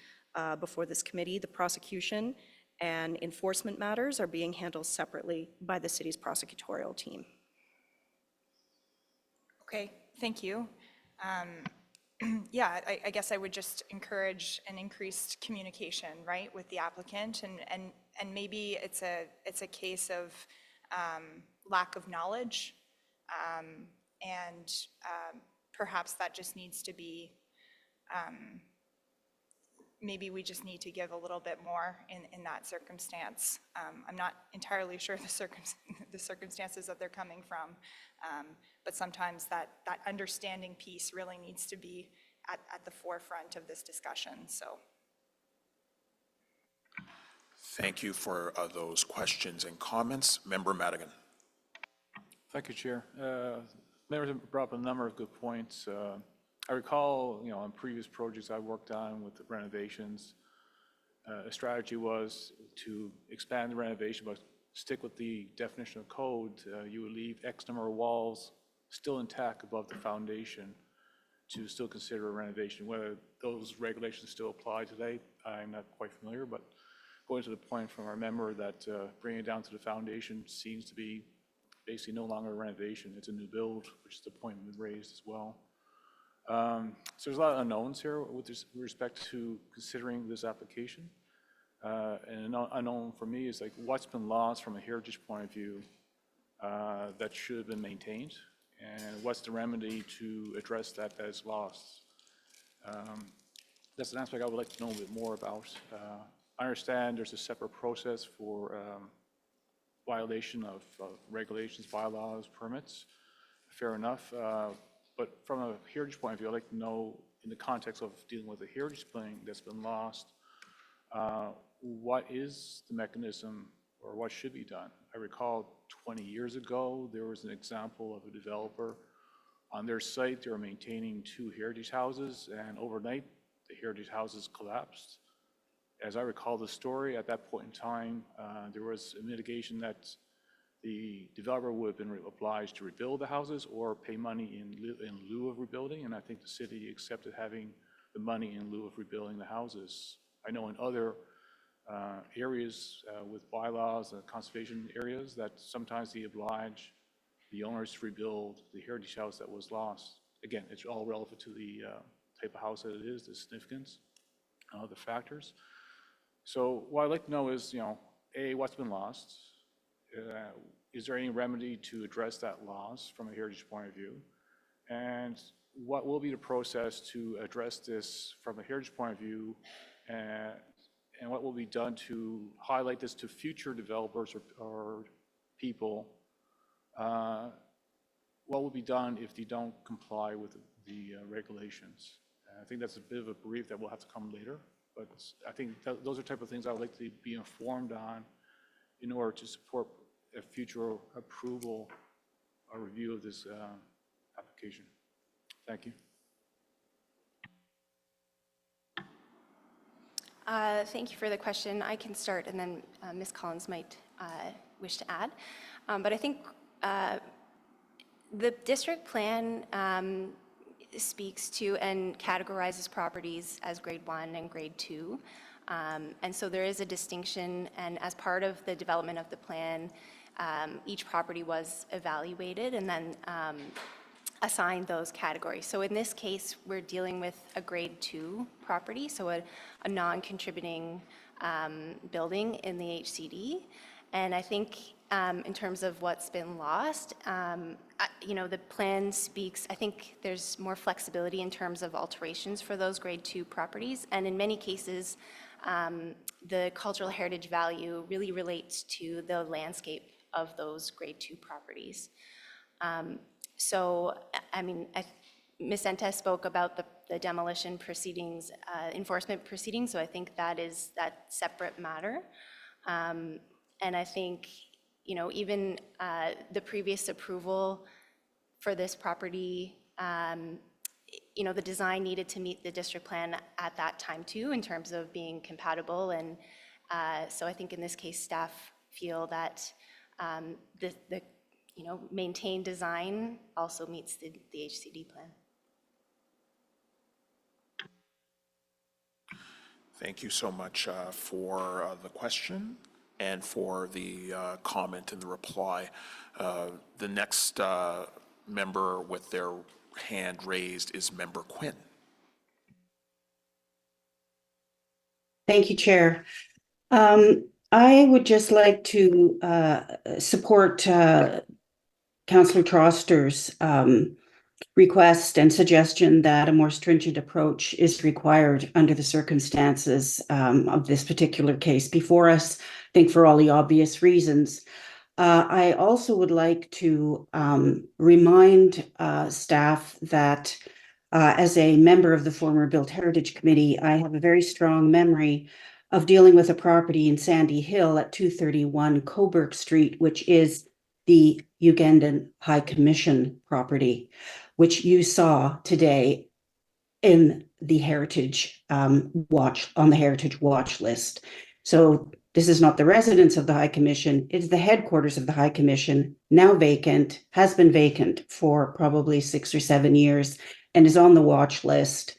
before this committee. The prosecution and enforcement matters are being handled separately by the city's prosecutorial team. Okay, thank you. Yeah, I guess I would just encourage an increased communication, right, with the applicant, and maybe it's a case of lack of knowledge, and perhaps that just needs to be, maybe we just need to give a little bit more in that circumstance. I'm not entirely sure the circumstances that they're coming from, but sometimes that understanding piece really needs to be at the forefront of this discussion. So, thank you for those questions and comments. Member Madigan. Thank you, Chair. Members have brought up a number of good points. I recall, on previous projects I worked on with the renovations, a strategy was to expand the renovation, but stick with the definition of code. You would leave X number of walls still intact above the foundation to still consider a renovation. Whether those regulations still apply today, I'm not quite familiar, but going to the point from our member that bringing it down to the foundation seems to be basically no longer a renovation, it's a new build, which is the point we raised as well. So there's a lot of unknowns here with respect to considering this application. And an unknown for me is like what's been lost from a heritage point of view that should have been maintained, and what's the remedy to address that is lost. That's an aspect I would like to know a bit more about. I understand there's a separate process for violation of regulations, bylaws, permits. Fair enough. But from a heritage point of view, I'd like to know, in the context of dealing with a heritage building that's been lost, what is the mechanism or what should be done? I recall 20 years ago, there was an example of a developer on their site. They were maintaining 2 heritage houses, and overnight, the heritage houses collapsed. As I recall the story, at that point in time, there was a mitigation that the developer would have been obliged to rebuild the houses or pay money in lieu of rebuilding, and I think the city accepted having the money in lieu of rebuilding the houses. I know in other areas with bylaws and conservation areas that sometimes they oblige the owners to rebuild the heritage house that was lost. Again, it's all relevant to the type of house that it is, the significance, the factors. So what I'd like to know is, A, what's been lost? Is there any remedy to address that loss from a heritage point of view? And what will be the process to address this from a heritage point of view? And what will be done to highlight this to future developers or people? What will be done if they don't comply with the regulations? And I think that's a bit of a brief that will have to come later, but I think those are the type of things I would like to be informed on in order to support a future approval or review of this application. Thank you. Thank you for the question. I can start, and then Ms. Collins might wish to add. But I think the district plan speaks to and categorizes properties as grade 1 and grade 2. And so there is a distinction, and as part of the development of the plan, each property was evaluated and then assigned those categories. So in this case, we're dealing with a grade 2 property, so a non-contributing building in the HCD. And I think in terms of what's been lost, the plan speaks, I think there's more flexibility in terms of alterations for those grade 2 properties. And in many cases, the cultural heritage value really relates to the landscape of those grade 2 properties. So, Ms. Entes spoke about the demolition proceedings, enforcement proceedings, so I think that is that separate matter. And I think, even the previous approval for this property, the design needed to meet the district plan at that time too, in terms of being compatible. And so I think in this case, staff feel that the maintained design also meets the HCD plan. Thank you so much for the question and for the comment and the reply. The next member with their hand raised is Member Quinn. Thank you, Chair. I would just like to support Councillor Troster's request and suggestion that a more stringent approach is required under the circumstances of this particular case before us, I think for all the obvious reasons. I also would like to remind staff that as a member of the former Built Heritage Committee, I have a very strong memory of dealing with a property in Sandy Hill at 231 Coburg Street, which is the Ugandan High Commission property, which you saw today in the Heritage Watch, on the Heritage Watch list. So this is not the residence of the High Commission, it's the headquarters of the High Commission, now vacant, has been vacant for probably 6 or 7 years, and is on the watch list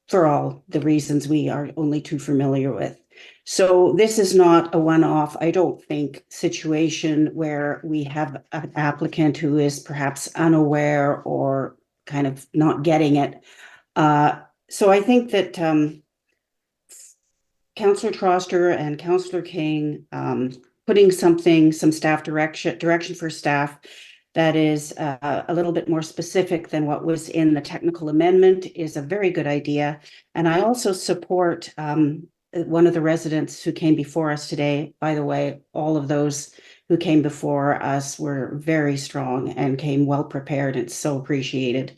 for all the reasons we are only too familiar with. So this is not a one-off, I don't think, situation where we have an applicant who is perhaps unaware or kind of not getting it. So I think that Councillor Troster and Councillor King putting some staff direction for staff that is a little bit more specific than what was in the technical amendment is a very good idea. And I also support one of the residents who came before us today. By the way, all of those who came before us were very strong and came well prepared, and so appreciated.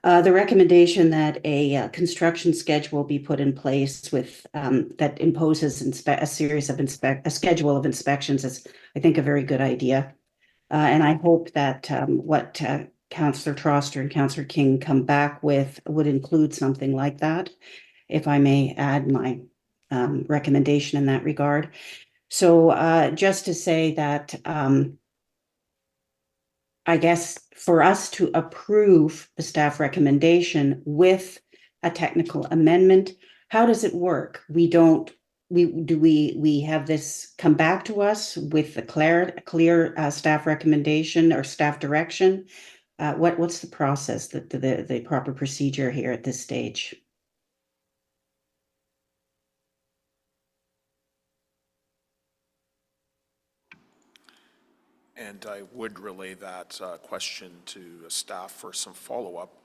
The recommendation that a construction schedule be put in place with that imposes a schedule of inspections is, I think, a very good idea. And I hope that what Councillor Troster and Councillor King come back with would include something like that, if I may add my recommendation in that regard. So just to say that I guess for us to approve the staff recommendation with a technical amendment, how does it work? We have this come back to us with the clear staff recommendation or staff direction? What's the process, the proper procedure here at this stage? And I would relay that question to staff for some follow-up,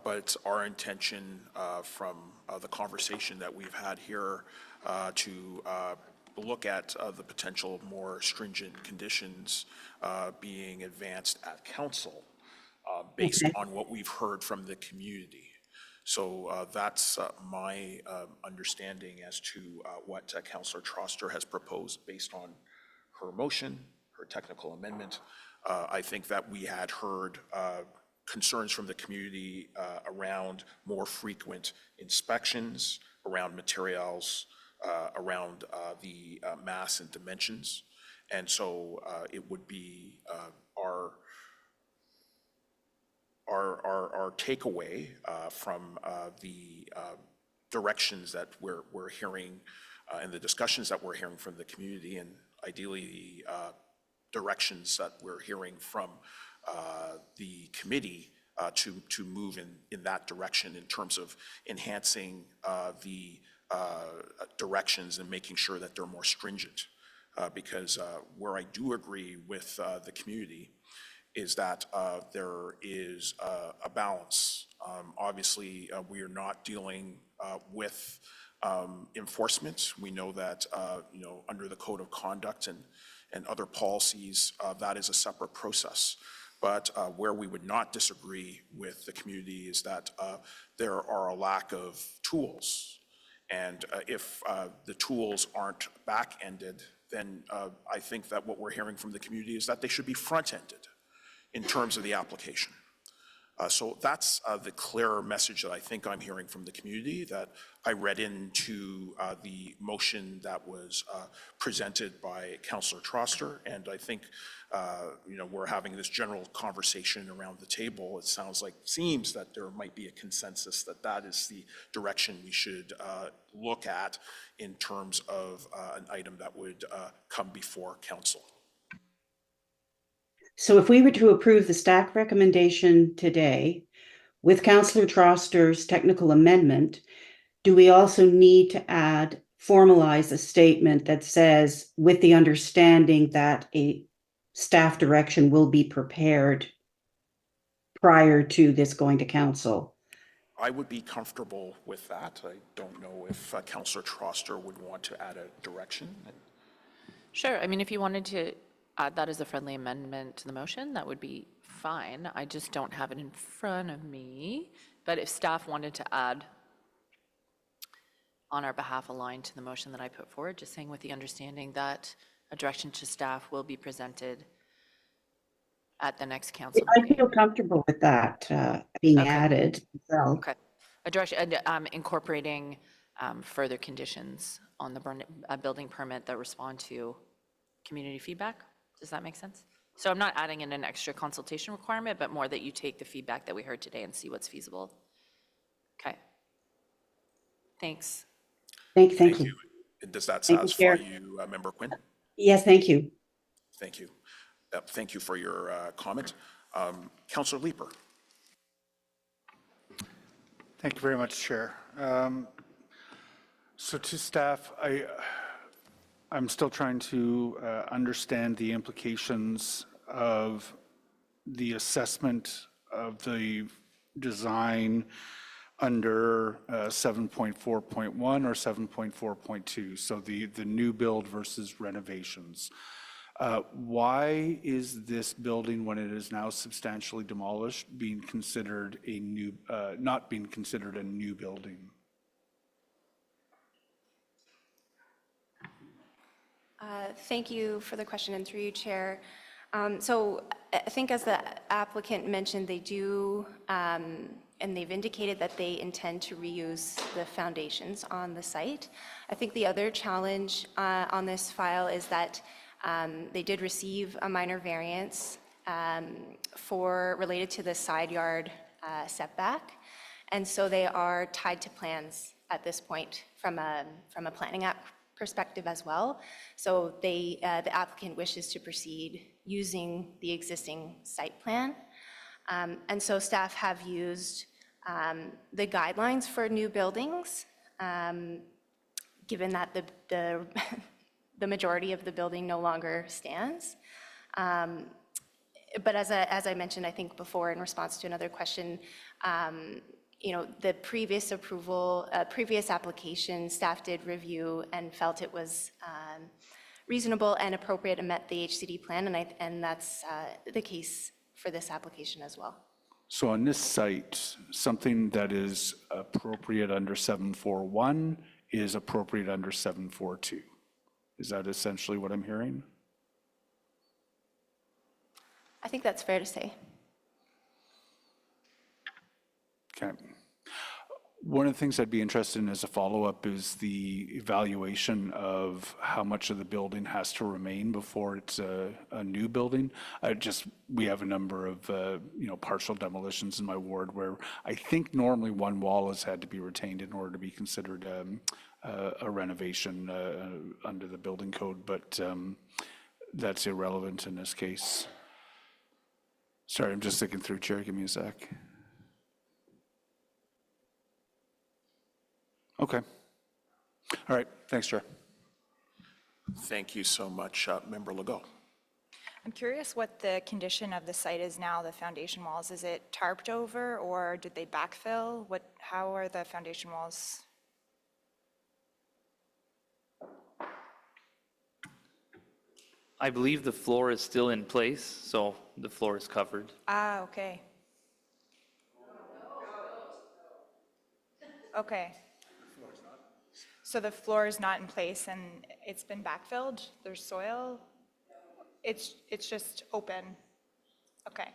but it's our intention from the conversation that we've had here to look at the potential more stringent conditions being advanced at council based on what we've heard from the community. So that's my understanding as to what Councillor Troster has proposed based on her motion, her technical amendment. I think that we had heard concerns from the community around more frequent inspections, around materials, around the mass and dimensions. And so it would be our takeaway from the directions that we're hearing and the discussions that we're hearing from the community, and ideally the directions that we're hearing from the committee to move in that direction in terms of enhancing the directions and making sure that they're more stringent. Because where I do agree with the community is that there is a balance. Obviously, we are not dealing with enforcement. We know that under the code of conduct and other policies, that is a separate process. But where we would not disagree with the community is that there are a lack of tools. And if the tools aren't back-ended, then I think that what we're hearing from the community is that they should be front-ended in terms of the application. So that's the clearer message that I think I'm hearing from the community that I read into the motion that was presented by Councillor Troster. And I think, we're having this general conversation around the table. It seems that there might be a consensus that that is the direction we should look at in terms of an item that would come before council. So if we were to approve the staff recommendation today with Councillor Troster's technical amendment, do we also need to formalize a statement that says, with the understanding that a staff direction will be prepared prior to this going to council? I would be comfortable with that. I don't know if Councillor Troster would want to add a direction. Sure. I mean, if you wanted to add that as a friendly amendment to the motion, that would be fine. I just don't have it in front of me. But if staff wanted to add on our behalf a line to the motion that I put forward, just saying with the understanding that a direction to staff will be presented at the next council I meeting. feel comfortable with that being Okay. added. So. Okay. Incorporating further conditions on the building permit that respond to community feedback. Does that make sense? So I'm not adding in an extra consultation requirement, but more that you take the feedback that we heard today and see what's feasible. Okay. Thanks. Thank you. Does that Thank you, satisfy Chair. you, Member Quinn? Yes, thank you. Thank you. Thank you for your comment. Councillor Leeper. Thank you very much, Chair. So to staff, I'm still trying to understand the implications of the assessment of the design under 7.4.1 or 7.4.2, so the new build versus renovations. Why is this building, when it is now substantially demolished, being considered a new, not being considered a new building? Thank you for the question, and through you, Chair. So I think as the applicant mentioned, they do, and they've indicated that they intend to reuse the foundations on the site. I think the other challenge on this file is that they did receive a minor variance related to the side yard setback, and so they are tied to plans at this point from a planning act perspective as well. So the applicant wishes to proceed using the existing site plan. And so staff have used the guidelines for new buildings, given that the majority of the building no longer stands. But as I mentioned, I think before in response to another question, the previous approval, previous application, staff did review and felt it was reasonable and appropriate and met the HCD plan, and that's the case for this application as well. So on this site, something that is appropriate under 741 is appropriate under 742. Is that essentially what I'm hearing? I think that's fair to say. Okay. One of the things I'd be interested in as a follow-up is the evaluation of how much of the building has to remain before it's a new building. We have a number of partial demolitions in my ward where I think normally one wall has had to be retained in order to be considered a renovation under the building code, but that's irrelevant in this case. Sorry, I'm just thinking through, Chair. Give me a sec. Okay. All right. Thanks, Chair. Thank you so much, Member Legault. I'm curious what the condition of the site is now, the foundation walls. Is it tarped over or did they backfill? How are the foundation walls? I believe the floor is still in place, so the floor is covered. Ah, okay. Okay. So the floor is not in place and it's been backfilled? There's soil? It's just open? Okay.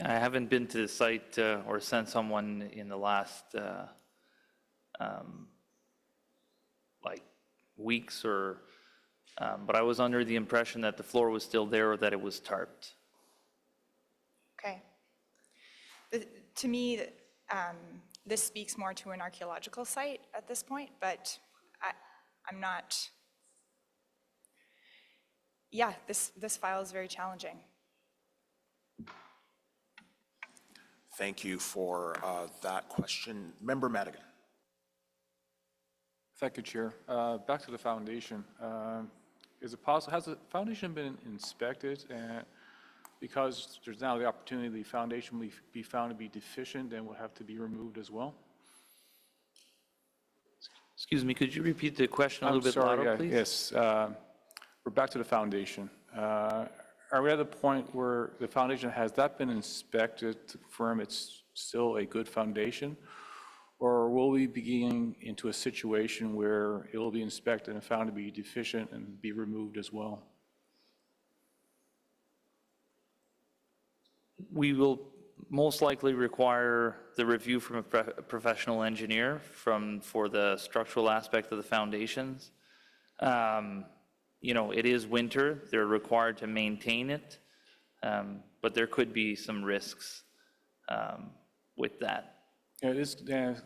I haven't been to the site or sent someone in the last weeks but I was under the impression that the floor was still there or that it was tarped. Okay. To me, this speaks more to an archaeological site at this point, but I'm not, yeah, this file is very challenging. Thank you for that question. Member Madigan. Thank you, Chair. Back to the foundation. Is it possible, has the foundation been inspected? Because there's now the opportunity the foundation will be found to be deficient and will have to be removed as well? Excuse me, could you repeat the question a little bit louder, please? Yes. We're back to the foundation. Are we at the point where the foundation, has that been inspected to confirm it's still a good foundation? Or will we be getting into a situation where it will be inspected and found to be deficient and be removed as well? We will most likely require the review from a professional engineer for the structural aspect of the foundations. You know, it is winter, they're required to maintain it, but there could be some risks with that. Yeah, it is,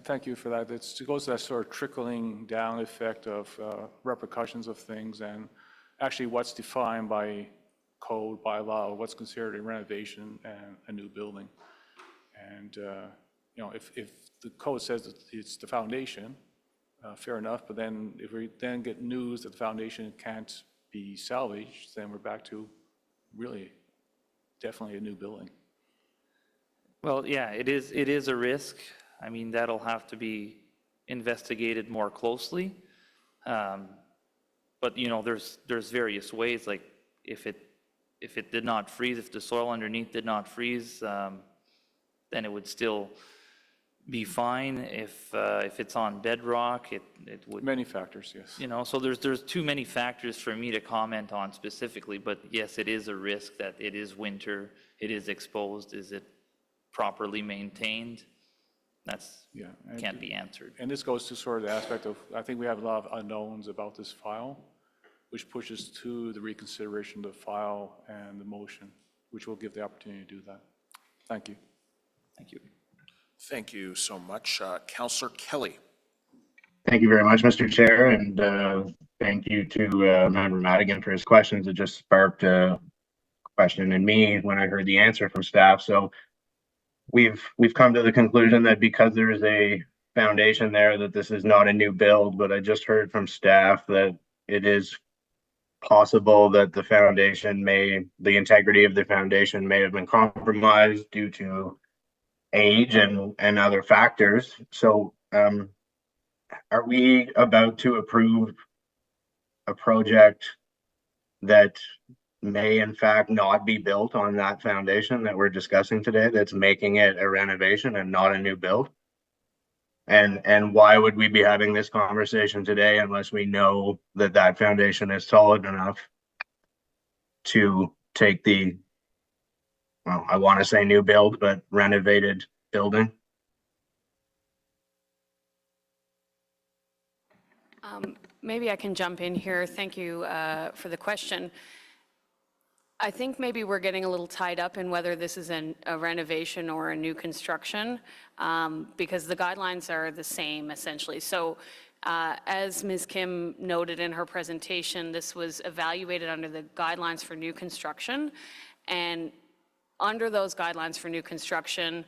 thank you for that. It goes to that sort of trickling down effect of repercussions of things and actually what's defined by code, by law, what's considered a renovation and a new building. And, you know, if the code says that it's the foundation, fair enough, but then if we then get news that the foundation can't be salvaged, then we're back to really definitely a new building. Well, yeah, it is a risk. I mean, that'll have to be investigated more closely. But, you know, there's various ways, like if it did not freeze, if the soil underneath did not freeze, then it would still be fine. If it's on bedrock, it would. Many factors, yes. You know, so there's too many factors for me to comment on specifically, but yes, it is a risk that it is winter, it is exposed. Is it properly maintained? That's can't be answered. And this goes to sort of the aspect of, I think we have a lot of unknowns about this file, which pushes to the reconsideration of the file and the motion, which will give the opportunity to do that. Thank you. Thank you. Thank you so much. Councillor Kelly. Thank you very much, Mr. Chair, and thank you to Member Madigan for his questions. It just sparked a question in me when I heard the answer from staff. So we've come to the conclusion that because there is a foundation there, that this is not a new build, but I just heard from staff that it is possible that the foundation the integrity of the foundation may have been compromised due to age and other factors. So are we about to approve a project that may in fact not be built on that foundation that we're discussing today, that's making it a renovation and not a new build? And why would we be having this conversation today unless we know that that foundation is solid enough to take the, well, I want to say new build, but renovated building? Maybe I can jump in here. Thank you for the question. I think maybe we're getting a little tied up in whether this is a renovation or a new construction, because the guidelines are the same essentially. So as Ms. Kim noted in her presentation, this was evaluated under the guidelines for new construction. And under those guidelines for new construction,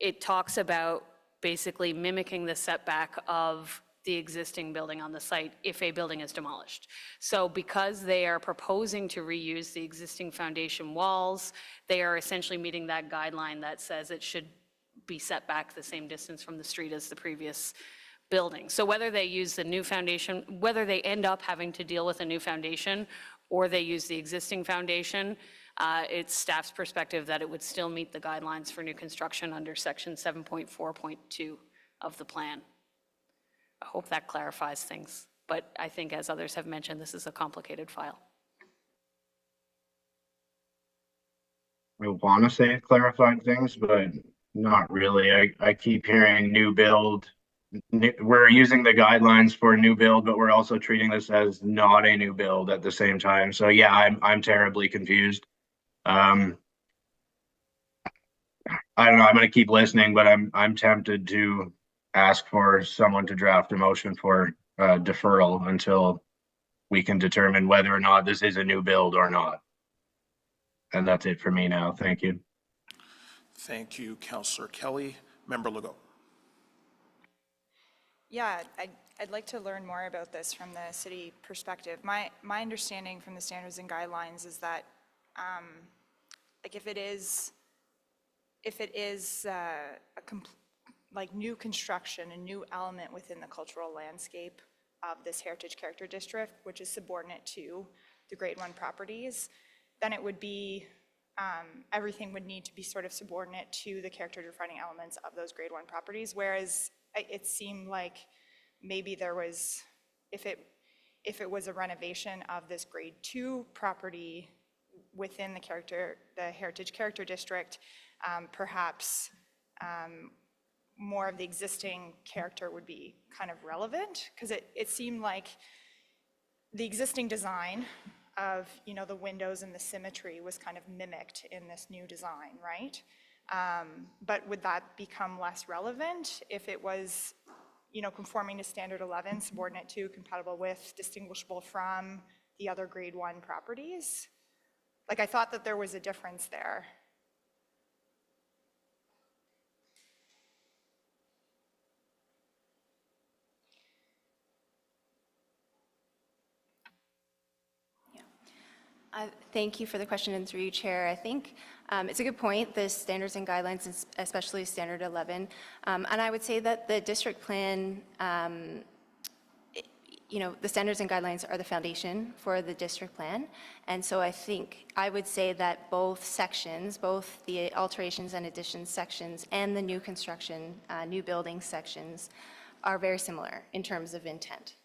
it talks about basically mimicking the setback of the existing building on the site if a building is demolished. So because they are proposing to reuse the existing foundation walls, they are essentially meeting that guideline that says it should be set back the same distance from the street as the previous building. So whether they use the new foundation, whether they end up having to deal with a new foundation or they use the existing foundation, it's staff's perspective that it would still meet the guidelines for new construction under section 7.4.2 of the plan. I hope that clarifies things, but I think as others have mentioned, this is a complicated file. I want to say it clarified things, but not really. I keep hearing new build. We're using the guidelines for new build, but we're also treating this as not a new build at the same time. So yeah, I'm terribly confused. I don't know. I'm going to keep listening, but I'm tempted to ask for someone to draft a motion for deferral until we can determine whether or not this is a new build or not. And that's it for me now. Thank you. Thank you, Councillor Kelly. Member Legault. Yeah, I'd like to learn more about this from the city perspective. My understanding from the standards and guidelines is that, like if it is like new construction, a new element within the cultural landscape of this heritage character district, which is subordinate to the grade 1 properties, then it would be, everything would need to be sort of subordinate to the character defining elements of those grade 1 properties, whereas it seemed like maybe there was, if it was a renovation of this grade 2 property, within the Heritage Character District, perhaps more of the existing character would be kind of relevant, because it seemed like the existing design of, you know, the windows and the symmetry was kind of mimicked in this new design, right? But would that become less relevant if it was, you know, conforming to standard 11, subordinate to, compatible with, distinguishable from the other grade 1 properties? Like, I thought that there was a difference there. Thank you for the question, and through you, Chair. I think it's a good point, the standards and guidelines, especially Standard 11. And I would say that the district plan, you know, the standards and guidelines are the foundation for the district plan. And so I think I would say that both sections, both the alterations and additions sections and the new construction, new building sections are very similar in terms of intent.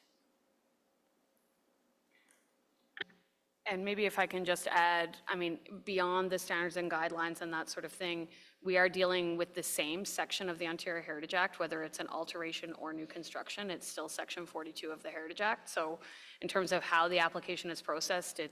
And maybe if I can just add, I mean, beyond the standards and guidelines and that sort of thing, we are dealing with the same section of the Ontario Heritage Act, whether it's an alteration or new construction, it's still Section 42 of the Heritage Act. So in terms of how the application is processed, it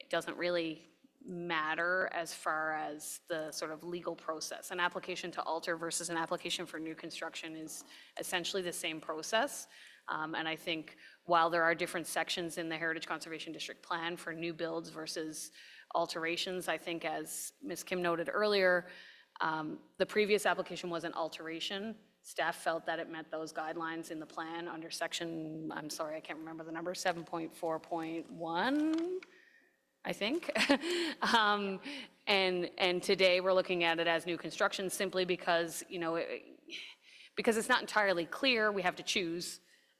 doesn't really matter as far as the sort of legal process. An application to alter versus an application for new construction is essentially the same process. And I think while there are different sections in the Heritage Conservation District Plan for new builds versus alterations, I think as Ms. Kim noted earlier, the previous application was an alteration. Staff felt that it met those guidelines in the plan under section, I'm sorry, I can't remember the number, 7.4.1, I think. And today we're looking at it as new construction simply because, you know, because it's not entirely clear, we have to choose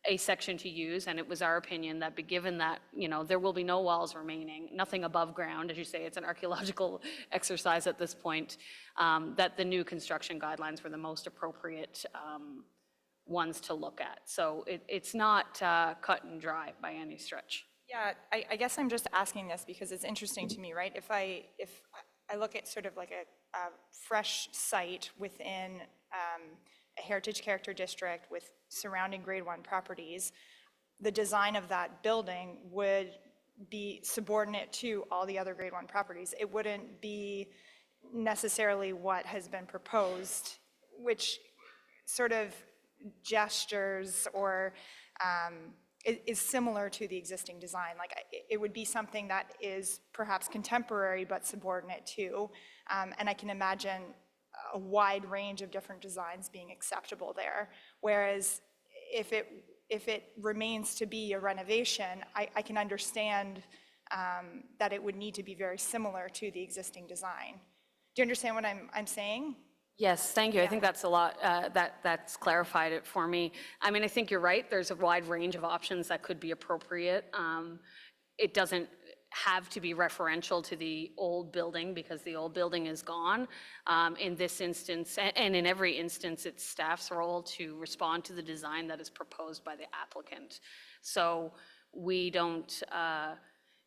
a section to use, and it was our opinion that given that, you know, there will be no walls remaining, nothing above ground, as you say, it's an archaeological exercise at this point, that the new construction guidelines were the most appropriate ones to look at. So it's not cut and dry by any stretch. Yeah, I guess I'm just asking this because it's interesting to me, right? If I look at sort of like a fresh site within a heritage character district with surrounding grade 1 properties, the design of that building would be subordinate to all the other grade 1 properties. It wouldn't be necessarily what has been proposed, which sort of gestures or is similar to the existing design. Like, it would be something that is perhaps contemporary but subordinate to, and I can imagine a wide range of different designs being acceptable there. Whereas if it remains to be a renovation, I can understand that it would need to be very similar to the existing design. Do you understand what I'm saying? Yes, thank you. I think that's a lot, that's clarified it for me. I mean, I think you're right. There's a wide range of options that could be appropriate. It doesn't have to be referential to the old building because the old building is gone. In this instance, and in every instance, it's staff's role to respond to the design that is proposed by the applicant. So we don't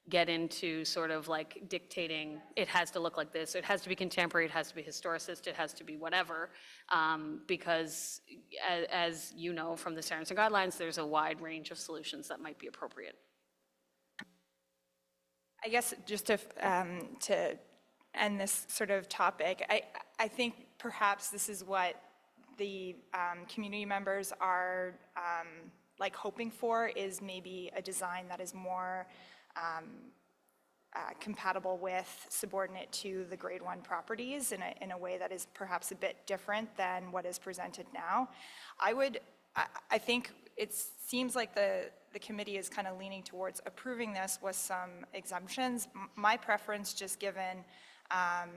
get into sort of like dictating, it has to look like this, it has to be contemporary, it has to be historicist, it has to be whatever, because as you know from the standards and guidelines, there's a wide range of solutions that might be appropriate. I guess just to end this sort of topic, I think perhaps this is what the community members are like hoping for, is maybe a design that is more compatible with, subordinate to the grade 1 properties in a way that is perhaps a bit different than what is presented now. I think it seems like the committee is kind of leaning towards approving this with some exemptions. My preference, just given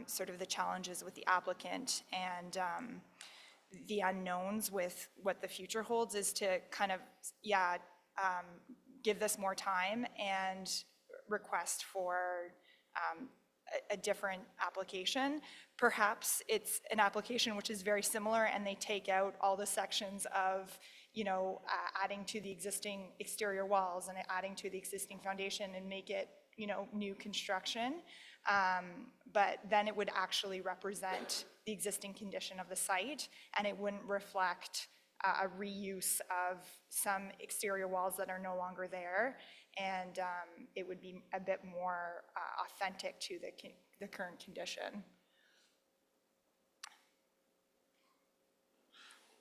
sort of the challenges with the applicant and the unknowns with what the future holds, is to kind of, give this more time and request for a different application. Perhaps it's an application which is very similar and they take out all the sections of, you know, adding to the existing exterior walls and adding to the existing foundation and make it new construction. But then it would actually represent the existing condition of the site, and it wouldn't reflect a reuse of some exterior walls that are no longer there, and it would be a bit more authentic to the current condition.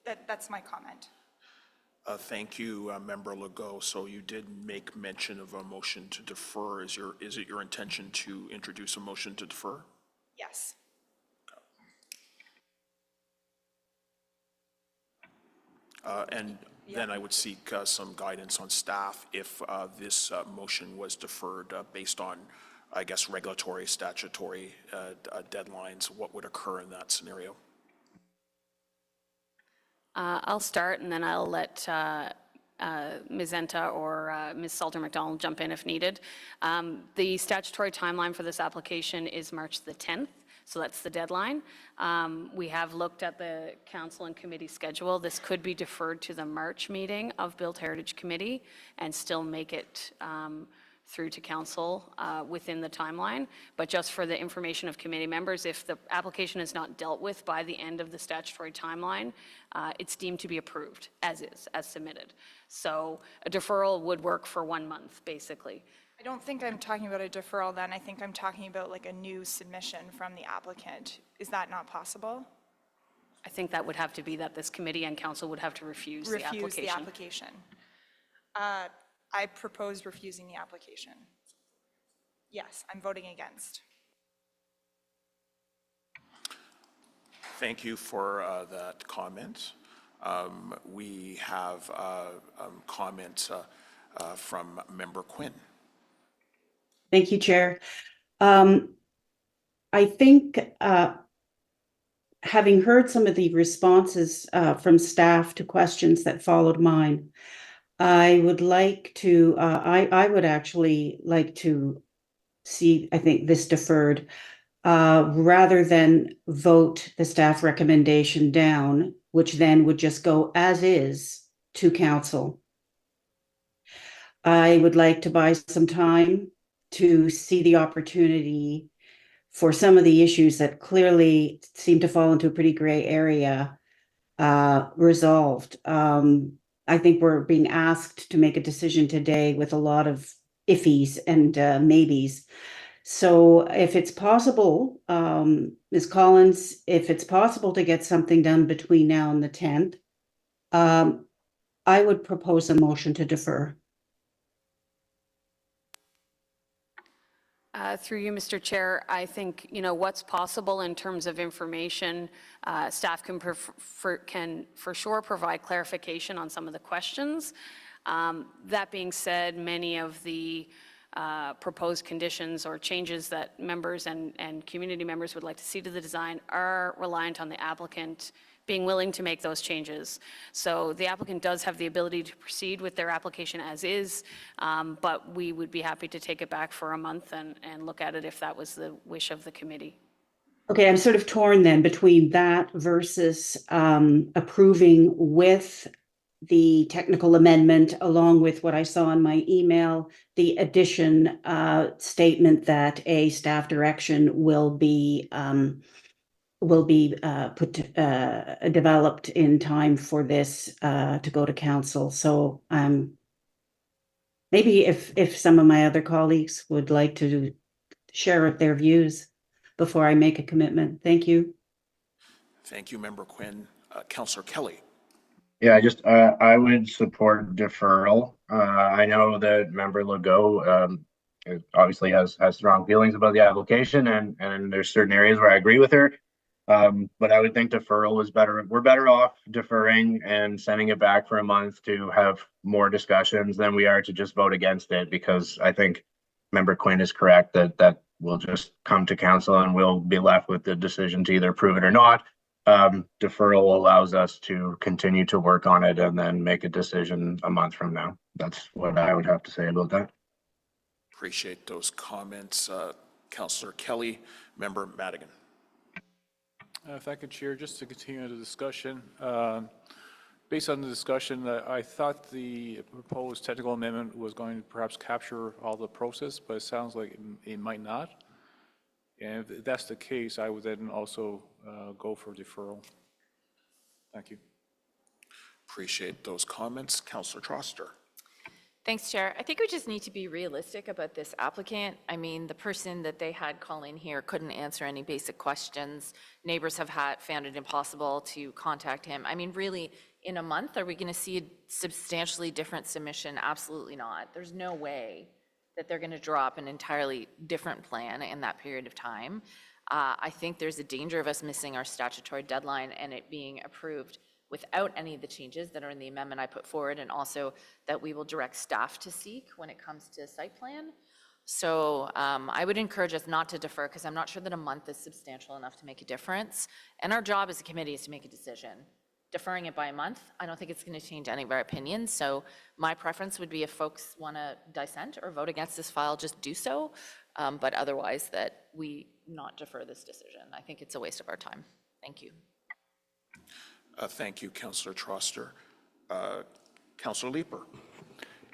That's my comment. Thank you, Member Legault. So you did make mention of a motion to defer. Is it your intention to introduce a motion to defer? Yes. And then I would seek some guidance on staff if this motion was deferred based on, I guess, regulatory, statutory deadlines. What would occur in that scenario? I'll start, and then I'll let Ms. Enta or Ms. Salter-McDonald jump in if needed. The statutory timeline for this application is March the 10th, so that's the deadline. We have looked at the council and committee schedule. This could be deferred to the March meeting of Built Heritage Committee and still make it through to council within the timeline. But just for the information of committee members, if the application is not dealt with by the end of the statutory timeline, it's deemed to be approved as is, as submitted. So a deferral would work for 1 month, basically. I don't think I'm talking about a deferral then. I think I'm talking about like a new submission from the applicant. Is that not possible? I think that would have to be that this committee and council would have to refuse the application. Refuse the application. I propose refusing the application. Yes, I'm voting against. Thank you for that comment. We have comments from Member Quinn. Thank you, Chair. I think having heard some of the responses from staff to questions that followed mine, I would like to, I would actually like to see, I think, this deferred rather than vote the staff recommendation down, which then would just go as is to council. I would like to buy some time to see the opportunity for some of the issues that clearly seem to fall into a pretty gray area resolved. I think we're being asked to make a decision today with a lot of iffies and maybes. So if it's possible, Ms. Collins, if it's possible to get something done between now and the 10th, I would propose a motion to defer. Through you, Mr. Chair, I think, what's possible in terms of information, staff can for sure provide clarification on some of the questions. That being said, many of the proposed conditions or changes that members and community members would like to see to the design are reliant on the applicant being willing to make those changes. So the applicant does have the ability to proceed with their application as is, but we would be happy to take it back for a month and look at it if that was the wish of the committee. Okay, I'm sort of torn then between that versus approving with the technical amendment along with what I saw in my email, the addition statement that a staff direction will be developed in time for this to go to council. So maybe if some of my other colleagues would like to share their views before I make a commitment. Thank you. Thank you, Member Quinn. Councillor Kelly. Yeah, I would support deferral. I know that Member Legault obviously has strong feelings about the application, and there's certain areas where I agree with her. But I would think deferral is better. We're better off deferring and sending it back for a month to have more discussions than we are to just vote against it, because I think Member Quinn is correct that we'll just come to council and we'll be left with the decision to either approve it or not. Deferral allows us to continue to work on it and then make a decision a month from now. That's what I would have to say about that. Appreciate those comments. Councillor Kelly. Member Madigan. If I could, Chair, just to continue the discussion, Based on the discussion, I thought the proposed technical amendment was going to perhaps capture all the process, but it sounds like it might not. And if that's the case, I would then also go for deferral. Thank you. Appreciate those comments. Councillor Troster. Thanks, Chair. I think we just need to be realistic about this applicant. I mean, the person that they had call in here couldn't answer any basic questions. Neighbors have found it impossible to contact him. I mean, really, in a month, are we going to see a substantially different submission? Absolutely not. There's no way that they're going to drop an entirely different plan in that period of time. I think there's a danger of us missing our statutory deadline and it being approved without any of the changes that are in the amendment I put forward, and also that we will direct staff to seek when it comes to site plan. So I would encourage us not to defer, because I'm not sure that a month is substantial enough to make a difference. And our job as a committee is to make a decision. Deferring it by a month, I don't think it's going to change any of our opinions. So my preference would be, if folks want to dissent or vote against this file, just do so. But otherwise, that we not defer this decision. I think it's a waste of our time. Thank you. Thank you, Councillor Troster. Councillor Leeper.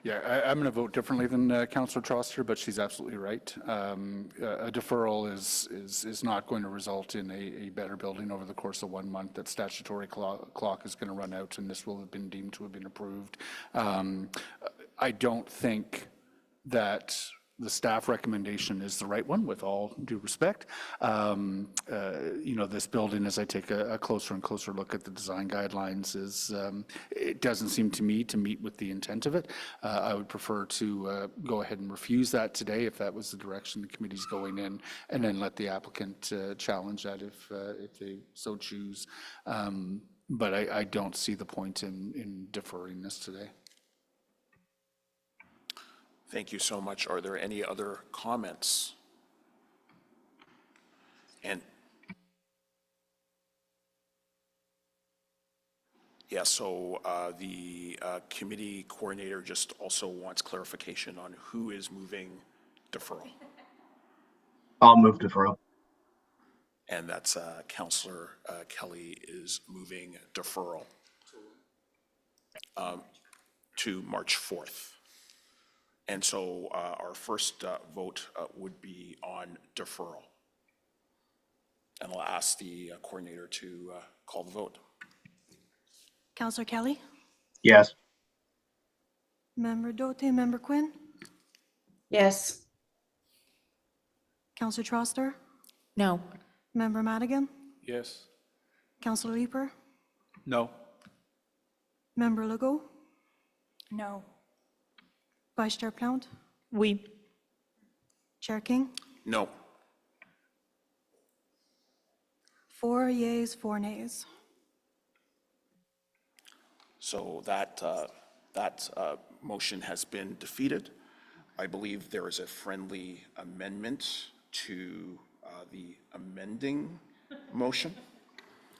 Yeah, I'm going to vote differently than Councillor Troster, but she's absolutely right. A deferral is not going to result in a better building over the course of 1 month. That statutory clock is going to run out, and this will have been deemed to have been approved. I don't think that the staff recommendation is the right one, with all due respect. You know, this building, as I take a closer and closer look at the design guidelines, it doesn't seem to me to meet with the intent of it. I would prefer to go ahead and refuse that today, if that was the direction the committee's going in, and then let the applicant challenge that if they so choose. But I don't see the point in deferring this today. Thank you so much. Are there any other comments? And yeah, so the committee coordinator just also wants clarification on who is moving deferral. I'll move deferral. And that's Councillor Kelly is moving deferral to March 4th. And so our first vote would be on deferral. And I'll ask the coordinator to call the vote. Councillor Kelly? Yes. Member Dote, Member Quinn? Yes. Councillor Troster? No. Member Madigan? Yes. Councillor Leeper? No. Member Legault? No. Vice Chair Plount? Oui. Chair King? No. 4 yeas, 4 nays. So that motion has been defeated. I believe there is a friendly amendment to the amending motion.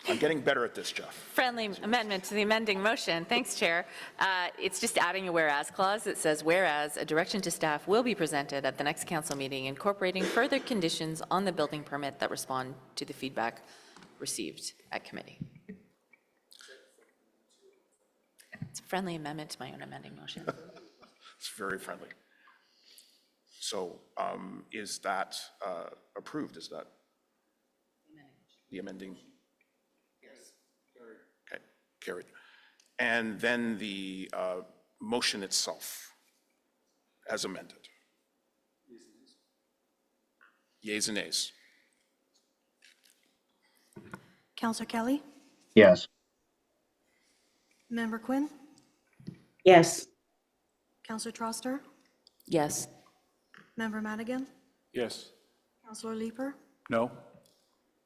I'm getting better at this, Jeff. Friendly amendment to the amending motion. Thanks, Chair. It's just adding a whereas clause that says, whereas a direction to staff will be presented at the next council meeting incorporating further conditions on the building permit that respond to the feedback received at committee. It's a friendly amendment to my own amending motion. It's very friendly. So is that approved? Is that the amending? Okay, carried. And then the motion itself as amended. Yeas and nays. Councillor Kelly? Yes. Member Quinn? Yes. Councillor Troster? Yes. Member Madigan? Yes. Councillor Leeper? No.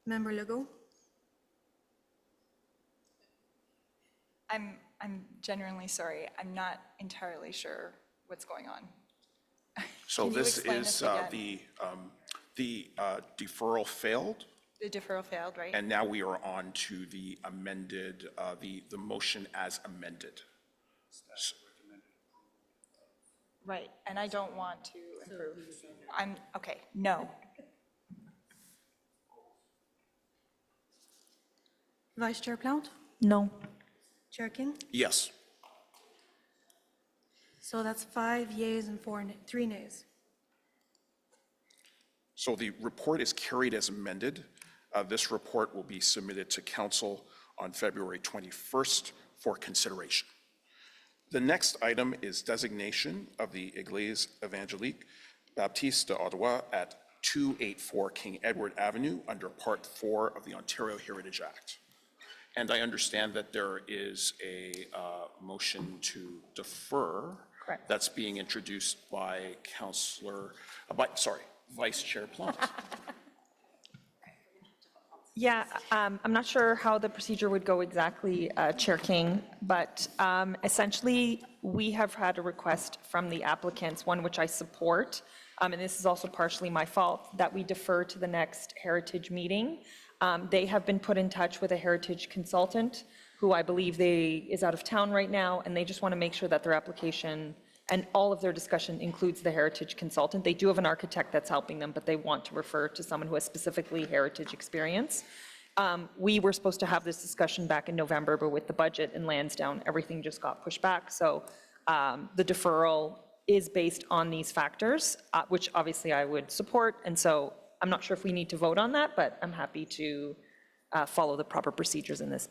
Member Legault? I'm genuinely sorry. I'm not entirely sure what's going on. So Can you this explain is again? the deferral failed, The deferral failed, right? and now we are on to the amended, the motion as amended. Right, and I don't want to improve. Okay, no. Vice Chair Plount? No. Chair King? Yes. So that's 5 yeas and 3 nays. So the report is carried as amended. This report will be submitted to council on February 21st for consideration. The next item is designation of the Église Évangélique Baptiste d'Ottawa at 284 King Edward Avenue under Part 4 of the Ontario Heritage Act. And I understand that there is a motion to defer. Correct. That's being introduced by Vice Chair Plante. Yeah, I'm not sure how the procedure would go exactly, Chair King, but essentially, we have had a request from the applicants, one which I support, and this is also partially my fault, that we defer to the next Heritage meeting. They have been put in touch with a Heritage consultant, who I believe is out of town right now, and they just want to make sure that their application and all of their discussion includes the Heritage consultant. They do have an architect that's helping them, but they want to refer to someone who has specifically Heritage experience. We were supposed to have this discussion back in November, but with the budget and Lansdowne, everything just got pushed back. So the deferral is based on these factors, which obviously I would support. And so I'm not sure if we need to vote on that, but I'm happy to follow the proper procedures in this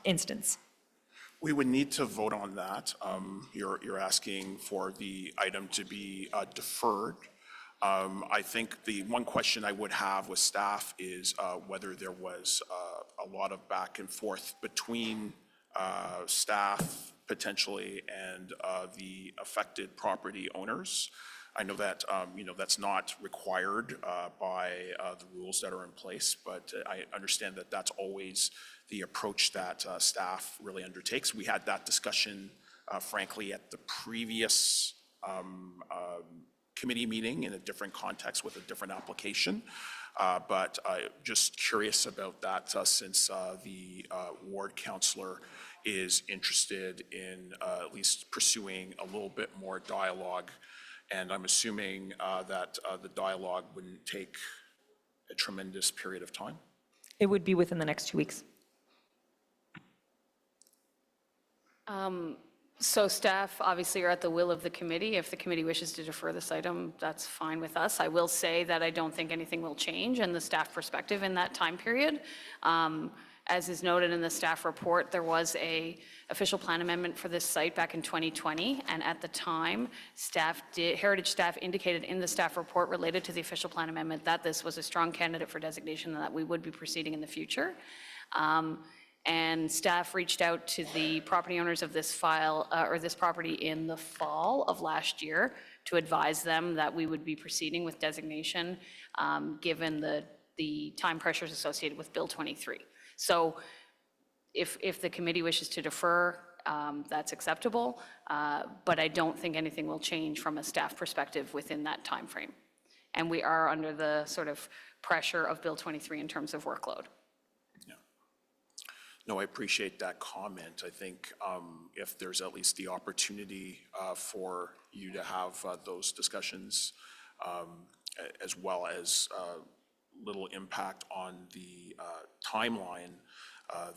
instance. We would need to vote on that. You're asking for the item to be deferred. I think the one question I would have with staff is whether there was a lot of back and forth between staff potentially and the affected property owners. I know that that's not required by the rules that are in place, but I understand that that's always the approach that staff really undertakes. We had that discussion, frankly, at the previous committee meeting in a different context with a different application. But just curious about that since the ward councillor is interested in at least pursuing a little bit more dialogue. And I'm assuming that the dialogue wouldn't take a tremendous period of time. It would be within the next 2 weeks. So staff obviously are at the will of the committee. If the committee wishes to defer this item, that's fine with us. I will say that I don't think anything will change in the staff perspective in that time period. As is noted in the staff report, there was a official plan amendment for this site back in 2020, and at the time, Heritage staff indicated in the staff report related to the official plan amendment that this was a strong candidate for designation and that we would be proceeding in the future. And staff reached out to the property owners of this this property in the fall of last year to advise them that we would be proceeding with designation given the time pressures associated with Bill 23. So if the committee wishes to defer, that's acceptable, but I don't think anything will change from a staff perspective within that time frame. And we are under the sort of pressure of Bill 23 in terms of workload. No, I appreciate that comment. I think if there's at least the opportunity for you to have those discussions, as well as little impact on the timeline,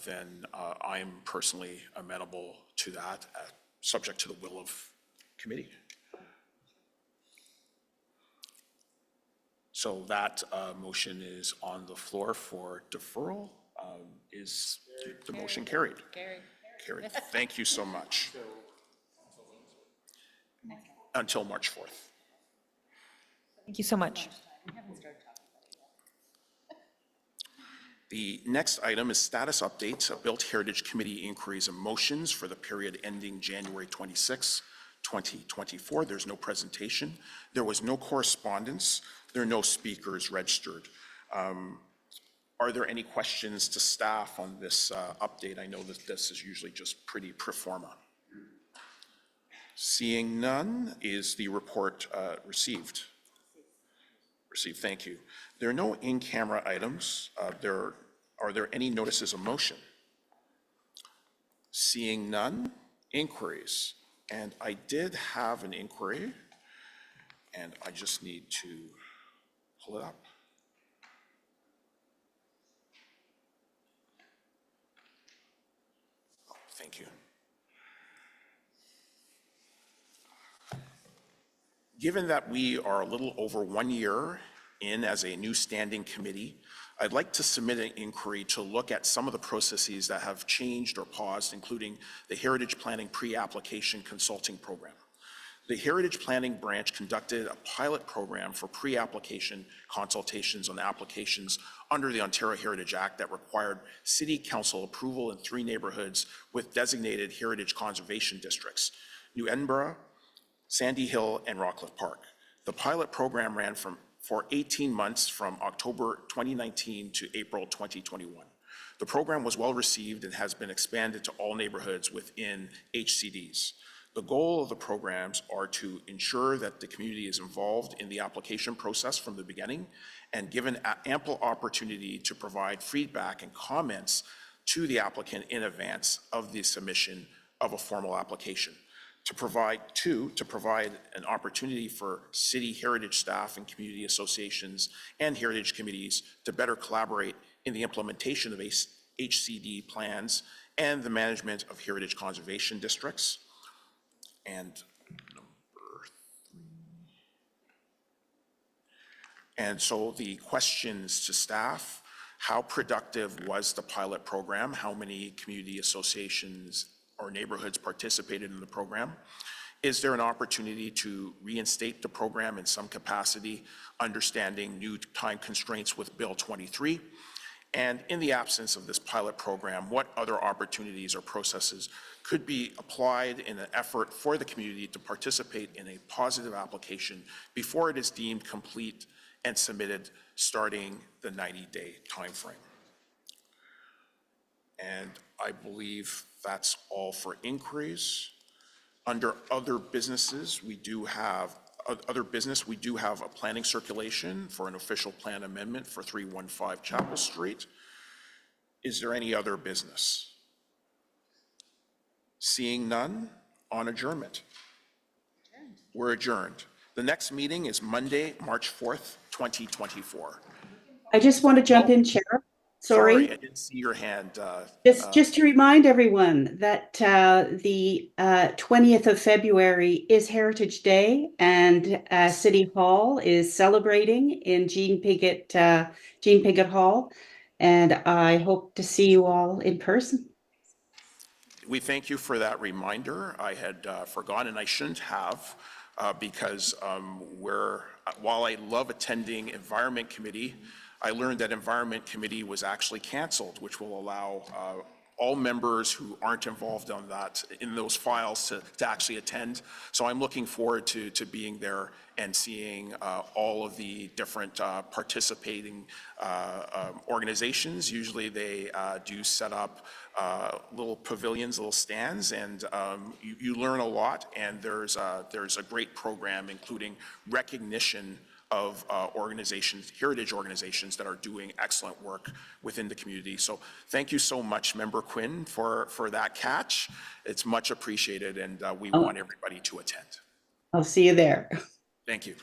then I'm personally amenable to that, subject to the will of committee. So that motion is on the floor for deferral. Is the motion carried? Carried. Thank you so much. Until March 4th. Thank you so much. The next item is status updates of Built Heritage Committee inquiries and motions for the period ending January 26, 2024. There's no presentation. There was no correspondence. There are no speakers registered. Are there any questions to staff on this update? I know that this is usually just pretty pro forma. Seeing none, is the report received? Received, thank you. There are no in-camera items. Are there any notices of motion? Seeing none, inquiries. And I did have an inquiry, and I just need to pull it up. Thank you. Given that we are a little over 1 year in as a new standing committee, I'd like to submit an inquiry to look at some of the processes that have changed or paused, including the Heritage Planning Pre-Application Consulting Program. The Heritage Planning Branch conducted a pilot program for pre-application consultations on applications under the Ontario Heritage Act that required City Council approval in 3 neighborhoods with designated heritage conservation districts: New Edinburgh, Sandy Hill, and Rockcliffe Park. The pilot program ran for 18 months from October 2019 to April 2021. The program was well received and has been expanded to all neighborhoods within HCDs. The goal of the programs are to ensure that the community is involved in the application process from the beginning and given ample opportunity to provide feedback and comments to the applicant in advance of the submission of a formal application. To provide an opportunity for city heritage staff and community associations and heritage committees to better collaborate in the implementation of HCD plans and the management of heritage conservation districts. And number 3. And so the questions to staff: how productive was the pilot program? How many community associations or neighborhoods participated in the program? Is there an opportunity to reinstate the program in some capacity, understanding new time constraints with Bill 23? And in the absence of this pilot program, what other opportunities or processes could be applied in an effort for the community to participate in a positive application before it is deemed complete and submitted, starting the 90-day timeframe? And I believe that's all for inquiries. Under other businesses, we do have a planning circulation for an official plan amendment for 315 Chapel Street. Is there any other business? Seeing none, on adjournment. We're adjourned. The next meeting is Monday, March 4th, 2024. I just want to jump in, Chair. Sorry. I didn't see your hand. Just to remind everyone that the 20th of February is Heritage Day, and City Hall is celebrating in Jean Piggott Hall, and I hope to see you all in person. We thank you for that reminder. I had forgotten, and I shouldn't have, because while I love attending Environment Committee, I learned that Environment Committee was actually canceled, which will allow all members who aren't involved in those files to actually attend. So I'm looking forward to being there and seeing all of the different participating organizations. Usually they do set up little pavilions, little stands, and you learn a lot, and there's a great program, including recognition of heritage organizations that are doing excellent work within the community. So thank you so much, Member Quinn, for that catch. It's much appreciated, and we want everybody to attend. I'll see you there. Thank you.